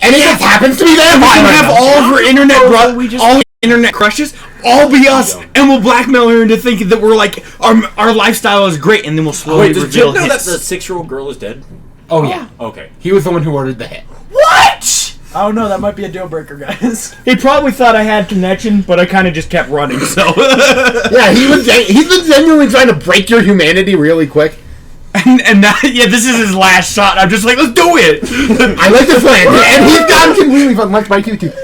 and it just happens to be there. We can have all of her internet we just- all her internet crushes all be us, and we'll blackmail her into thinking that we're like our lifestyle is great, and then we'll slowly Wait, does reveal Jim know that hits. the 6-year-old girl is dead? Oh yeah, Okay. he was the one who ordered the hit. What? Oh no, that might be a deal breaker, guys. He probably thought I had connection, but I kind of just kept running. So, Yeah, he's been genuinely trying to break your humanity really quick. and now, yeah, this is his last shot. I'm just like, let's do it. I like this plan, and he's gone completely from like my Q2.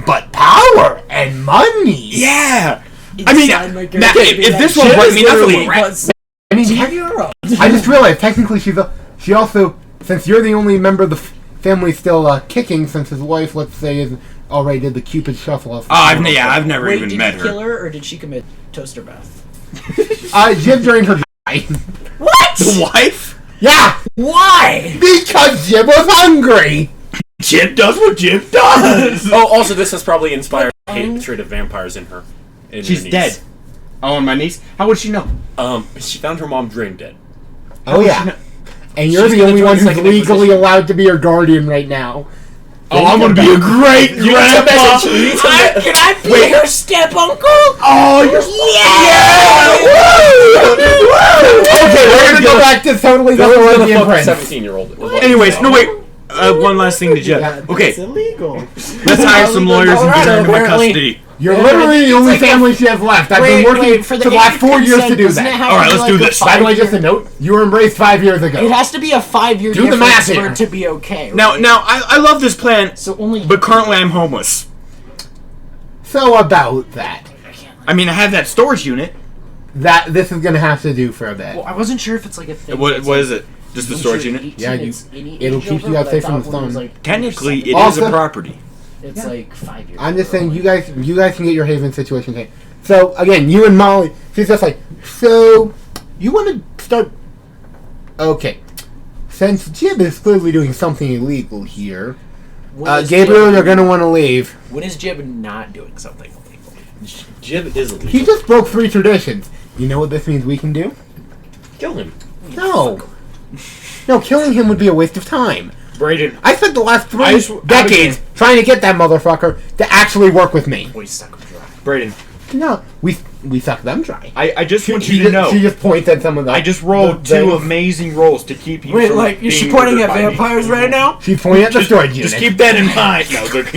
But power and money. Yeah. I mean, Inside my now, character, if this like, one Jim break is me, nothing literally will wreck. but I mean, 17-year-old. I just realized technically she also, since you're the only member of the family still kicking, since his wife, let's say, is already did the Cupid shuffle. Of I've never Wait, even did met you her. kill her or did she commit toaster bath? Jim during her night. What? The wife? Yeah, Why? because Jim was hungry. Jim does what Jim does. Oh, also, this has probably inspired hatred of vampires in her. And She's your dead. niece. Oh, and my niece? How would she know? She found her mom drained dead. Oh yeah. And you're She's the gonna only join one the who's second in legally position. allowed to be your guardian right now. Oh, I'm gonna be a great grandpa. Can I be her step uncle? Oh, you're Okay, we're gonna go back to totally No one's gonna Nickelodeon fuck a Prince. 17-year-old. Anyways, no wait. One last thing to Jeff. It's Okay, illegal. let's hire some lawyers and get her into my Apparently. custody. You're literally the only family she has left. I've been working for for the last 4 years to do that. Alright, let's do this. By the way, just a note, you were embraced 5 years ago. It has to be a 5-year Do the difference math for here. it to be okay. Now, right? I love this plan, So only. but currently I'm homeless. So about that. I mean, I have that storage unit. That this is gonna have to do for a bit. Well, I wasn't sure if it's like a thing. What that's is it? Just the once storage you're unit? 18, Yeah, it's any it'll age keep you over, out but safe I from thought the when it was, sun. like, Technically, it is Also- a property. It's like 5 years. I'm just over, saying, like- you guys can get your Haven situation taken. So again, you and Molly, she's just like, so you want to start? Okay, since Jib is clearly doing something illegal here, When is Gabriel, Jib- you're gonna want to leave. When is Jib not doing something illegal? Jib is illegal. He just broke 3 traditions. You know what this means we can do? Kill him. No. No, killing him would be a waste of time. Brayden, I spent the last 3 I just- decades trying to get that motherfucker to actually work with me. We suck him dry. Brayden, No, we suck them dry. I just want She you to just- know. She just points at some of the. I just rolled the 2 things. amazing rolls to keep you Wait, from like, is she being pointing murdered at by me. vampires right now? She's pointing at the storage unit. Just keep that in mind. No, look.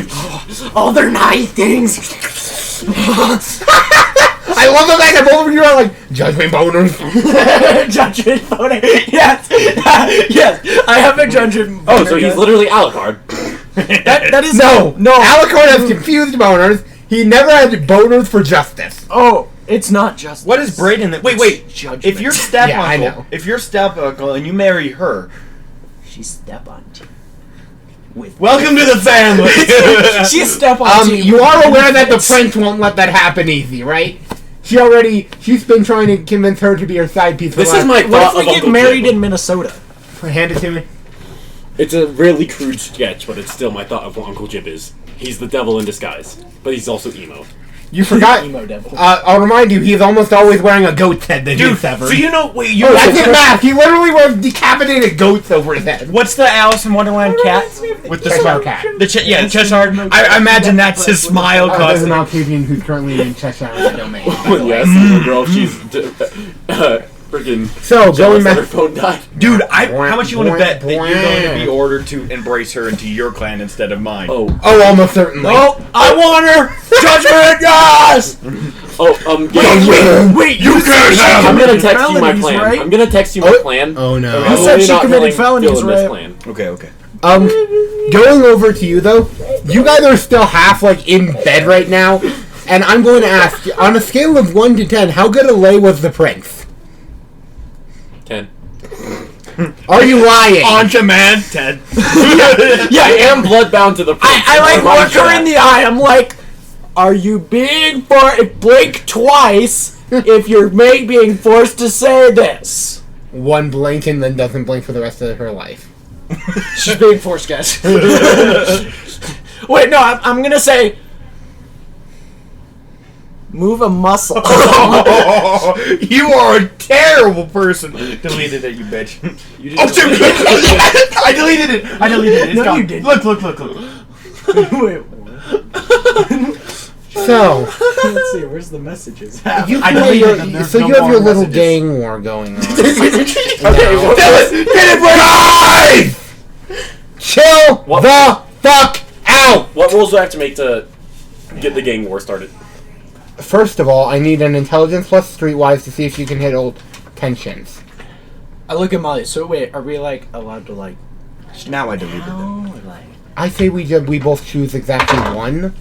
Oh, they're nice things. I love the fact that both of you are like judgment boners. Judgment voting. Yes. Yes. I have a judgment. Oh, so he's literally Alucard. that is No, Alucard has confused boners. He never had boners for justice. Oh, it's not just. What is Brayden? Wait. Judgment. If you're step Yeah, I uncle, know. if you're step uncle and you marry her, She step on team. With welcome to the family. she step on team. You are aware that the It's- prince won't let that happen easy, right? She's been trying to convince her to be her side piece. This for is the my What thought if we of get Uncle married Jib. in Minnesota? last. Hand it to me. It's a really crude sketch, but it's still my thought of what Uncle Jib is. He's the devil in disguise, but he's also emo. You forgot. Emo devil. I'll remind you, he's almost always wearing a goat's head that he Dude, severed. so you know, wait, you Oh, know that's his mask. He literally wears decapitated goats over his head. what's the Alice in Wonderland cat with the Cheshire smile? cat. The Cheshire. I imagine that's his smile There's an costume. Alcavian who's currently in Cheshire domain. Yes, little girl, she's freaking. So, going jealous that her back. phone died. Dude, how much you want to Boing, bet that you're going to be boing. ordered to embrace her into your clan instead of mine? Oh, Oh, almost certainly. Oh, I want her! Judgment, yes! wait, you can't have I'm her! gonna text you my Felonies, plan. right? I'm gonna text you my plan. Oh no. I'm said really she not committed feeling felonies, this right? plan. Okay. Going over to you though, you guys are still half like in bed right now, and I'm going to ask, on a scale of 1 to 10, how good a lay was the prince? 10. Are you lying? On command, Ted. Yeah, I am bloodbound to the prince. I like Remind look you her that. in the eye. I'm like, are you being blink twice if you're being forced to say this? One blink and then doesn't blink for the rest of her life. She's being forced, guys. Wait, no, I'm gonna say, move a muscle. You are a terrible person. Deleted it, you bitch. You didn't Oh, dude, I deleted it. It's No, gone. you didn't. Look. Wait, So, Let's see, where's the messages? you I have deleted your, them. There's so no you have more your little messages. gang war going on. Okay, well, Get it, Chill What? the fuck out! what rules do I have to make to get the gang war started? First of all, I need an intelligence plus streetwise to see if you can hit old tensions. I look at Molly. So wait, are we like allowed to like? Now I deleted them. Oh, like. I say we both choose exactly one,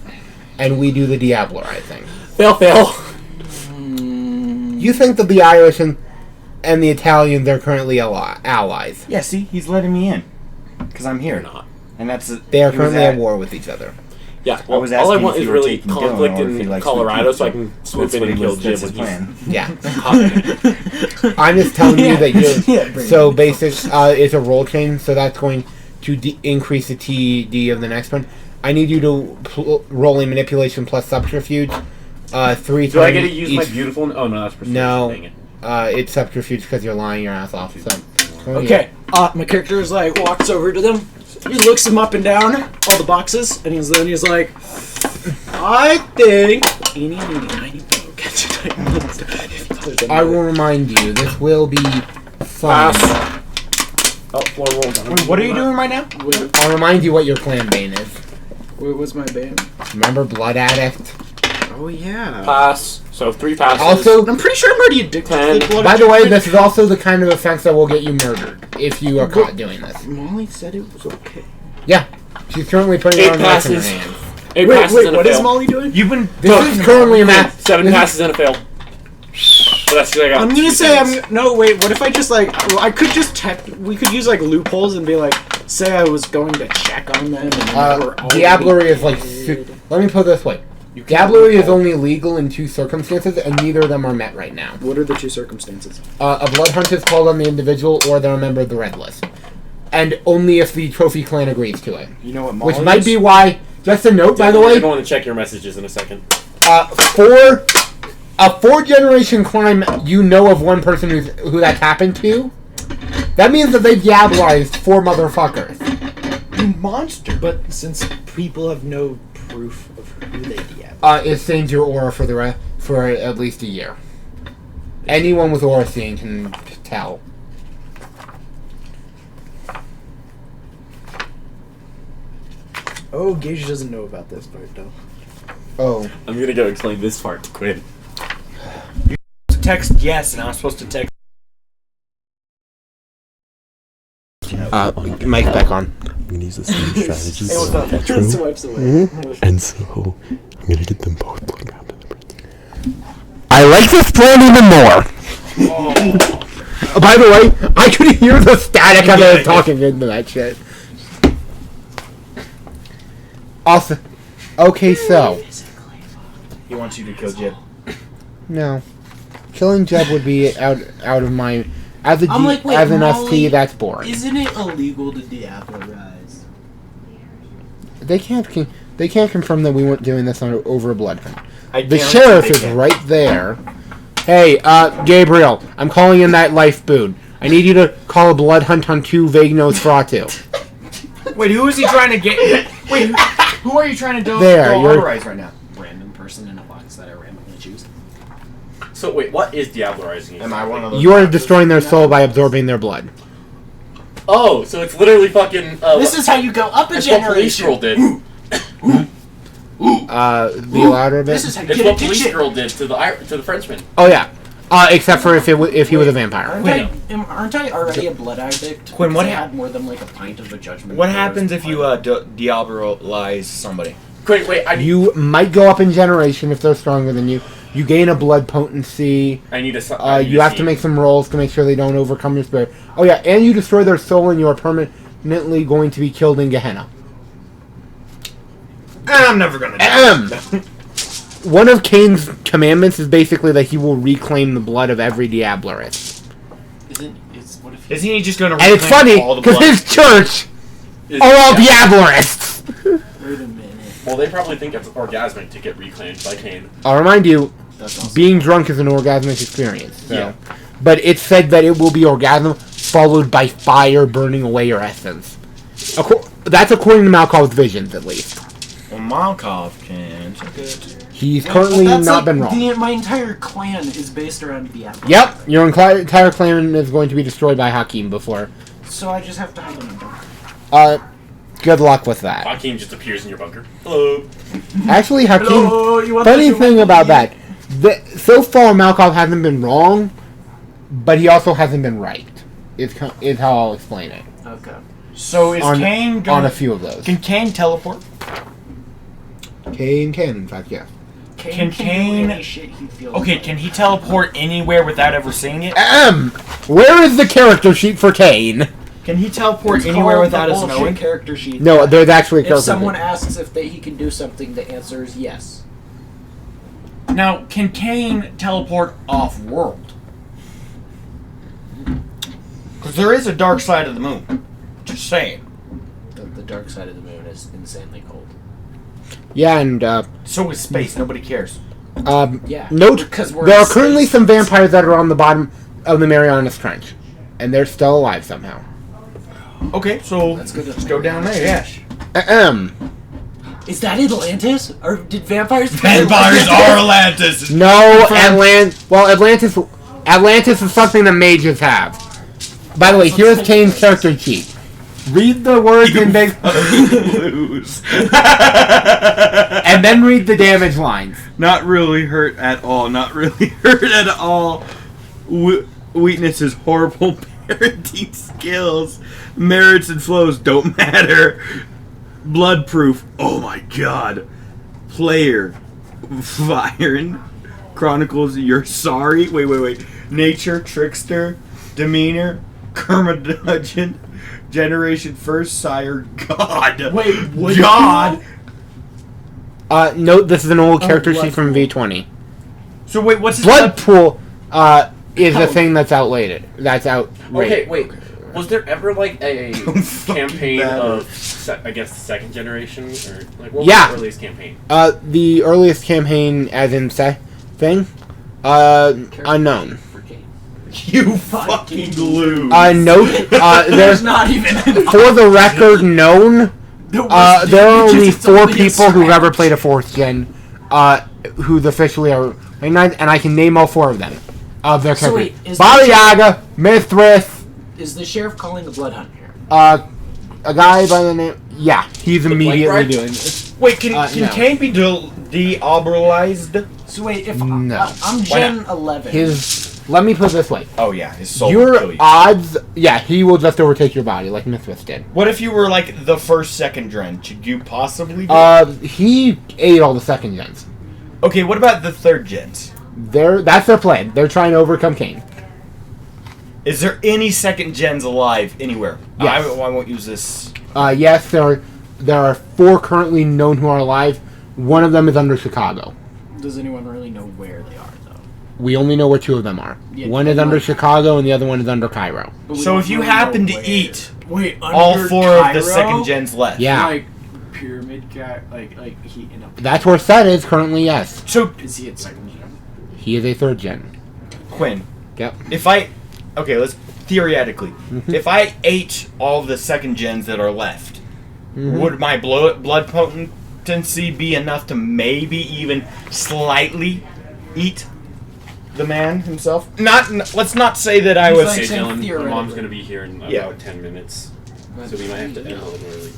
and we do the Diablerizing. Fail. You think that the Irish and the Italians are currently allies? Yeah, see, he's letting me in because I'm here. Not. And that's They are currently at war with each other. Yeah, well, was all I asking want if is you were really taking Dylan conflict or if he in likes Colorado sweet so I pizza. can swoop That's in what and he kill was. Jib That's his when he's plan. Yeah. I'm just telling you that you're. Yeah, bring So it. basic, it's a roll chain, so that's going to increase the TD of the next one. I need you to roll a manipulation plus subterfuge 3 Do I times get to use my each- beautiful? Oh no, that's persuasion. No. Dang it. It's subterfuge because you're lying your ass off. So. Okay, my character is like walks over to them. He looks them up and down, all the boxes, and he's like, I think. I will remind you, this will be fun. Oh, floor roll down. What are you doing right now? I'll remind you what your clan bane is. What was my band? Remember Blood Addict? Oh yeah. Pass. So 3 passes. Also, I'm pretty sure I'm already addicted to the blood. by the way, this is also the kind of offense that will get you murdered if you are caught doing this. Molly said it was okay. Yeah, she's currently putting 8 her own life in her passes. hands. 8 Wait, passes wait, and a what fail. is Molly doing? You've been. This is currently a map. 7 passes and a fail. So that's I got I'm 2 gonna say things. no. Wait, what if I just like? Well, I could just we could use like loopholes and be like, say I was going to check on them. And we're already Diablerie is like. dead. Let me put it this way. Diablerie is only legal in 2 circumstances, and neither of them are met right now. What are the 2 circumstances? A blood hunt is called on the individual, or they're a member of the red list, and only if the trophy clan agrees to it. You know what Molly Which might is? be why. Just a note, by the We're way. going to check your messages in a second. For a 4-generation climb, you know of one person who that's happened to. That means that they've diabolized 4 motherfuckers. monster. But since people have no proof of who they diabolize. It stains your aura for at least a year. Anyone with aura stain can tell. Oh, Gage doesn't know about this part though. Oh. I'm gonna go explain this part to Quinn. Text yes, and I was supposed to text. Mike's back on. I'm gonna use the same strategy. Hey, what's up? True. So much the way. And so I'm gonna get them both plugged out in the brain. I like this plan even more. By the way, I could hear the static as I was talking into that shit. Also, okay, so He wants you to kill Jib. no, killing Jeb would be out of my as a I'm like, wait, as an Molly, ST. That's boring. Isn't it illegal to diabolarize? They can't confirm that we weren't doing this over a blood hunt. I The guarantee sheriff they is can. right there. Hey, Gabriel, I'm calling in that life boon. I need you to call a blood hunt on 2 vague Nosferatu. Wait, who is he trying to get? Wait, who are you trying to do? There, you're- authorize right now. Random person in a box that I randomly choose. So wait, what is diabolarizing? Am I one of those? You are destroying their soul by absorbing their blood. Oh, so it's literally fucking. This is how you go up a That's what Police Girl generation. did. Be louder a bit. This is how you It's get what Police addiction. Girl did to the Frenchman. Oh yeah. Except for if he was a vampire. Aren't I already a blood addict? Quinn, what Because I hap- had more than like a pint of a judgment. What before I was happens if you diabolize somebody? Wait, I need. You might go up in generation if they're stronger than you. You gain a blood potency. I need a. You have to make some rolls to make sure they don't overcome your spirit. Oh yeah, and you destroy their soul and you are permanently going to be killed in Gehenna. I'm never gonna die. One of Cain's commandments is basically that he will reclaim the blood of every Diablerist. What if Isn't he just gonna? And it's reclaim funny, all the because blood? his church are all Diablerists! Wait a minute. Well, they probably think it's orgasmic to get reclaimed by Cain. I'll remind you, That's awesome. being drunk is an orgasmic experience. So. Yeah. But it's said that it will be orgasm followed by fire burning away your essence. That's according to Malkov's visions, at least. Well, Malkov can. So good. He's currently That's not like been wrong. my entire clan is based around Diablo. Yep, your entire clan is going to be destroyed by Hakim before. So I just have to hide in a bunker. Good luck with that. Hakim just appears in your bunker. Hello. Actually, Hakim, Hello, you want funny that thing you about want that, so far Malkov hasn't been wrong, but he also hasn't been right. Is how I'll explain it. Okay. So is Cain On gonna? a few of those. Can Cain teleport? Cain can, in fact, yes. Can do Cain- any shit he feels Okay, like. can he teleport anywhere without ever seeing it? Where is the character sheet for Cain? Can he teleport It's anywhere called without the us bullshit knowing? character sheet. No, there's actually a If character someone sheet. asks if he can do something, the answer is yes. Now, can Cain teleport off-world? Because there is a dark side of the moon. Just saying. The dark side of the moon is insanely cold. Yeah, and So is space. Nobody cares. Yeah. Note, Because we're there are in currently space. some vampires that are on the bottom of the Marianas Trench. And they're still alive somehow. Okay, so Let's go to let's go down there. Yeah. Is that Atlantis? Or did vampires? Vampires are Atlantis. No, Atlantis is something the mages have. By the way, here's Kane's character sheet. Read the words in big... Lose. and then read the damage lines. Not really hurt at all. Not really hurt at all. Weaknesses, horrible parenting skills. Merits and flows don't matter. Blood proof. Oh my god. Player. Firen. Chronicles. You're sorry. Wait. Nature. Trickster. Demeanor. Curmudgeon. Generation first. Sire. God. Wait, what? God. Note this is an old character Blood sheet from Pool. V20. So wait, what's his Blood Pool is a thing that's outdated. That's out. Okay, wait. Was there ever like a fucking campaign matter. of, I guess, second generation, or like what Yeah. was the earliest campaign? The earliest campaign, as in thing, unknown. You fucking lose. Note, there's not even. for the record known. There are only 4 people who've ever played a 4th gen, who's officially are recognized, and I can name all 4 of them. Of their So characters. wait, is Baba Yaga, Mithras, Is the sheriff calling the blood hunt here? a guy by the name... Yeah, he's immediately Bride? doing this. Wait, can no. Kane be deobralized? So wait, if No. I'm Why Gen 11. Let me put it this way. Oh yeah, his soul will kill Your you. odds... Yeah, he will just overtake your body, like Mithras did. What if you were like the first second gen? Should you possibly be? He ate all the 2nd gens. Okay, what about the third gens? That's their plan. They're trying to overcome Kane. Is there any second gens alive anywhere? Yes. I won't use this. Yes, there are 4 currently known who are alive. One of them is under Chicago. Does anyone really know where they are, though? We only know where 2 of them are. Yeah, One is under Chicago and the other one is under Cairo. But we So don't if you really happen know to where. eat Wait, all under 4 of Cairo? the second gens left. Yeah. Like pyramid guy, like he you know. That's where Seth is currently, yes. So Is he at second gen? He is a 3rd gen. Quinn, Yep. let's theoretically, Mm-hmm. if I ate all of the second gens that are left, would my blood potency be enough to maybe even slightly eat the man himself? Let's not say that I He's was. like Hey saying Dylan, my theoretically. mom's gonna be here in Yeah. about 10 minutes, so we might have to end a little early.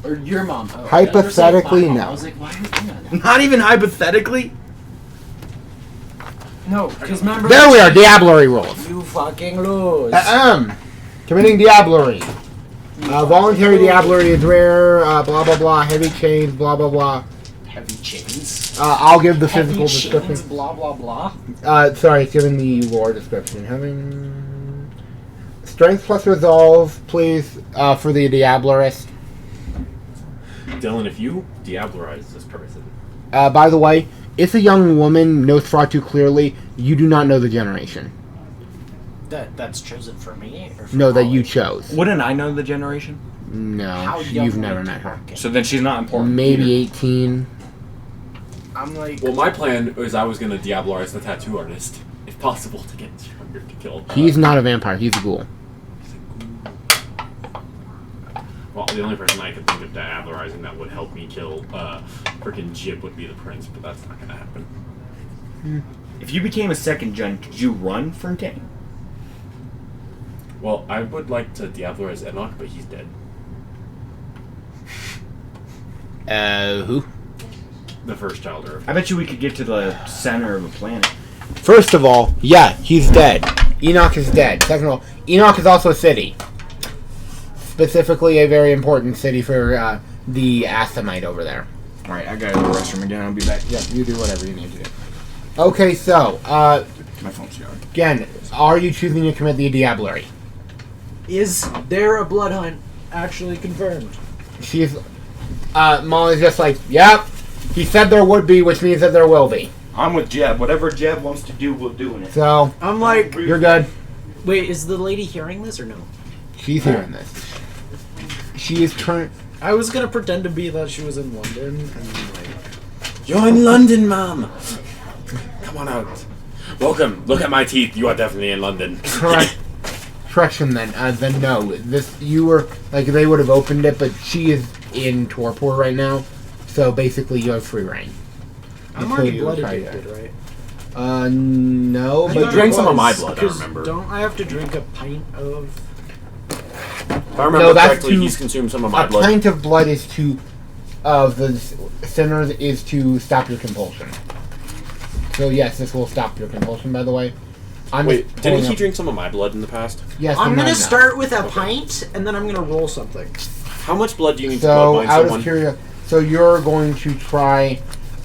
Or your mom? Oh, Hypothetically, I no. was like, why are you doing that? Not even hypothetically. No, because remember. There we are, Diablerie rules. You fucking lose. Committing Diablerie. Voluntary Diablerie is rare, blah blah blah, heavy chains, blah blah blah. Heavy chains. I'll give the Heavy physical chains. description. Blah blah blah. Sorry, it's given the lore description. Having strength plus resolve, please, for the Diablerist. Dylan, if you diablerize this person, By the way, if a young woman knows Fratu clearly, you do not know the generation. That's chosen for me? Or for No, that you college? chose. Wouldn't I know the generation? No, How young you've am never I met her. talking? So then she's not important. Maybe 18. I'm like. well, my plan is I was gonna diablerize the tattoo artist, if possible, to get stronger to kill. He's not a vampire, he's a ghoul. Well, the only person I could think of diablerizing that would help me kill freaking Jib would be the prince, but that's not gonna happen. If you became a second gen, could you run from Kane? Well, I would like to diablerize Enoch, but he's dead. Who? The first child Earth. I bet you we could get to the center of a planet. First of all, yeah, he's dead. Enoch is dead. Second of all, Enoch is also a city. Specifically a very important city for the Assamite over there. Alright, I gotta go to the restroom again. I'll be back. Yeah, you do whatever you need to do. Okay, so, My phone's yard. again, are you choosing to commit the Diablerie? Is there a blood hunt actually confirmed? She's, Molly's just like, yep, he said there would be, which means that there will be. I'm with Jeb. Whatever Jeb wants to do, we'll do it. So, I'm like, you're good. wait, is the lady hearing this or no? She's hearing this. She is trying. I was gonna pretend to be that she was in London and like You're in London, Mom. Come on out. Welcome. Look at my teeth. You are definitely in London. Correction then. Then no. You were like they would have opened it, but she is in torpor right now. So basically, you have free reign. I'm already blood addicted, right? No, You but drank some of my blood, I 'Cause remember. Don't I have to drink a pint of? If I remember No, that's correctly, too- he's consumed some of my a blood. pint of blood is to of the sinners is to stop your compulsion. So yes, this will stop your compulsion. By the way, I'm Wait, just didn't pulling he up- drink some of my blood in the past? Yes, I'm mine gonna now. start with a pint, and then I'm gonna roll something. How much blood do you need to So blood bind out someone? of curiosity, so you're going to try.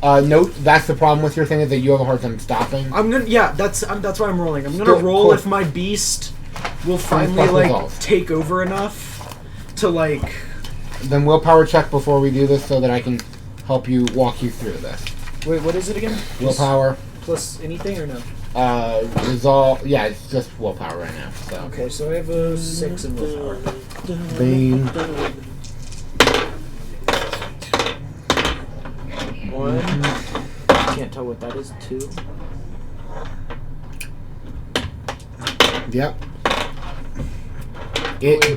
Note that's the problem with your thing is that you have a hard time stopping. I'm gonna. Yeah, that's why I'm rolling. I'm gonna Still, roll cool. if my beast will finally plus like resolve. take over enough to like. Then willpower check before we do this, so that I can help you walk you through this. Wait, what is it again? Willpower, Plus anything or no? resolve. Yeah, it's just willpower right now. So Okay, so I have a 6 in willpower. Bane. 1. Can't tell what that is. 2. Yep.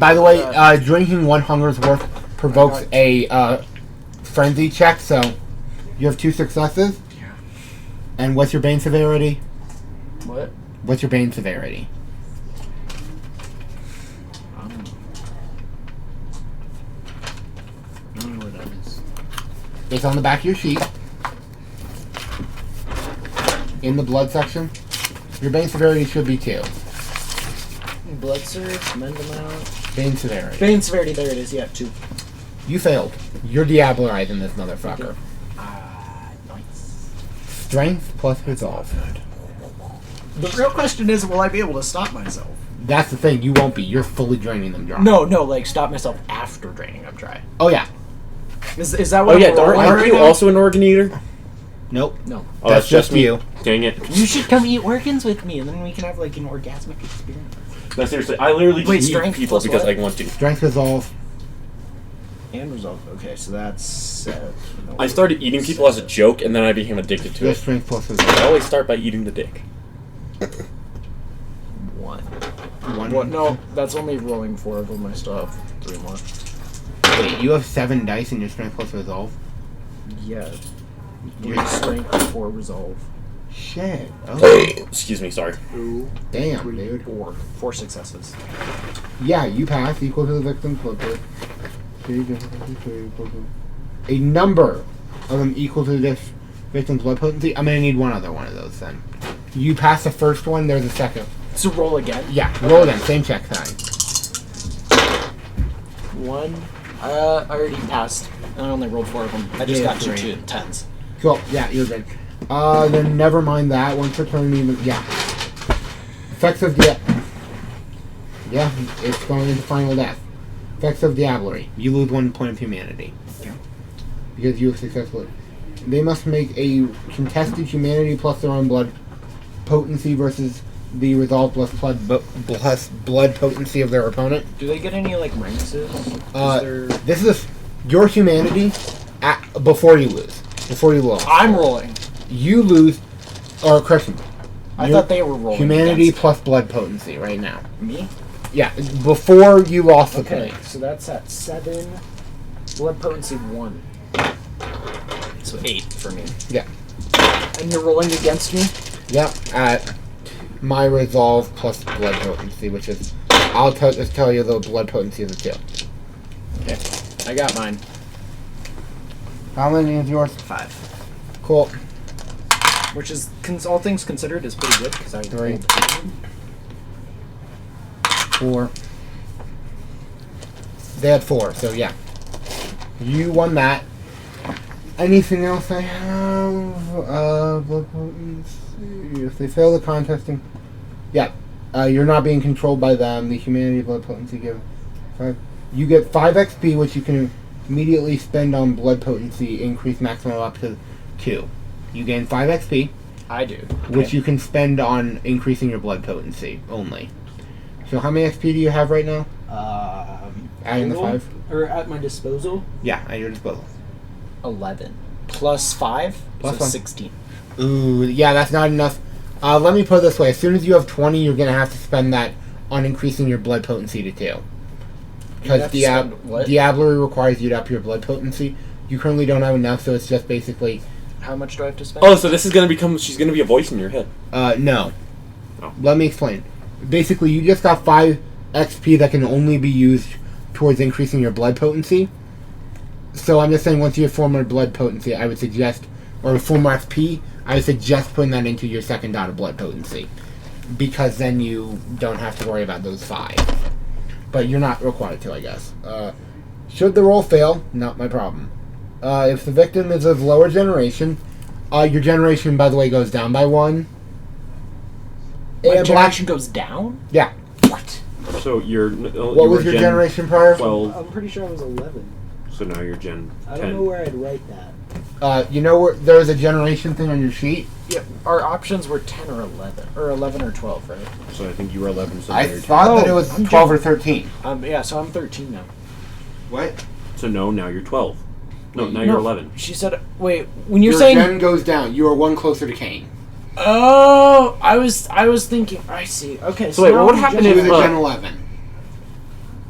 By the way, drinking 1 hunger's worth provokes a frenzy check, so you have 2 successes. And what's your bane severity? What? What's your bane severity? I don't know what that is. It's on the back of your sheet. In the blood section. Your bane severity should be 2. Blood surge, mend amount. Bane severity. Bane severity, there it is, yeah, 2. You failed. You're Diablerizing this motherfucker. Nice. Strength plus resolve. The real question is, will I be able to stop myself? That's the thing. You won't be. You're fully draining them dry. No, like stop myself after draining them dry. Oh yeah. Is that what Oh yeah, I'm rolling aren't right you now? also an organ eater? Nope. No. Oh, That's just me. you. Dang it. You should come eat organs with me, and then we can have like an orgasmic experience. No, seriously, I literally Wait, just eat strength people plus because what? I want to. Strength resolve. And resolve. Okay, so that's 7. I started eating people as a joke, and then I became addicted to Your it. strength plus I resolve. always start by eating the dick. 1. 1. What? No, that's only rolling 4 of them. I still have 3 more. Wait, you have 7 dice in your strength plus resolve? Yeah. 3 strength, 4 resolve. Shit. Oh, Excuse me, sorry. 2, damn, 3, dude. 4. 4 successes. Yeah, you pass equal to the victim's blood pressure. A number of them equal to this victim's blood potency. I'm gonna need one other one of those then. You pass the first one, there's a second. So roll again. Yeah, roll them. Same check time. 1. I already passed. And I only rolled 4 of them. I just Yeah, got 2 3. 10s. Cool. Yeah, you're good. Then never mind that. Once per turn, even yeah. Effects of yeah, it's going into final death. Effects of Diablerie. You lose 1 point of humanity because you have successfully. They must make a contested humanity plus their own blood potency versus the resolve plus blood potency of their opponent. Do they get any like minuses? This is your humanity before you lose. Before you lose. I'm rolling. You lose, or correction. I thought they were rolling. Humanity against plus blood potency right now. me. Yeah, before you lost the Okay, point. so that's at 7. Blood potency 1. So 8 for me. Yeah. And you're rolling against me? Yep, at my resolve plus blood potency, which is, I'll just tell you the blood potency of the 2. Okay. I got mine. How many is yours? 5. Cool. Which is, all things considered, is pretty good because I 3. rolled 4. They had 4, so yeah. You won that. Anything else I have? Blood potency. If they fail the contesting, yeah. You're not being controlled by them. The humanity blood potency gives 5. You get 5 XP, which you can immediately spend on blood potency. Increase maximum up to 2. You gain 5 XP, I do. which you can spend on increasing your blood potency only. So how many XP do you have right now? Adding the total? 5? Or at my disposal? Yeah, at your disposal. 11. plus 5, Plus so 5. 16. Ooh, yeah, that's not enough. Let me put it this way. As soon as you have 20, you're going to have to spend that on increasing your blood potency to 2. Because have to spend what? Diablerie requires you to up your blood potency. You currently don't have enough, so it's just basically... How much do I have to spend? Oh, so this is gonna become. She's gonna be a voice in your head. No. Oh. Let me explain. Basically, you just got 5 XP that can only be used towards increasing your blood potency. So I'm just saying, once you have 4 more blood potency, I would suggest, or 4 more XP, I would suggest putting that into your second dot of blood potency. Because then you don't have to worry about those 5. But you're not required to, I guess. Should the roll fail, not my problem. If the victim is of lower generation, your generation, by the way, goes down by 1. My And generation goes down? Yeah. What? So you're. What was your generation prior? 12. I'm pretty sure I was 11. So now you're Gen 10. I don't know where I'd write that. You know where there's a generation thing on your sheet? Yeah, our options were 10 or 11. Or 11 or 12, right? So I think you were 11. So I now you're thought that it Oh, was I'm 12 or 13. Yeah, so I'm 13 now. What? 10. So no, now you're 12. No, now you're 11. She said, wait, when you're Your saying... gen goes down. You are 1 closer to Kane. Oh, I was thinking, I see. Okay, So wait, now what would I'm happen You if, were the uh, Gen 11.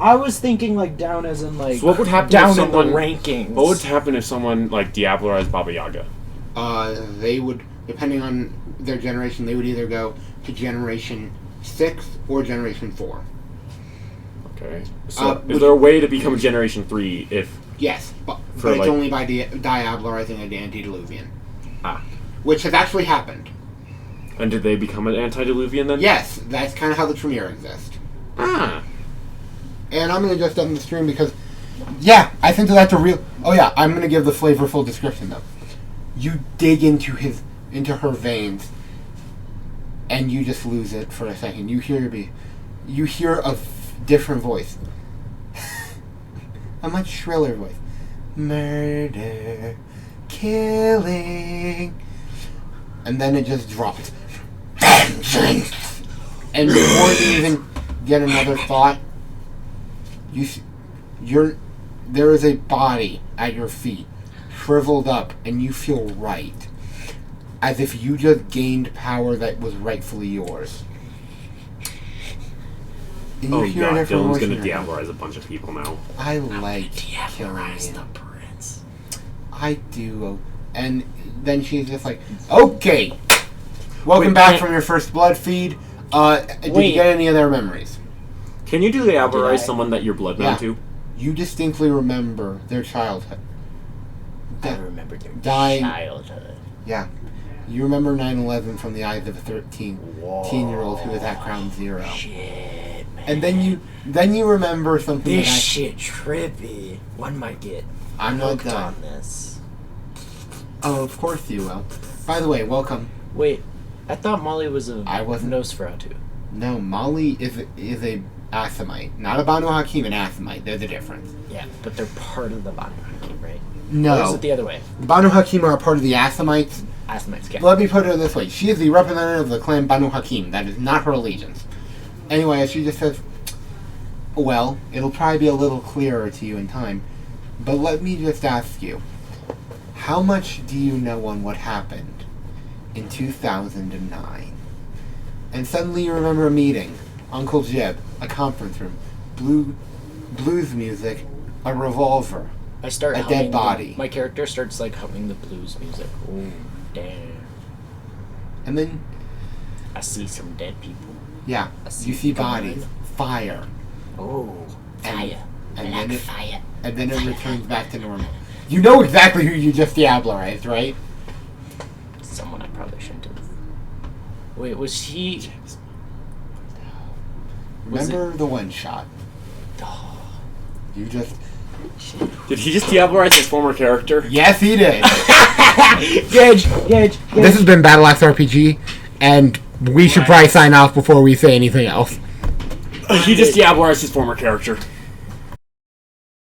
I was thinking like down as in like. So what would happen down if someone? in the rankings? What would happen if someone like Diablerized Baba Yaga? They would, depending on their generation, they would either go to Generation 6 or Generation 4. Okay. So which- is there a way to become Generation 3 if? Yes, but For, it's like- only by diablerizing an antediluvian. Ah. Which has actually happened. And did they become an antediluvian then? Yes, that's kind of how the Tremere exists. Ah. And I'm going to just end the stream because, yeah, I think that's a real... Oh yeah, I'm going to give the flavorful description though. You dig into her veins, and you just lose it for a second. You hear a different voice. A much shriller voice. Murder, killing, and then it just drops. Vengeance. And before you even get another thought, there is a body at your feet, shriveled up, and you feel right, as if you just gained power that was rightfully yours. And Oh hear a god, different Dylan's voice in gonna your head. Diablerize a bunch of people now. I like killing you. prince. I do. And then she's just like, okay, welcome Wait, back wait. from your first blood feed. Did you Wait. get any of their memories? Can you do Did I- Diablerize someone that you're bloodbound Yeah. to? You distinctly remember their childhood. I remember their Dying. childhood. Yeah. You remember 9/11 from the eyes of a 13-year-old who was at Ground Zero. Shit, man. And then you remember something This that shit trippy. One might get I'm not hooked done. on this. Oh, of course you will. By the way, welcome. Wait, I thought Molly was a I wasn't. Nosferatu. No, Molly is a Asimite. Not a Banu Hakim, an Asimite. They're the difference. Yeah, but they're part of the Banu Hakim, right? Or is No. it the other way? Banu Hakim are a part of the Asimites. Asimites, yeah. Let me put it this way. She is the representative of the clan Banu Hakim. That is not her allegiance. Anyway, she just says, well, it'll probably be a little clearer to you in time, but let me just ask you, how much do you know on what happened in 2009? And suddenly you remember a meeting, Uncle Jib, a conference room, blues music, a revolver, I start a humming dead body. My character starts like humming the blues music. Oh, damn. and then, I see some dead people. yeah, I see you see come bodies, on. fire, Oh, fire. and Black then it, fire. and then it returns back to normal. You know exactly who you just Diablerized, right? Someone I probably shouldn't have. Wait, was he... Was Remember the one shot? You just... Did he just Diablerize his former character? Yes, he did. Gage. This has been Battle Axe RPG, and we should probably sign off before we say anything else. He just Diablerize his former character.